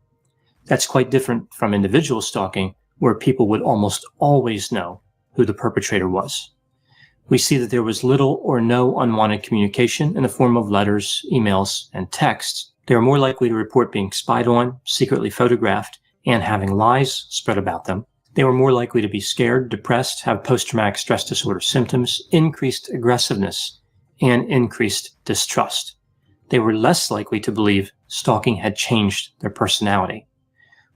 That's quite different from individual stalking, where people would almost always know who the perpetrator was. We see that there was little or no unwanted communication in the form of letters, emails, and texts. They were more likely to report being spied on, secretly photographed, and having lies spread about them. They were more likely to be scared, depressed, have post-traumatic stress disorder symptoms, increased aggressiveness, and increased distrust. They were less likely to believe stalking had changed their personality.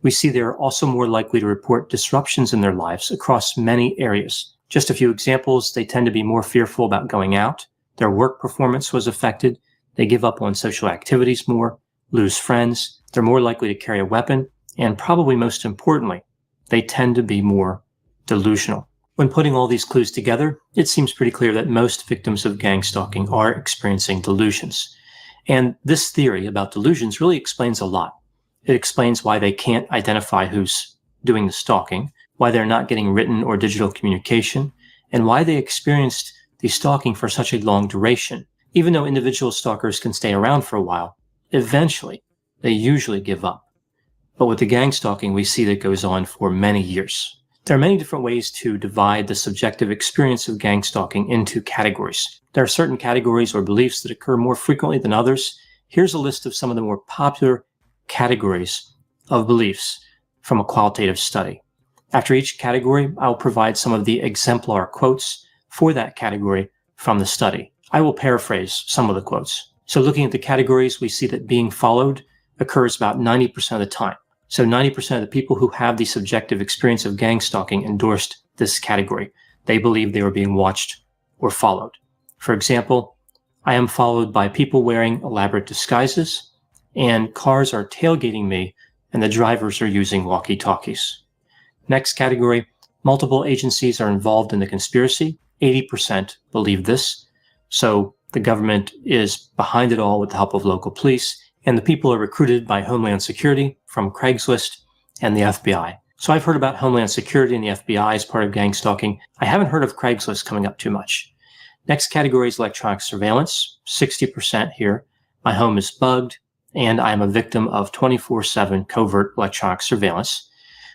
We see they are also more likely to report disruptions in their lives across many areas. Just a few examples: they tend to be more fearful about going out, their work performance was affected, they give up on social activities more, lose friends, they're more likely to carry a weapon, and probably most importantly, they tend to be more delusional. When putting all these clues together, it seems pretty clear that most victims of gang stalking are experiencing delusions. And this theory about delusions really explains a lot. It explains why they can't identify who's doing the stalking, why they're not getting written or digital communication, and why they experienced the stalking for such a long duration. Even though individual stalkers can stay around for a while, eventually they usually give up. But with the gang stalking, we see that goes on for many years. There are many different ways to divide the subjective experience of gang stalking into categories. There are certain categories or beliefs that occur more frequently than others. Here's a list of some of the more popular categories of beliefs from a qualitative study. After each category, I'll provide some of the exemplar quotes for that category from the study. I will paraphrase some of the quotes. So looking at the categories, we see that being followed occurs about 90% of the time. So 90% of the people who have the subjective experience of gang stalking endorsed this category. They believe they were being watched or followed. For example, I am followed by people wearing elaborate disguises, and cars are tailgating me, and the drivers are using walkie-talkies. Next category, multiple agencies are involved in the conspiracy. 80% believe this. So the government is behind it all with the help of local police, and the people are recruited by Homeland Security, from Craigslist, and the FBI. So I've heard about Homeland Security and the FBI as part of gang stalking. I haven't heard of Craigslist coming up too much. Next category is electronic surveillance, 60% here. My home is bugged, and I am a victim of 24/7 covert electronic surveillance.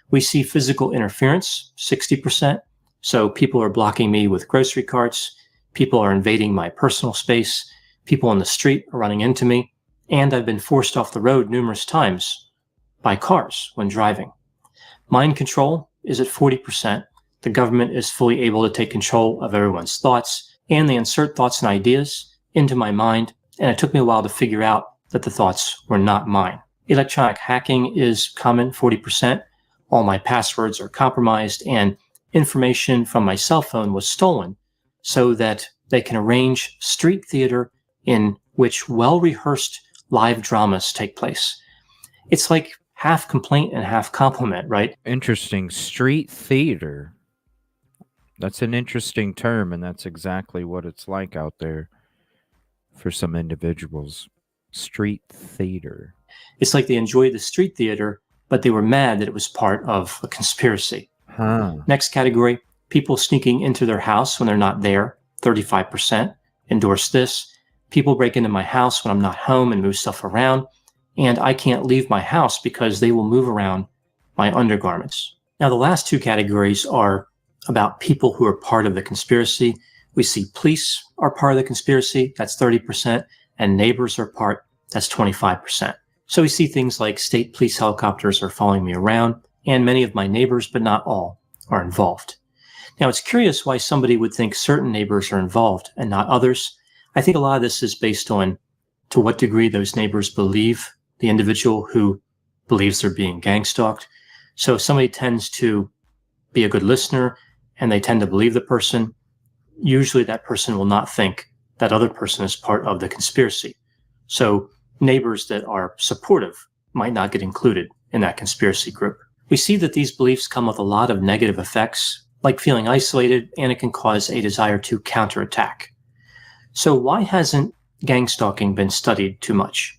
We see physical interference, 60%. So people are blocking me with grocery carts. People are invading my personal space. People on the street are running into me. And I've been forced off the road numerous times by cars when driving. Mind control is at 40%. The government is fully able to take control of everyone's thoughts, and they insert thoughts and ideas into my mind, and it took me a while to figure out that the thoughts were not mine. Electronic hacking is common, 40%. All my passwords are compromised, and information from my cell phone was stolen so that they can arrange street theater in which well-rehearsed live dramas take place. It's like half complaint and half compliment, right? Interesting. Street theater. That's an interesting term, and that's exactly what it's like out there for some individuals. Street theater. It's like they enjoyed the street theater, but they were mad that it was part of a conspiracy. Next category, people sneaking into their house when they're not there, 35% endorse this. People break into my house when I'm not home and move stuff around, and I can't leave my house because they will move around my undergarments. Now, the last two categories are about people who are part of the conspiracy. We see police are part of the conspiracy, that's 30%, and neighbors are part, that's 25%. So we see things like state police helicopters are following me around, and many of my neighbors, but not all, are involved. Now, it's curious why somebody would think certain neighbors are involved and not others. I think a lot of this is based on to what degree those neighbors believe the individual who believes they're being gang stalked. So if somebody tends to be a good listener and they tend to believe the person, usually that person will not think that other person is part of the conspiracy. So neighbors that are supportive might not get included in that conspiracy group. We see that these beliefs come with a lot of negative effects, like feeling isolated, and it can cause a desire to counterattack. So why hasn't gang stalking been studied too much?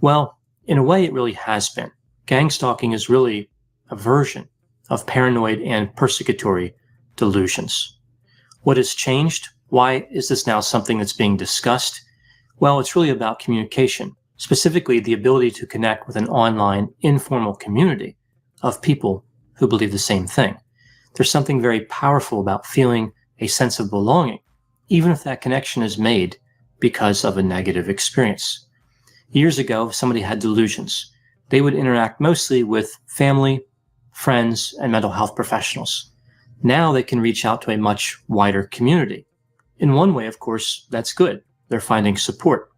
Well, in a way, it really has been. Gang stalking is really a version of paranoid and persecutory delusions. What has changed? Why is this now something that's being discussed? Well, it's really about communication, specifically the ability to connect with an online informal community of people who believe the same thing. There's something very powerful about feeling a sense of belonging, even if that connection is made because of a negative experience. Years ago, if somebody had delusions, they would interact mostly with family, friends, and mental health professionals. Now they can reach out to a much wider community. In one way, of course, that's good. They're finding support.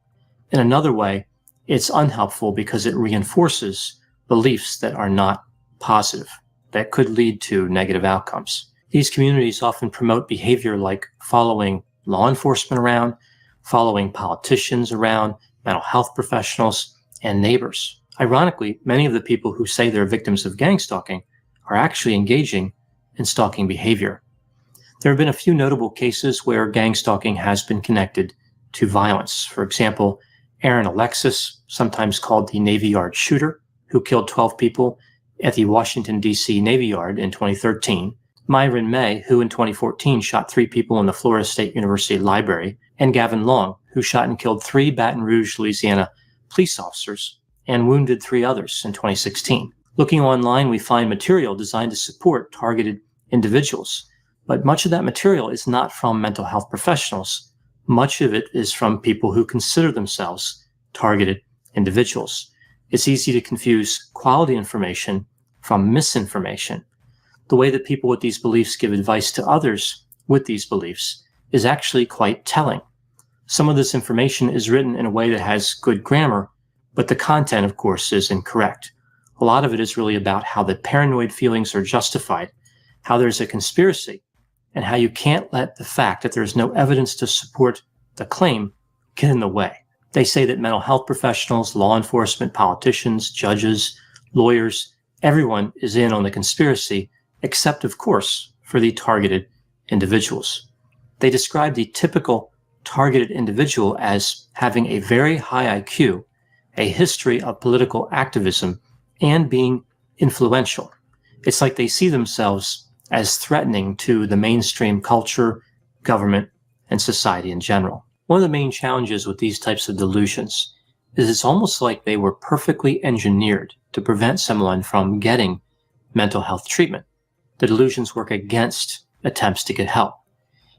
In another way, it's unhelpful because it reinforces beliefs that are not positive, that could lead to negative outcomes. These communities often promote behavior like following law enforcement around, following politicians around, mental health professionals, and neighbors. Ironically, many of the people who say they're victims of gang stalking are actually engaging in stalking behavior. There have been a few notable cases where gang stalking has been connected to violence. For example, Aaron Alexis, sometimes called the Navy Yard shooter, who killed 12 people at the Washington, D.C. Navy Yard in 2013, Myron May, who in 2014 shot 3 people in the Florida State University library, and Gavin Long, who shot and killed 3 Baton Rouge, Louisiana police officers and wounded 3 others in 2016. Looking online, we find material designed to support targeted individuals, but much of that material is not from mental health professionals. Much of it is from people who consider themselves targeted individuals. It's easy to confuse quality information from misinformation. The way that people with these beliefs give advice to others with these beliefs is actually quite telling. Some of this information is written in a way that has good grammar, but the content, of course, is incorrect. A lot of it is really about how the paranoid feelings are justified, how there's a conspiracy, and how you can't let the fact that there's no evidence to support the claim get in the way. They say that mental health professionals, law enforcement, politicians, judges, lawyers, everyone is in on the conspiracy, except, of course, for the targeted individuals. They describe the typical targeted individual as having a very high IQ, a history of political activism, and being influential. It's like they see themselves as threatening to the mainstream culture, government, and society in general. One of the main challenges with these types of delusions is it's almost like they were perfectly engineered to prevent someone from getting mental health treatment. The delusions work against attempts to get help.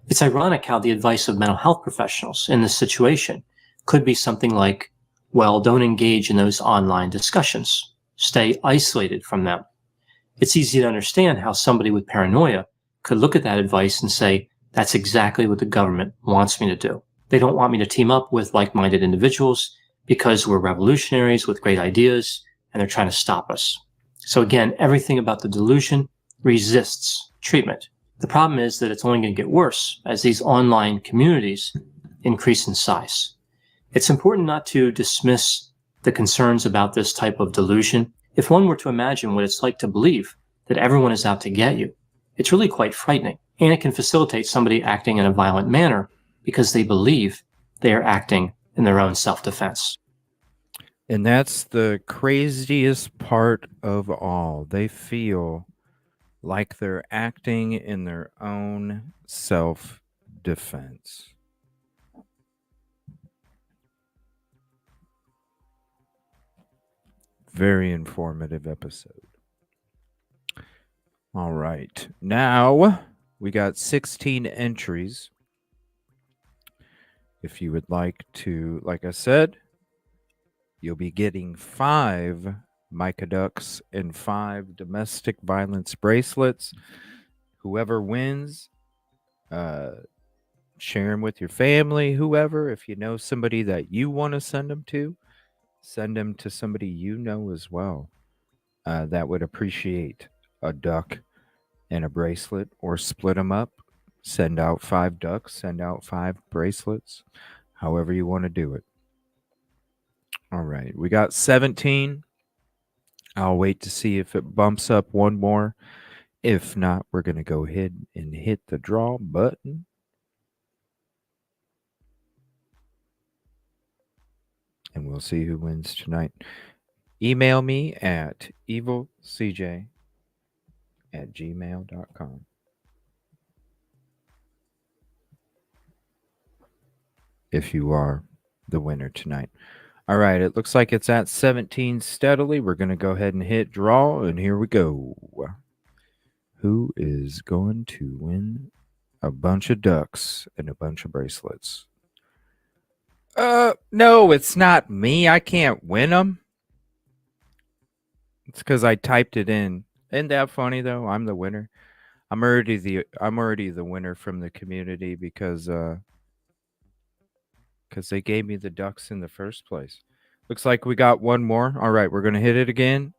It's ironic how the advice of mental health professionals in this situation could be something like, well, don't engage in those online discussions. Stay isolated from them. It's easy to understand how somebody with paranoia could look at that advice and say, that's exactly what the government wants me to do. They don't want me to team up with like-minded individuals because we're revolutionaries with great ideas and they're trying to stop us. So again, everything about the delusion resists treatment. The problem is that it's only going to get worse as these online communities increase in size. It's important not to dismiss the concerns about this type of delusion. If one were to imagine what it's like to believe that everyone is out to get you, it's really quite frightening. And it can facilitate somebody acting in a violent manner because they believe they are acting in their own self-defense. And that's the craziest part of all. They feel like they're acting in their own self-defense. Very informative episode. All right. Now we got 16 entries. If you would like to, like I said, you'll be getting 5 Mica Ducks and 5 domestic violence bracelets. Whoever wins, share them with your family, whoever. If you know somebody that you want to send them to somebody you know as well that would appreciate a duck and a bracelet, or split them up. Send out 5 ducks, send out 5 bracelets, however you want to do it. All right, we got 17. I'll wait to see if it bumps up one more. If not, we're going to go ahead and hit the draw button. And we'll see who wins tonight. Email me at evilcj@gmail.com. If you are the winner tonight. All right, it looks like it's at 17 steadily. We're going to go ahead and hit draw, and here we go. Who is going to win a bunch of ducks and a bunch of bracelets? No, it's not me. I can't win them. It's because I typed it in. Isn't that funny though? I'm the winner. I'm already the winner from the community because they gave me the ducks in the first place. Looks like we got one more. All right, we're gonna hit it again.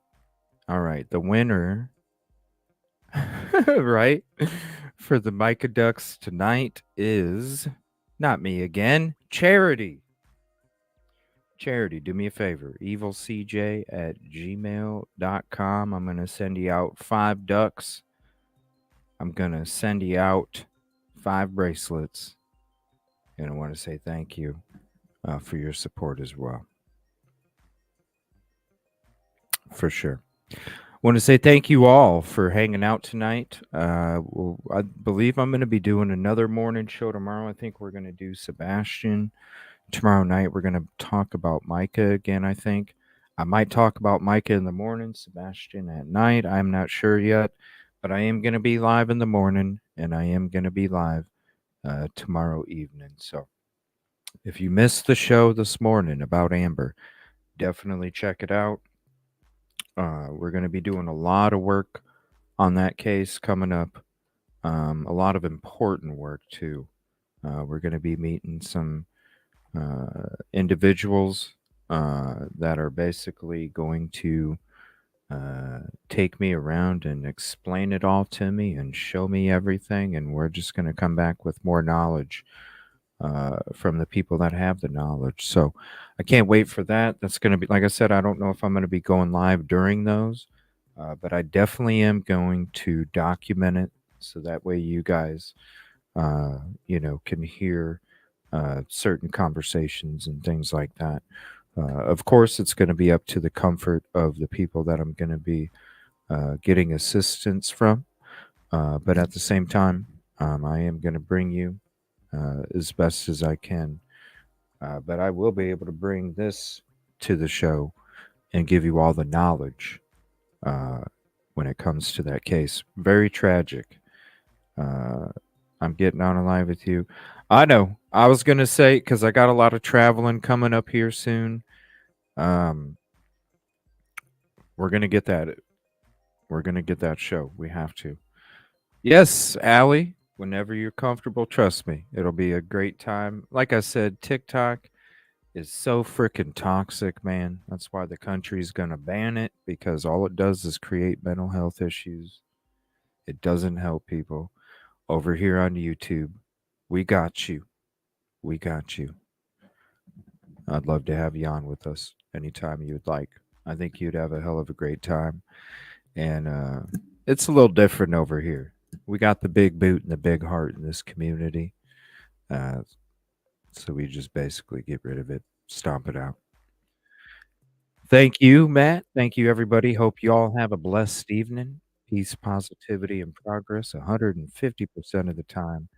All right, the winner, right, for the Micah Ducks tonight is not me again. Charity. Charity, do me a favor. evilcj@gmail.com. I'm gonna send you out 5 ducks. I'm gonna send you out 5 bracelets. And I want to say thank you for your support as well. For sure. I want to say thank you all for hanging out tonight. Well, I believe I'm going to be doing another morning show tomorrow. I think we're going to do Sebastian. Tomorrow night, we're going to talk about Micah again, I think. I might talk about Micah in the morning, Sebastian at night. I'm not sure yet, but I am going to be live in the morning, and I am going to be live tomorrow evening. So if you missed the show this morning about Amber, definitely check it out. We're going to be doing a lot of work on that case coming up. A lot of important work, too. We're going to be meeting some individuals that are basically going to take me around and explain it all to me and show me everything. And we're just going to come back with more knowledge from the people that have the knowledge. So I can't wait for that. That's going to be, like I said, I don't know if I'm going to be going live during those, but I definitely am going to document it so that way you guys, can hear certain conversations and things like that. Of course, it's going to be up to the comfort of the people that I'm going to be getting assistance from. But at the same time, I am going to bring you as best as I can. But I will be able to bring this to the show and give you all the knowledge when it comes to that case. Very tragic. I'm getting on a live with you. I know. I was going to say, because I got a lot of traveling coming up here soon. We're going to get that. We're going to get that show. We have to. Yes, Allie. Whenever you're comfortable, trust me, it'll be a great time. Like I said, TikTok is so freaking toxic, man. That's why the country's going to ban it, because all it does is create mental health issues. It doesn't help people. Over here on YouTube, we got you. We got you. I'd love to have you on with us anytime you'd like. I think you'd have a hell of a great time. And it's a little different over here. We got the big boot and the big heart in this community. So we just basically get rid of it, stomp it out. Thank you, Matt. Thank you, everybody. Hope you all have a blessed evening. Peace, positivity, and progress 150% of the time.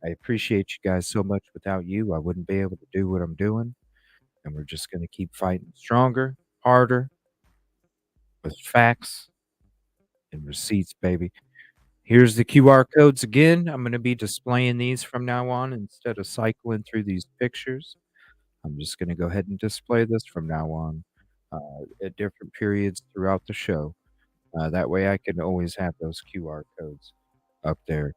I appreciate you guys so much. Without you, I wouldn't be able to do what I'm doing. And we're just going to keep fighting stronger, harder, with facts and receipts, baby. Here's the QR codes again. I'm going to be displaying these from now on instead of cycling through these pictures. I'm just going to go ahead and display this from now on at different periods throughout the show. That way I can always have those QR codes up there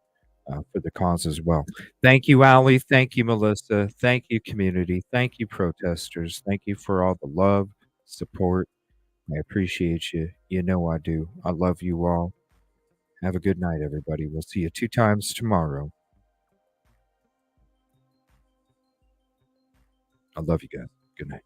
for the cause as well. Thank you, Allie. Thank you, Melissa. Thank you, community. Thank you, protesters. Thank you for all the love, support. I appreciate you. You know I do. I love you all. Have a good night, everybody. We'll see you 2 times tomorrow. I love you guys. Good night.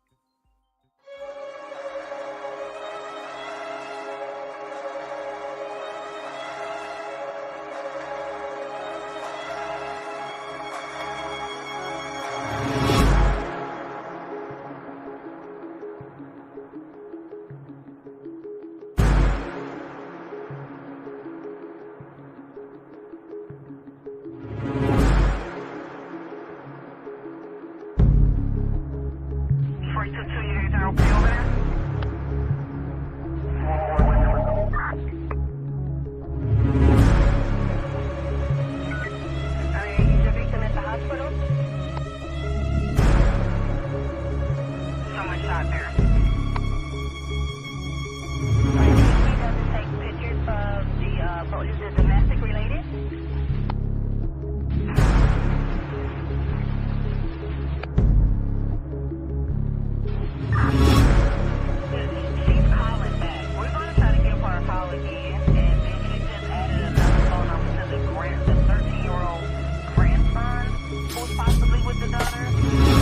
who's possibly with the daughter.